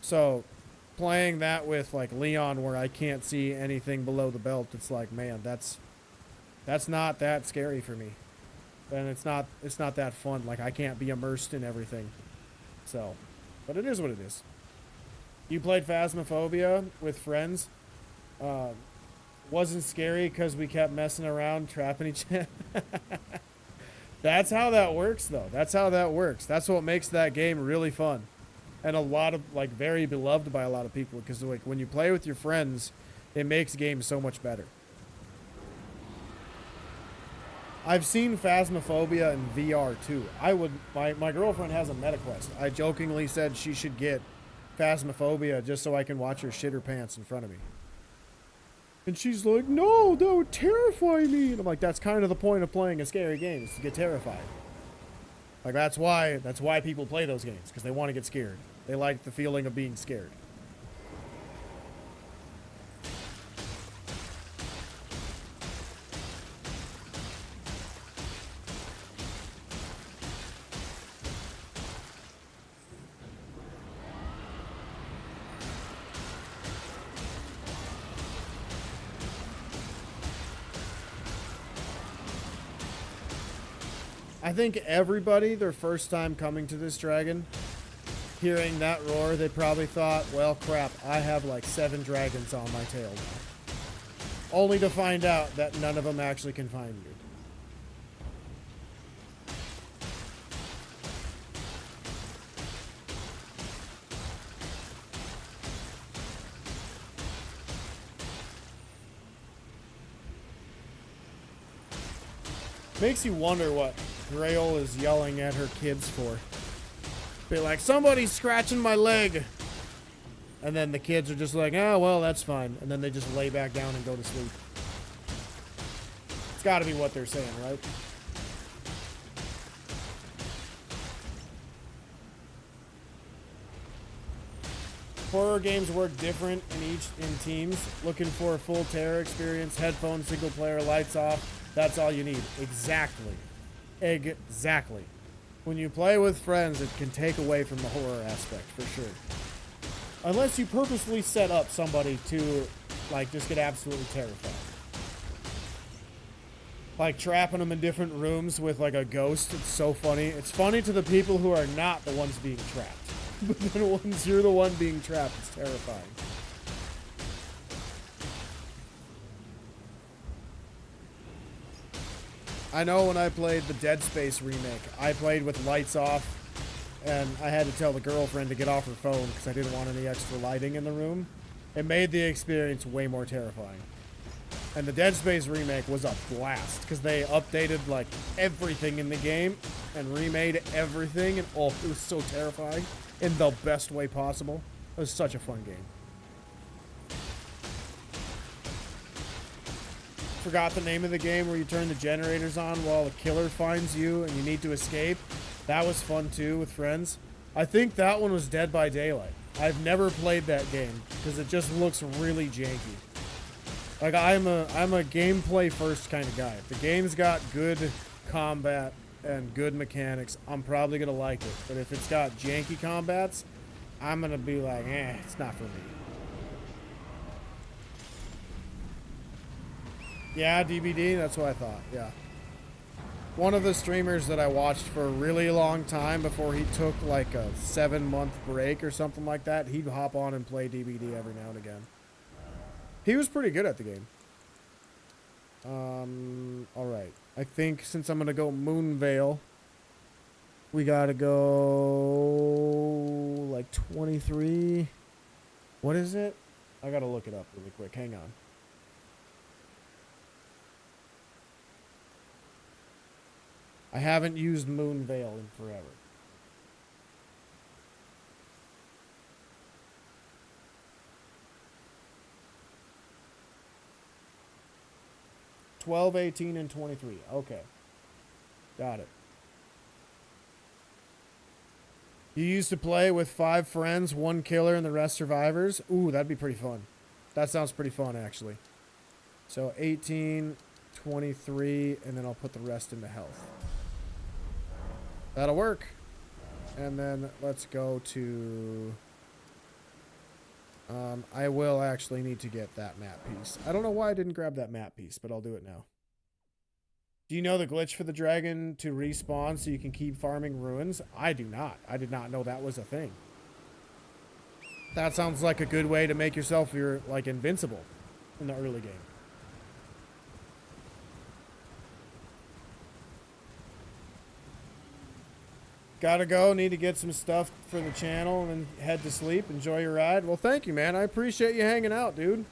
So playing that with like Leon where I can't see anything below the belt, it's like, man, that's not that scary for me. And it's not that fun. Like I can't be immersed in everything. So, but it is what it is. You played Phasmophobia with friends. Wasn't scary because we kept messing around, trapping each other. That's how that works, though. That's how that works. That's what makes that game really fun. And a lot of, like, very beloved by a lot of people. Because, like, when you play with your friends, it makes games so much better. I've seen Phasmophobia in VR too. My girlfriend has a MetaQuest. I jokingly said she should get Phasmophobia just so I can watch her shit her pants in front of me. And she's like, no, that would terrify me. And I'm like, that's kind of the point of playing a scary game, is to get terrified. Like, that's why people play those games, because they want to get scared. They like the feeling of being scared. I think everybody, their first time coming to this dragon, hearing that roar, they probably thought, well, crap, I have like 7 dragons on my tail now. Only to find out that none of them actually can find you. Makes you wonder what Grail is yelling at her kids for. Be like, somebody's scratching my leg. And then the kids are just like, oh, well, that's fine. And then they just lay back down and go to sleep. It's got to be what they're saying, right? Horror games work different in teams. Looking for a full terror experience, headphones, single player, lights off. That's all you need. Exactly. Exactly. When you play with friends, it can take away from the horror aspect, for sure. Unless you purposely set up somebody to, like, just get absolutely terrified. Like, trapping them in different rooms with, like, a ghost. It's so funny. It's funny to the people who are not the ones being trapped. But then once you're the one being trapped, it's terrifying. I know when I played the Dead Space remake, I played with lights off, and I had to tell the girlfriend to get off her phone because I didn't want any extra lighting in the room. It made the experience way more terrifying. And the Dead Space remake was a blast because they updated like everything in the game and remade everything, and oh, it was so terrifying in the best way possible. It was such a fun game. Forgot the name of the game where you turn the generators on while a killer finds you and you need to escape. That was fun too with friends. I think that one was Dead by Daylight. I've never played that game because it just looks really janky. Like I'm a gameplay first kind of guy. If the game's got good combat and good mechanics, I'm probably gonna like it. But if it's got janky combats, I'm gonna be like, it's not for me. Yeah, DVD, that's what I thought, yeah. One of the streamers that I watched for a really long time before he took like a 7-month break or something like that, he'd hop on and play DVD every now and again. He was pretty good at the game. Alright. I think since I'm going to go Moonvale, we got to go like 23. What is it? I got to look it up really quick. Hang on. I haven't used Moonvale in forever. $12, $18, and $23. Okay. Got it. You used to play with 5 friends, 1 killer, and the rest survivors? Ooh, that'd be pretty fun. That sounds pretty fun, actually. So 18, 23, and then I'll put the rest into health. That'll work. And then let's go to... I will actually need to get that map piece. I don't know why I didn't grab that map piece, but I'll do it now. Do you know the glitch for the dragon to respawn so you can keep farming ruins? I do not. I did not know that was a thing. That sounds like a good way to make yourself like invincible in the early game. Gotta go. Need to get some stuff for the channel and then head to sleep. Enjoy your ride. Well, thank you, man. I appreciate you hanging out, dude.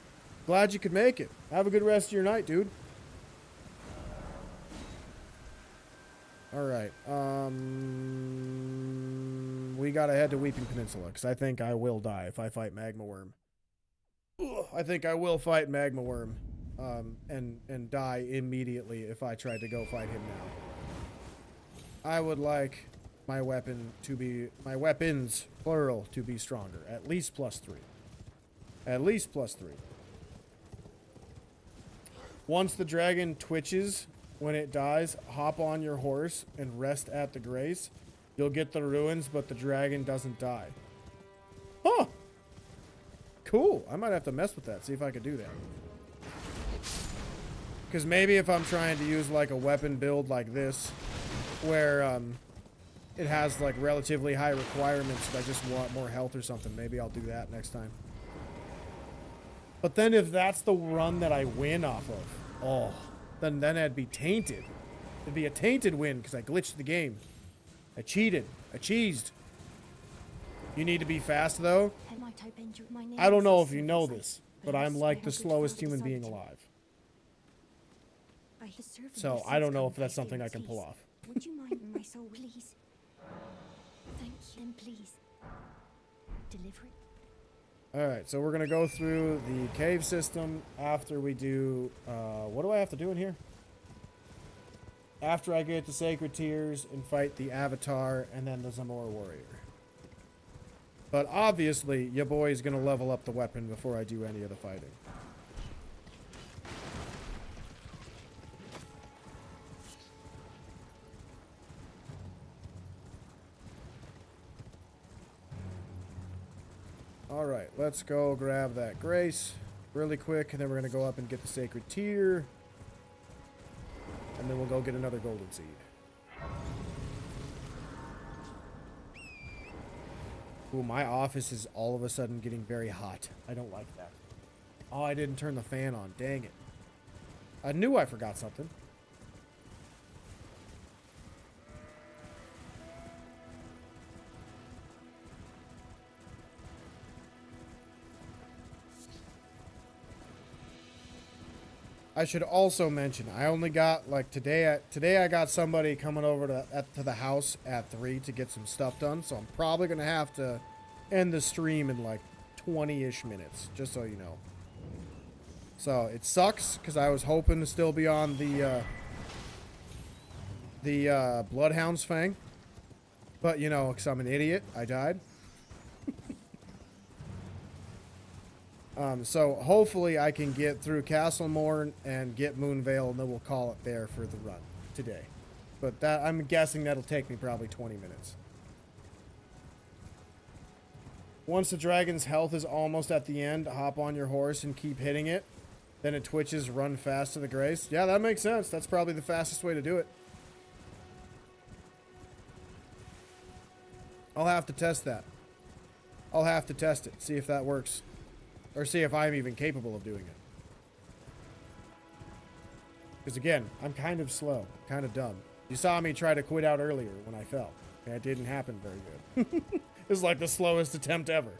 Glad you could make it. Have a good rest of your night, dude. All right. We gotta head to Weeping Peninsula because I think I will die if I fight Magma Worm. Ugh, I think I will fight Magma Worm, and die immediately if I tried to go fight him now. I would like my weapons plural to be stronger, at least +3. At least +3. Once the dragon twitches when it dies, hop on your horse and rest at the grace. You'll get the ruins, but the dragon doesn't die. Huh. Cool. I might have to mess with that, see if I could do that. Because maybe if I'm trying to use like a weapon build like this, where it has like relatively high requirements, but I just want more health or something, maybe I'll do that next time. But then if that's the run that I win off of, oh, then it'd be tainted. It'd be a tainted win because I glitched the game. I cheated. I cheesed. You need to be fast though. I don't know if you know this, but I'm like the slowest human being alive. So I don't know if that's something I can pull off. Would you mind my soul, please? Thank you. Then please. Deliver it. Alright, so we're going to go through the cave system after we do... what do I have to do in here? After I get the Sacred Tears and fight the Avatar and then the Zamora Warrior. But obviously, your boy is going to level up the weapon before I do any of the fighting. Alright, let's go grab that Grace really quick, and then we're going to go up and get the Sacred Tear. And then we'll go get another Golden Seed. Ooh, my office is all of a sudden getting very hot. I don't like that. Oh, I didn't turn the fan on. Dang it. I knew I forgot something. I should also mention, I only got, like, today I got somebody coming over to the house at 3 to get some stuff done, so I'm probably going to have to end the stream in, like, 20-ish minutes, just so you know. So, it sucks, because I was hoping to still be on the Bloodhound's Fang, but, you know, because I'm an idiot, I died. So hopefully I can get through Castlemorn and get Moonvale, and then we'll call it there for the run today. But that, I'm guessing that'll take me probably 20 minutes. Once the dragon's health is almost at the end, hop on your horse and keep hitting it. Then it twitches, run fast to the grace. Yeah, that makes sense. That's probably the fastest way to do it. I'll have to test that. I'll have to test it, see if that works. Or see if I'm even capable of doing it. Because again, I'm kind of slow, kind of dumb. You saw me try to quit out earlier when I fell. And it didn't happen very good. It was like the slowest attempt ever.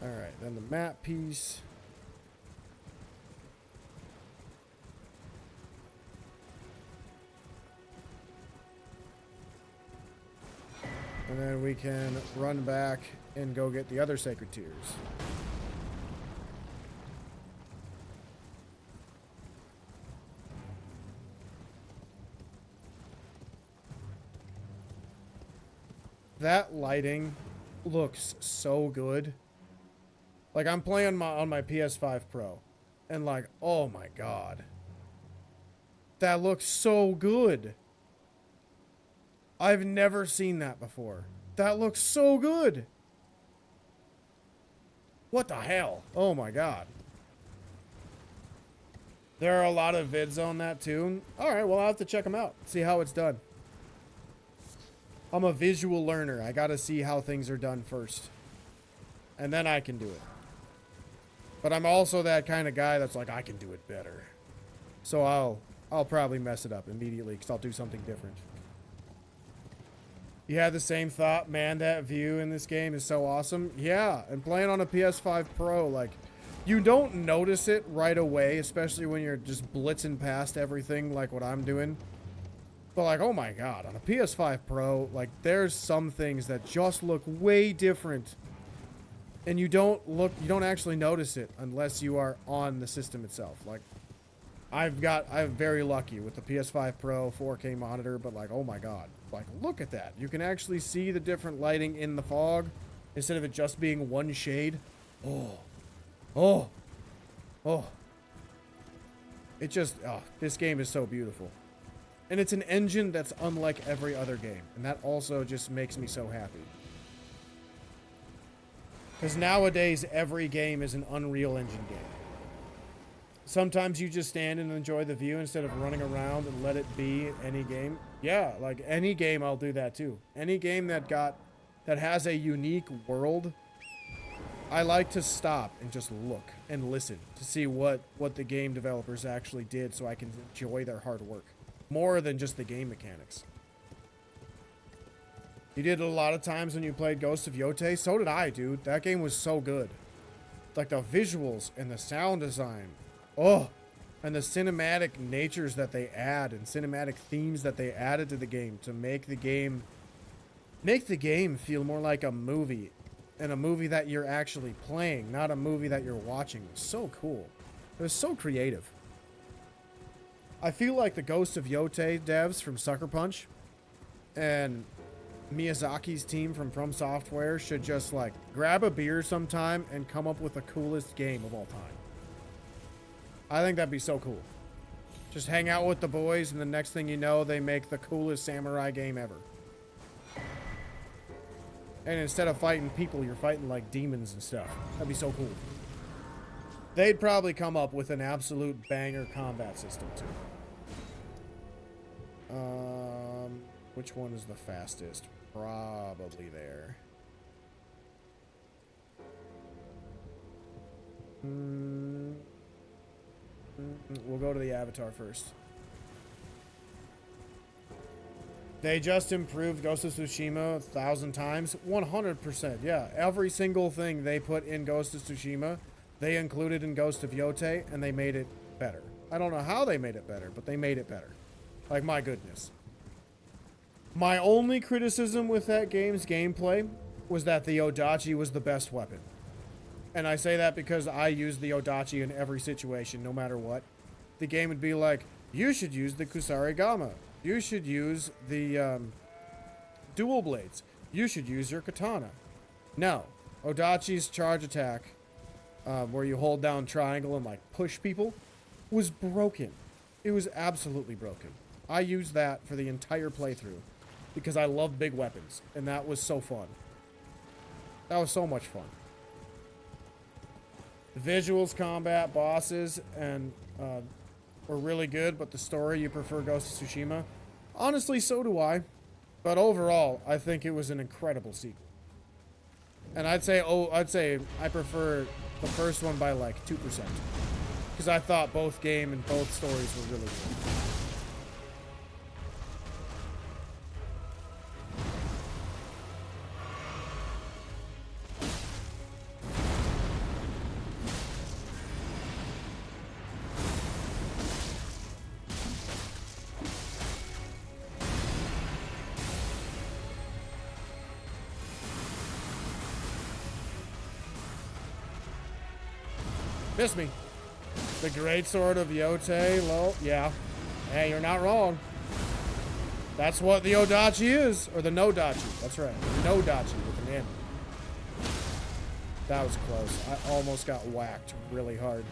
Alright, then the map piece. And then we can run back and go get the other Sacred Tears. That lighting looks so good. Like, I'm playing on my PS5 Pro, and like, oh my god. That looks so good. I've never seen that before. That looks so good. What the hell? Oh my god. There are a lot of vids on that too. Alright, well I'll have to check them out. See how it's done. I'm a visual learner. I gotta see how things are done first. And then I can do it. But I'm also that kind of guy that's like, I can do it better. So I'll probably mess it up immediately because I'll do something different. You had the same thought, man, that view in this game is so awesome. Yeah, and playing on a PS5 Pro, like, You don't notice it right away, especially when you're just blitzing past everything like what I'm doing. But like, oh my god, on a PS5 Pro, like there's some things that just look way different. And you don't actually notice it unless you are on the system itself. Like, I'm very lucky with the PS5 Pro 4K monitor, but like, oh my god. Like, look at that. You can actually see the different lighting in the fog instead of it just being one shade. Oh. Oh. Oh. It just, oh, this game is so beautiful. And it's an engine that's unlike every other game. And that also just makes me so happy. Because nowadays, every game is an Unreal Engine game. Sometimes you just stand and enjoy the view instead of running around and let it be any game. Yeah, like any game, I'll do that too. Any game that has a unique world, I like to stop and just look and listen to see what the game developers actually did so I can enjoy their hard work. More than just the game mechanics. You did it a lot of times when you played Ghost of Yotei. So did I, dude. That game was so good. Like the visuals and the sound design. Oh, and the cinematic natures that they add and cinematic themes that they added to the game to make the game feel more like a movie, and a movie that you're actually playing, not a movie that you're watching. It was so cool. It was so creative. I feel like the Ghost of Yotei devs from Sucker Punch and Miyazaki's team from Software should just like grab a beer sometime and come up with the coolest game of all time. I think that'd be so cool. Just hang out with the boys and the next thing you know, they make the coolest samurai game ever. And instead of fighting people, you're fighting like demons and stuff. That'd be so cool. They'd probably come up with an absolute banger combat system too. Which one is the fastest? Probably there. We'll go to the Avatar first. They just improved Ghost of Tsushima 1,000 times. 100%, yeah. Every single thing they put in Ghost of Tsushima, they included in Ghost of Yotei, and they made it better. I don't know how they made it better, but they made it better. Like, my goodness. My only criticism with that game's gameplay was that the Odachi was the best weapon. And I say that because I use the Odachi in every situation, no matter what. The game would be like, you should use the Kusarigama. You should use the dual blades. You should use your katana. No. Odachi's charge attack, where you hold down triangle and like push people, was broken. It was absolutely broken. I used that for the entire playthrough because I love big weapons, and that was so fun. That was so much fun. The visuals, combat, bosses, and were really good, but the story, you prefer Ghost of Tsushima? Honestly, so do I. But overall, I think it was an incredible sequel. And I'd say I prefer the first one by like 2%. Because I thought both game and both stories were really good. Miss me. The Great Sword of Yotei, lol. Yeah. Hey, you're not wrong. That's what the Odachi is. Or the No-Dachi. That's right. The No-Dachi with an N. That was close. I almost got whacked really hard.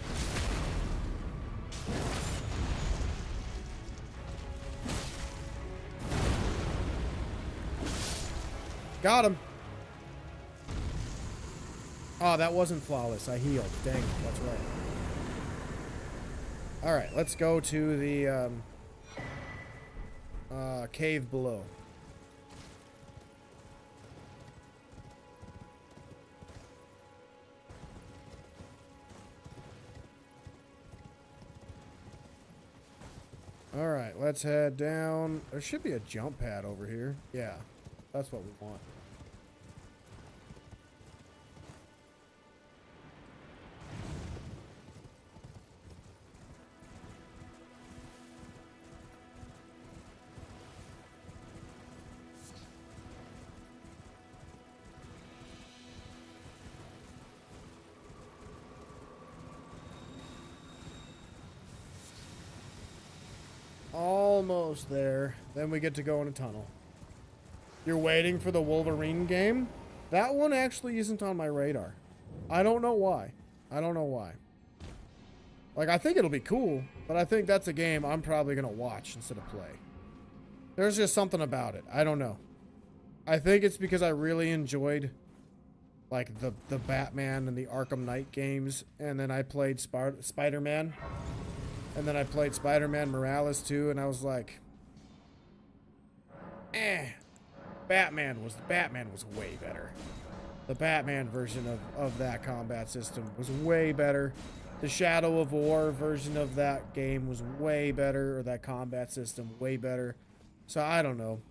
Got him. Oh, that wasn't flawless. I healed. Dang it. That's right. Alright, let's go to the cave below. Alright, let's head down. There should be a jump pad over here. Yeah, that's what we want. almost there. Then we get to go in a tunnel. You're waiting for the Wolverine game? That one actually isn't on my radar. I don't know why. I don't know why. Like, I think it'll be cool, but I think that's a game I'm probably going to watch instead of play. There's just something about it. I don't know. I think it's because I really enjoyed, like, the Batman and the Arkham Knight games, and then I played Spider-Man, and then I played Spider-Man Morales too, and I was like, Batman was way better. The Batman version of that combat system was way better. The Shadow of War version of that game was way better, or that combat system way better. So I don't know.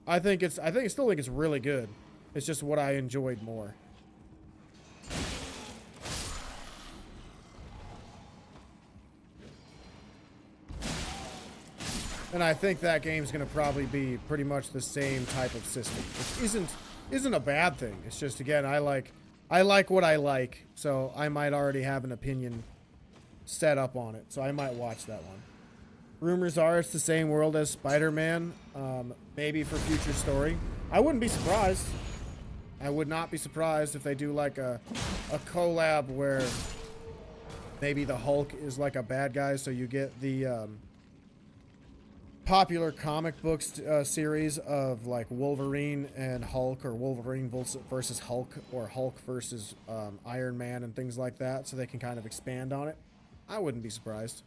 I still think it's really good. It's just what I enjoyed more. And I think that game's gonna probably be pretty much the same type of system, which isn't a bad thing. It's just, again, I like what I like, so I might already have an opinion set up on it, so I might watch that one. Rumors are it's the same world as Spider-Man, maybe for future story. I wouldn't be surprised. I would not be surprised if they do like a collab where maybe the Hulk is like a bad guy, so you get the popular comic books series of like Wolverine and Hulk, or Wolverine versus Hulk, or Hulk versus Iron Man and things like that, so they can kind of expand on it. I wouldn't be surprised.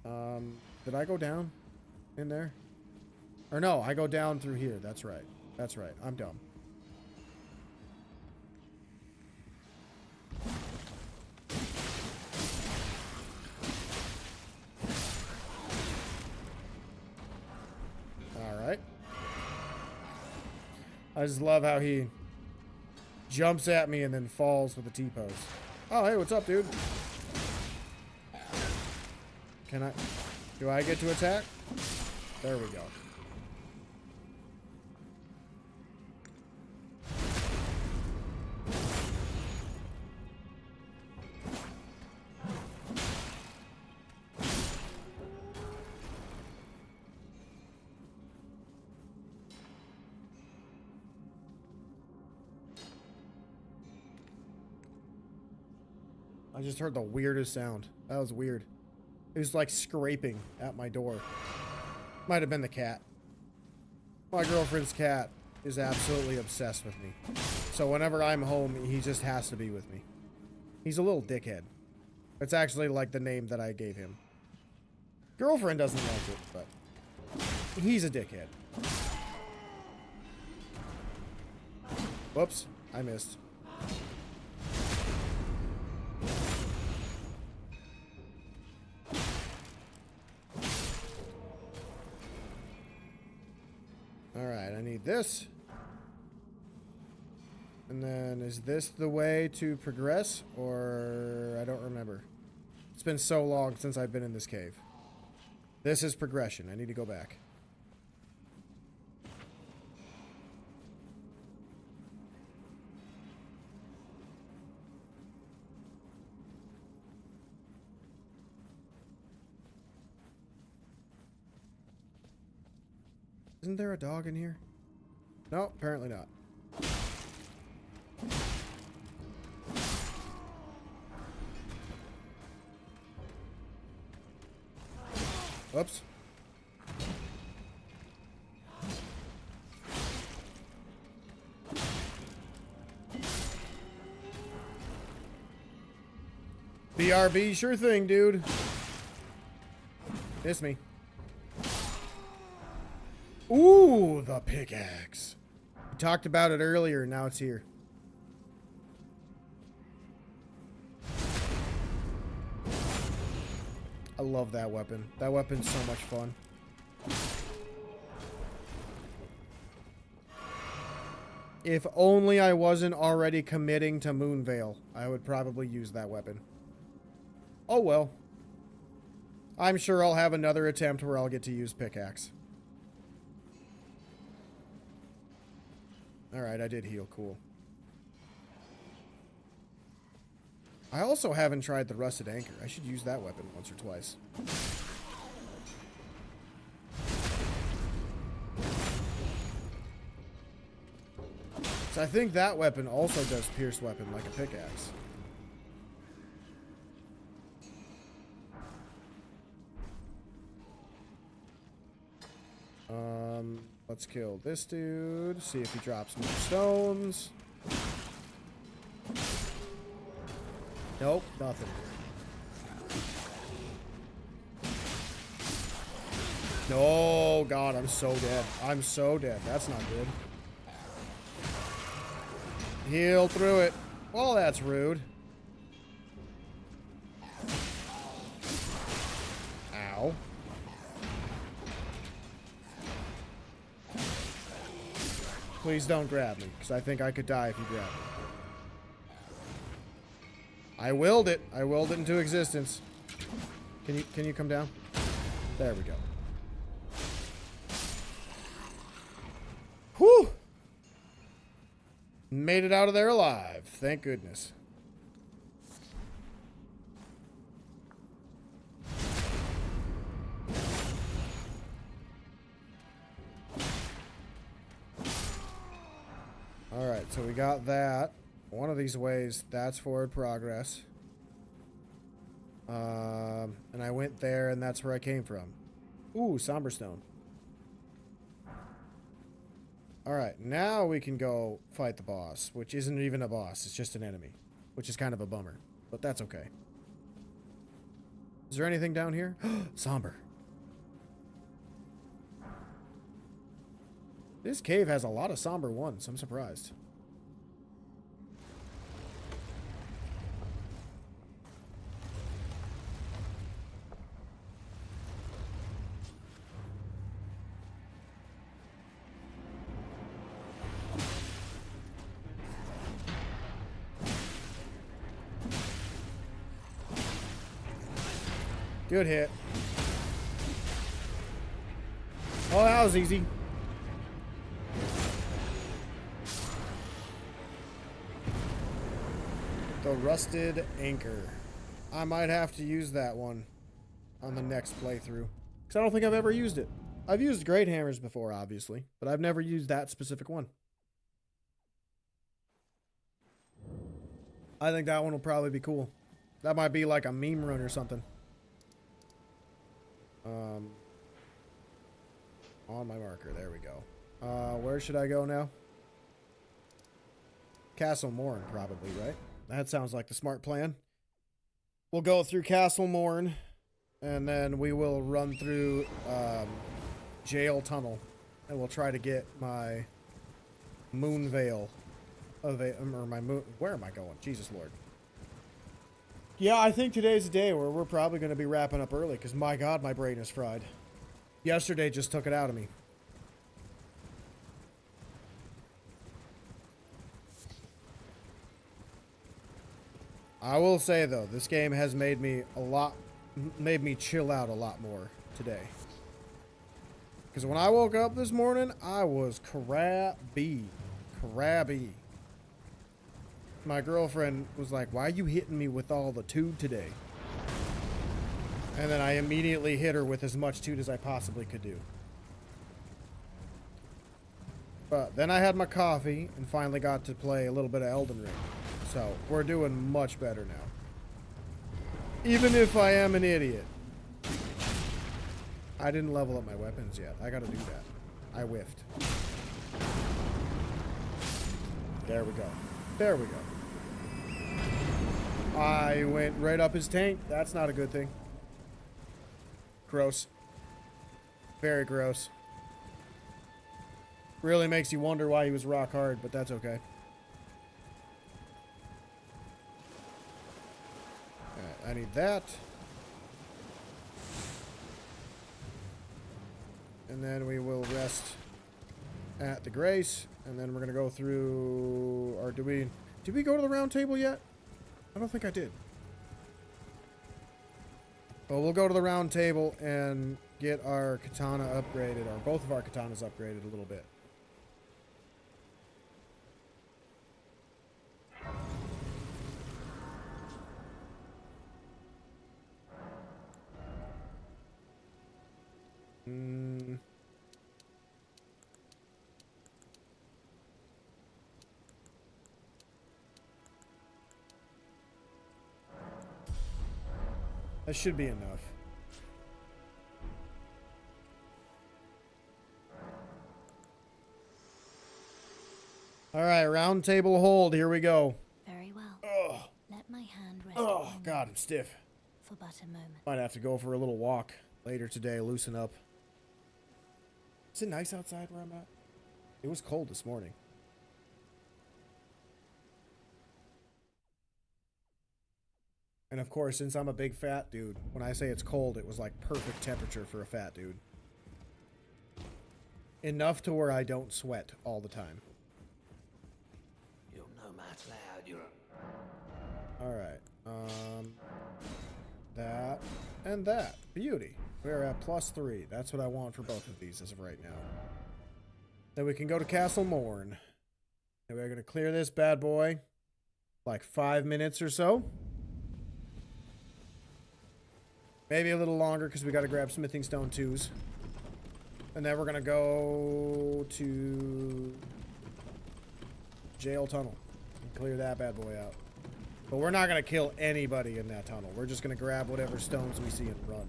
Did I go down in there? Or no, I go down through here. That's right. That's right. I'm dumb. Alright. I just love how he jumps at me and then falls with a T-pose. Oh, hey, what's up, dude? Do I get to attack? There we go. I just heard the weirdest sound. That was weird. It was like scraping at my door. Might have been the cat. My girlfriend's cat is absolutely obsessed with me. So whenever I'm home, he just has to be with me. He's a little dickhead. It's actually like the name that I gave him. Girlfriend doesn't like it, but he's a dickhead. Whoops, I missed. Alright, I need this. And then, is this the way to progress? Or, I don't remember. It's been so long since I've been in this cave. This is progression. I need to go back. Isn't there a dog in here? No, apparently not. Whoops. BRB, sure thing, dude. Miss me. Ooh, the pickaxe. We talked about it earlier, now it's here. I love that weapon. That weapon's so much fun. If only I wasn't already committing to Moonveil, I would probably use that weapon. Oh well. I'm sure I'll have another attempt where I'll get to use pickaxe. Alright, I did heal. Cool. I also haven't tried the Rusted Anchor. I should use that weapon once or twice. So I think that weapon also does pierce weapon like a pickaxe. Let's kill this dude. See if he drops more stones. Nope, nothing. No, God, I'm so dead. I'm so dead. That's not good. Heal through it. Well, that's rude. Ow. Please don't grab me, because I think I could die if you grab me. I willed it. I willed it into existence. Can you come down? There we go. Whew! Made it out of there alive. Thank goodness. Alright, so we got that. One of these ways, that's forward progress. And I went there, and that's where I came from. Ooh, Somber Stone. Alright, now we can go fight the boss, which isn't even a boss, it's just an enemy. Which is kind of a bummer, but that's okay. Is there anything down here? Somber. This cave has a lot of somber ones, I'm surprised. Good hit. Oh, that was easy. The Rusted Anchor. I might have to use that one on the next playthrough. Because I don't think I've ever used it. I've used Great Hammers before, obviously. But I've never used that specific one. I think that one will probably be cool. That might be like a meme run or something. On my marker, there we go. Where should I go now? Castle Morn, probably, right? That sounds like the smart plan. We'll go through Castle Morn, and then we will run through Jail Tunnel, and we'll try to get my Moon Veil of a, or my moon. Where am I going? Jesus Lord. Yeah, I think today's a day where we're probably going to be wrapping up early, because my God, my brain is fried. Yesterday just took it out of me. I will say though, this game has made me chill out a lot more today. Because when I woke up this morning, I was crabby. My girlfriend was like, "Why are you hitting me with all the toot today?" And then I immediately hit her with as much toot as I possibly could do. But then I had my coffee and finally got to play a little bit of Elden Ring. So we're doing much better now. Even if I am an idiot. I didn't level up my weapons yet. I gotta do that. I whiffed. There we go. There we go. I went right up his tank. That's not a good thing. Gross. Very gross. Really makes you wonder why he was rock hard, but that's okay. Alright, I need that. And then we will rest at the Grace. And then we're going to go through... Or did we go to the round table yet? I don't think I did. Well, we'll go to the round table and get our katana upgraded, or both of our katanas upgraded a little bit. That should be enough. All right, round table hold. Here we go. Very well. Oh, Let my hand rest oh, upon God, you I'm stiff. for but a moment. Might have to go for a little walk later today, loosen up. Is it nice outside where I'm at? It was cold this morning. And of course, since I'm a big fat dude, when I say it's cold, it was like perfect temperature for a fat dude. Enough to where I don't sweat all the time. You're no match loud, you're Alright. That and that. Beauty. We're at +3. That's what I want for both of these as of right now. Then we can go to Castle Morn. And we're going to clear this bad boy. Like 5 minutes or so. Maybe a little longer because we got to grab Smithing Stone 2s. And then we're going to go to Jail Tunnel and clear that bad boy out. But we're not going to kill anybody in that tunnel. We're just going to grab whatever stones we see and run.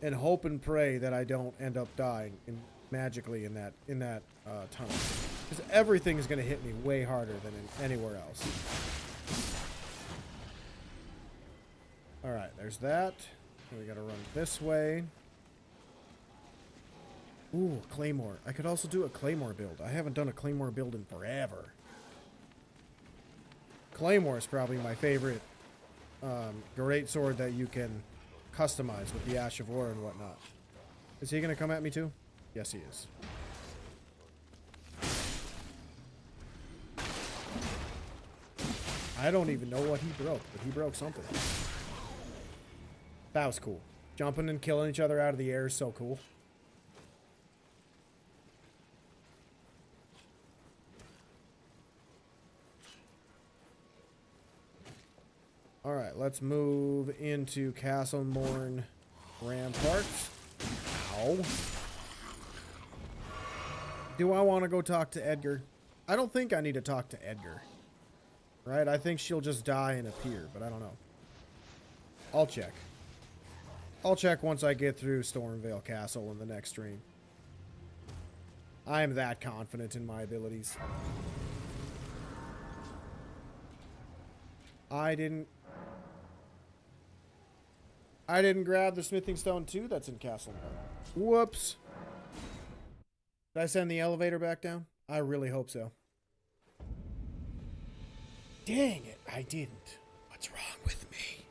And hope and pray that I don't end up dying magically in that tunnel. Because everything is going to hit me way harder than anywhere else. Alright, there's that. And we got to run this way. Ooh, Claymore. I could also do a Claymore build. I haven't done a Claymore build in forever. Claymore is probably my favorite great sword that you can customize with the Ash of War and whatnot. Is he going to come at me too? Yes, he is. I don't even know what he broke, but he broke something. That was cool. Jumping and killing each other out of the air is so cool. Alright, let's move into Castle Morn Ramparts. Ow. Do I want to go talk to Edgar? I don't think I need to talk to Edgar. Right? I think she'll just die and appear, but I don't know. I'll check. I'll check once I get through Stormvale Castle in the next stream. I am that confident in my abilities. I didn't grab the Smithing Stone 2 that's in Castle Morn. Whoops. Did I send the elevator back down? I really hope so. Dang it, I didn't. What's wrong with me?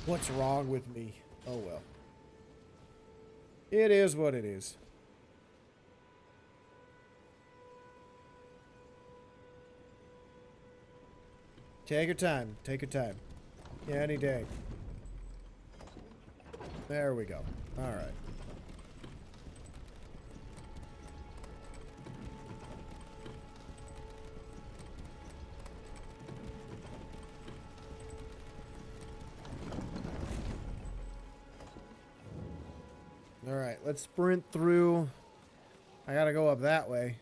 What's wrong with me? Oh well. It is what it is. Take your time. Take your time. Yeah, any day. There we go. All right. All right, let's sprint through. I gotta go up that way,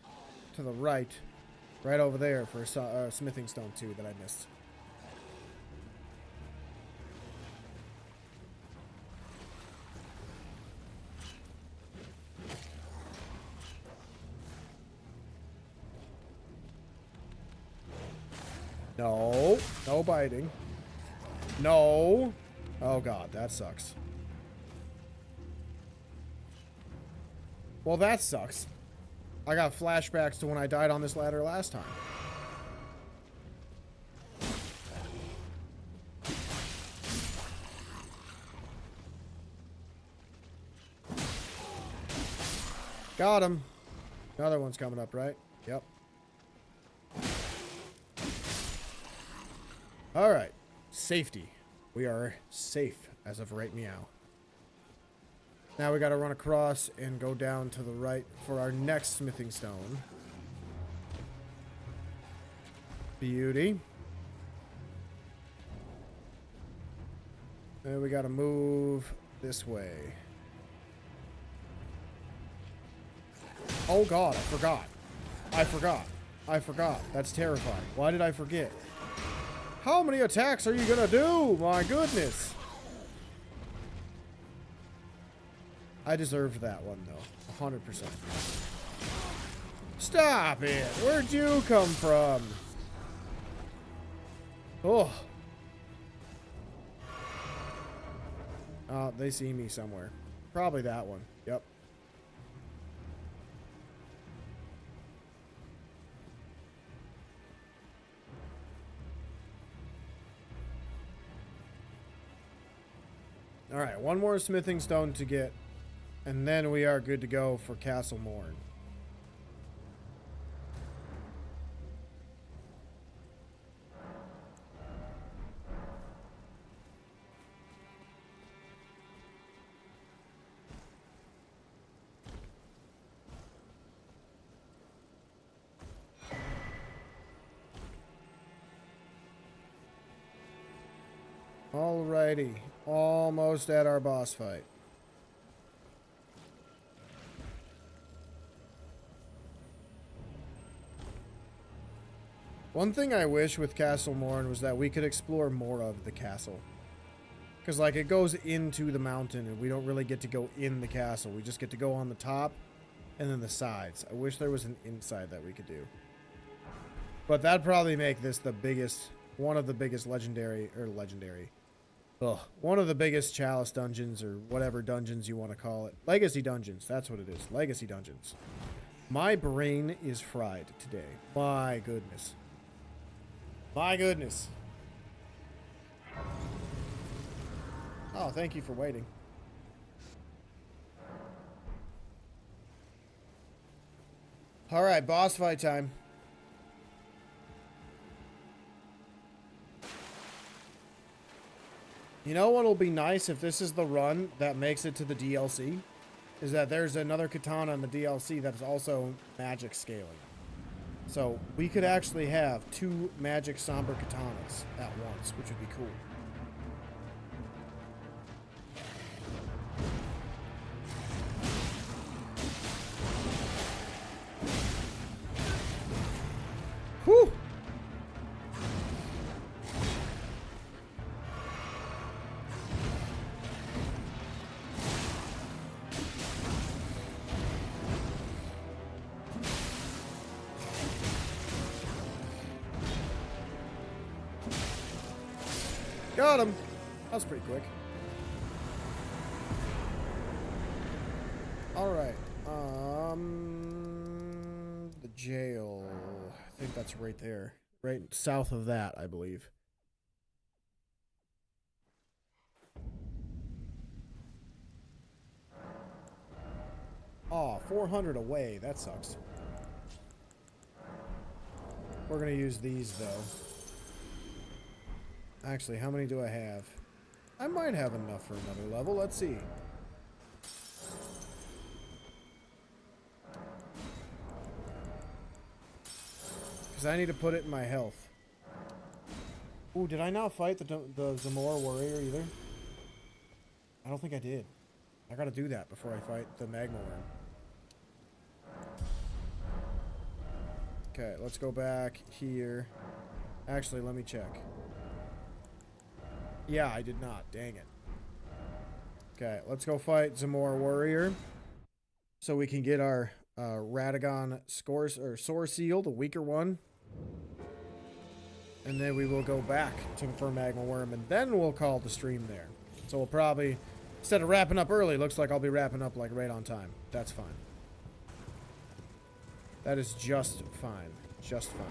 to the right, right over there for Smithing Stone 2 that I missed. No, no biting. No. Oh God, that sucks. Well, that sucks. I got flashbacks to when I died on this ladder last time. Got him. Another one's coming up, right? Yep. Alright. Safety. We are safe as of right meow. Now we gotta run across and go down to the right for our next Smithing Stone. Beauty. And we gotta move this way. Oh God, I forgot. I forgot. That's terrifying. Why did I forget? How many attacks are you gonna do? My goodness. I deserved that one, though. 100%. Stop it. Where'd you come from? Oh. They see me somewhere. Probably that one. Yep. Alright, one more smithing stone to get, and then we are good to go for Castle Morn. Alrighty, almost at our boss fight. One thing I wish with Castle Morn was that we could explore more of the castle. Because, like, it goes into the mountain and we don't really get to go in the castle. We just get to go on the top and then the sides. I wish there was an inside that we could do. But that'd probably make this the biggest, one of the biggest legendary, one of the biggest chalice dungeons or whatever dungeons you want to call it. Legacy dungeons, that's what it is. Legacy dungeons. My brain is fried today. My goodness. My goodness. Oh, thank you for waiting. All right, boss fight time. You know what'll be nice if this is the run that makes it to the DLC? Is that there's another katana in the DLC that is also magic scaling. So we could actually have 2 magic somber katanas at once, which would be cool. Whew! Got him. That was pretty quick. All right. The jail. I think that's right there. Right south of that, I believe. Oh, 400 away. That sucks. We're going to use these, though. Actually, how many do I have? I might have enough for another level. Let's see. Because I need to put it in my health. Ooh, did I not fight the Zamora warrior either? I don't think I did. I gotta do that before I fight the magma worm. Okay, let's go back here. Actually, let me check. Yeah, I did not. Dang it. Okay, let's go fight Zamora warrior. So we can get our Radagon Sore Seal, the weaker one. And then we will go back for Magma Worm, and then we'll call the stream there. So we'll probably, instead of wrapping up early, looks like I'll be wrapping up like right on time. That's fine. That is just fine. Just fine.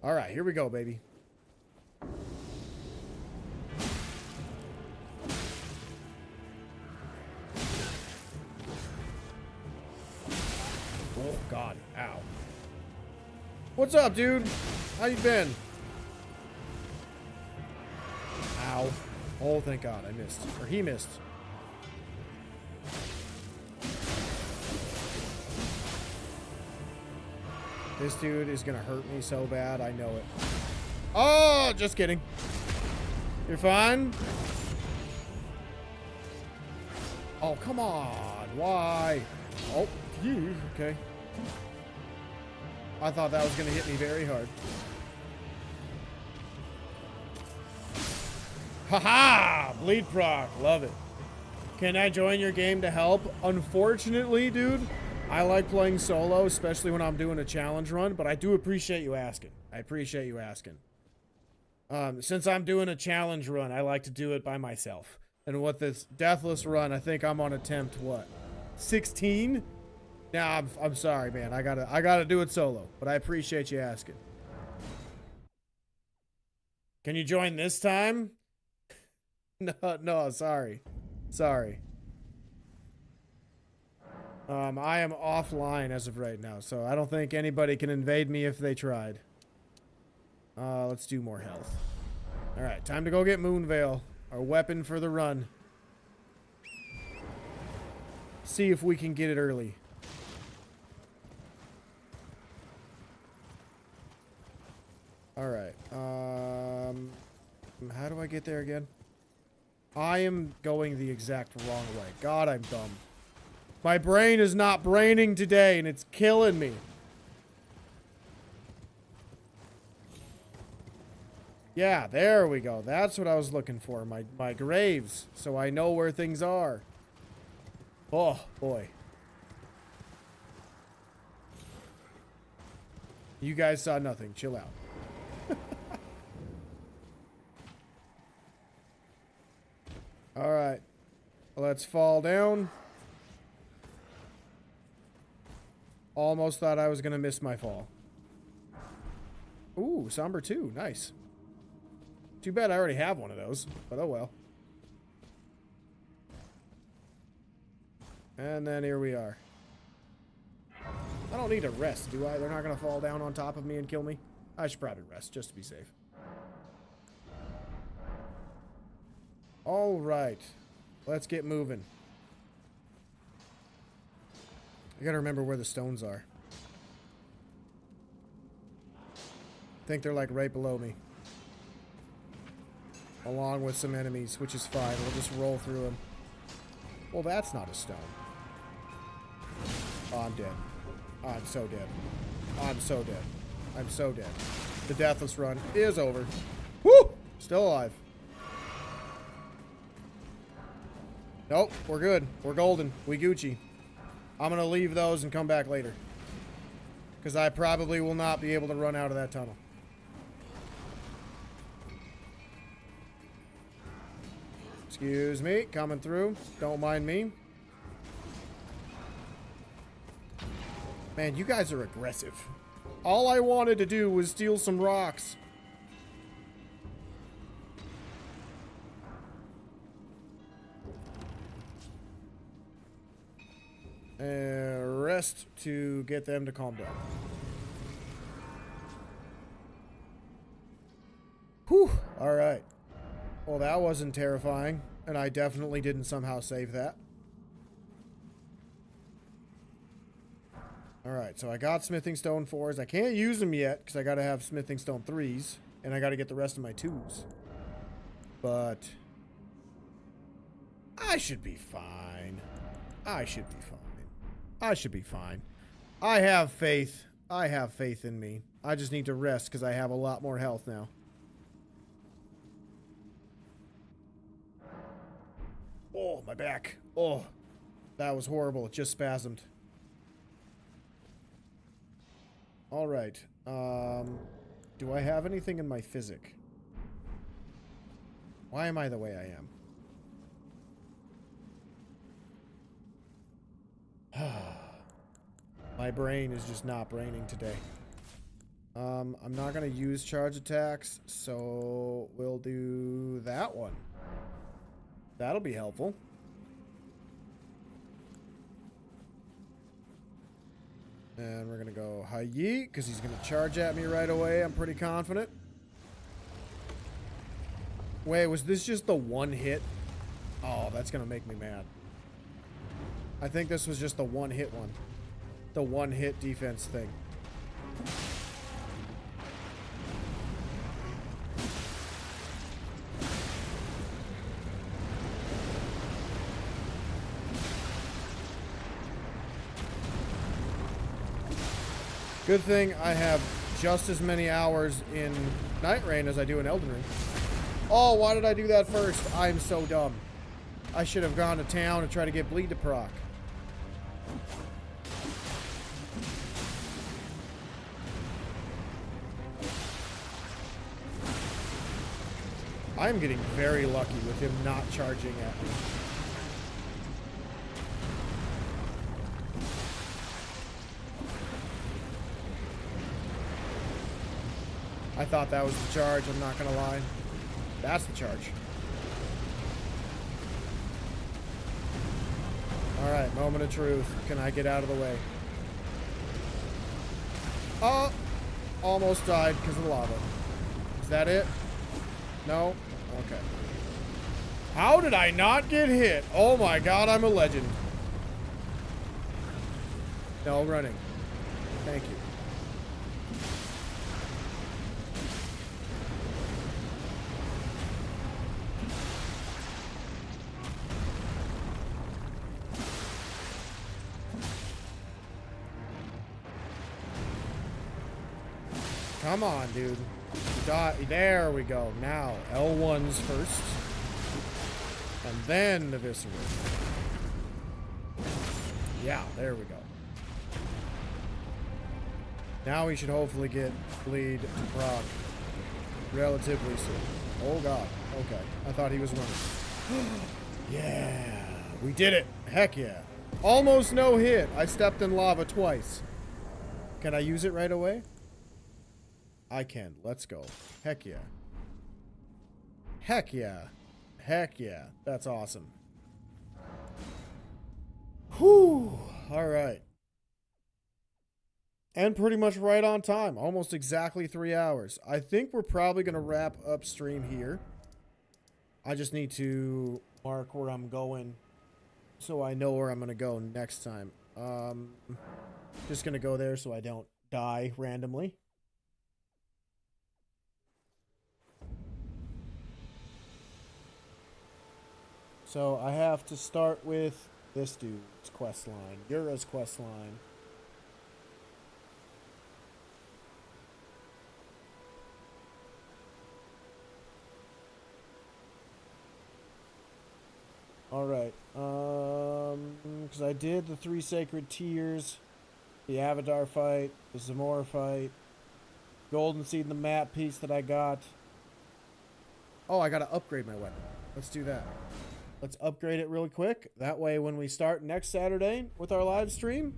All right, here we go, baby. Oh, God. Ow. What's up, dude? How you been? Ow. Oh, thank God. I missed. Or he missed. This dude is going to hurt me so bad. I know it. Oh, just kidding. You're fine? Oh, come on. Why? Oh, phew. Okay. I thought that was going to hit me very hard. Haha! Bleed proc. Love it. Can I join your game to help? Unfortunately, dude, I like playing solo, especially when I'm doing a challenge run, but I do appreciate you asking. I appreciate you asking. Since I'm doing a challenge run, I like to do it by myself. And with this Deathless run, I think I'm on attempt, what, 16? Nah, I'm sorry, man. I gotta do it solo, but I appreciate you asking. Can you join this time? No, sorry. Sorry. I am offline as of right now, so I don't think anybody can invade me if they tried. Let's do more health. Alright, time to go get Moonveil, our weapon for the run. See if we can get it early. Alright, how do I get there again? I am going the exact wrong way. God, I'm dumb. My brain is not braining today, and it's killing me. Yeah, there we go. That's what I was looking for. My graves, so I know where things are. Oh, boy. You guys saw nothing. Chill out. Alright. Let's fall down. Almost thought I was going to miss my fall. Ooh, Somber 2. Nice. Too bad I already have one of those, but oh well. And then here we are. I don't need to rest, do I? They're not going to fall down on top of me and kill me. I should probably rest, just to be safe. All right. Let's get moving. I gotta remember where the stones are. I think they're like right below me. Along with some enemies, which is fine. We'll just roll through them. Well, that's not a stone. Oh, I'm dead. Oh, I'm so dead. Oh, I'm so dead. I'm so dead. The Deathless run is over. Woo! Still alive. Nope, we're good. We're golden. We Gucci. I'm gonna leave those and come back later. Because I probably will not be able to run out of that tunnel. Excuse me, coming through. Don't mind me. Man, you guys are aggressive. All I wanted to do was steal some rocks. Rest to get them to calm down. Whew. Alright. Well, that wasn't terrifying. And I definitely didn't somehow save that. Alright, so I got Smithing Stone 4s. I can't use them yet, because I gotta have Smithing Stone 3s. And I gotta get the rest of my 2s. But I should be fine. I should be fine. I should be fine. I have faith. I have faith in me. I just need to rest because I have a lot more health now. Oh, my back. Oh, that was horrible. It just spasmed. All right. Do I have anything in my physic? Why am I the way I am? My brain is just not braining today. I'm not gonna use charge attacks, so we'll do that one. That'll be helpful. And we're gonna go Hayi, because he's gonna charge at me right away, I'm pretty confident. Wait, was this just the one hit? Oh, that's gonna make me mad. I think this was just the one hit one. The one hit defense thing. Good thing I have just as many hours in Night Rain as I do in Elden Ring. Oh, why did I do that first? I'm so dumb. I should have gone to town and tried to get Bleed to proc. I'm getting very lucky with him not charging at me. I thought that was the charge, I'm not gonna lie. That's the charge. Alright, moment of truth. Can I get out of the way? Oh! Almost died because of the lava. Is that it? No? Okay. How did I not get hit? Oh my god, I'm a legend. No running. Thank you. Come on, dude. There we go. Now, L1's first. And then the Viscera. Yeah, there we go. Now we should hopefully get Bleed to proc relatively soon. Oh god. Okay. I thought he was running. Yeah. We did it. Heck yeah. Almost no hit. I stepped in lava twice. Can I use it right away? I can. Let's go. Heck yeah. Heck yeah. Heck yeah. That's awesome. Whew. All right. And pretty much right on time. Almost exactly 3 hours. I think we're probably going to wrap up stream here. I just need to mark where I'm going so I know where I'm going to go next time. Just going to go there so I don't die randomly. So I have to start with this dude's quest line, Yura's quest line. All right, because I did the 3 sacred tears, the Avadar fight, the Zamora fight, Golden Seed and the map piece that I got. Oh, I gotta upgrade my weapon. Let's do that. Let's upgrade it really quick. That way when we start next Saturday with our live stream,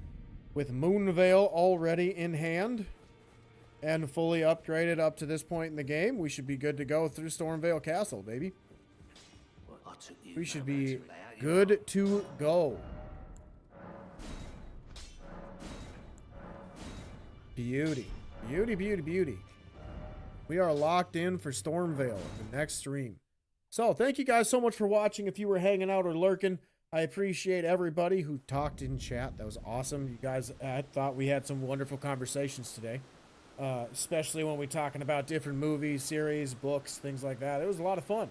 with Moonveil already in hand and fully upgraded up to this point in the game, we should be good to go through Stormveil Castle, baby. We should be good to go. Beauty. Beauty, beauty, beauty. We are locked in for Stormveil in the next stream. So, thank you guys so much for watching. If you were hanging out or lurking, I appreciate everybody who talked in chat. That was awesome. You guys, I thought we had some wonderful conversations today. Especially when we're talking about different movies, series, books, things like that. It was a lot of fun.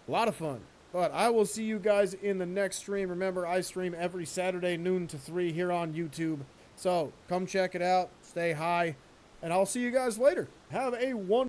A lot of fun. But I will see you guys in the next stream. Remember, I stream every Saturday, noon to 3 here on YouTube. So, come check it out. Stay high. And I'll see you guys later. Have a wonderful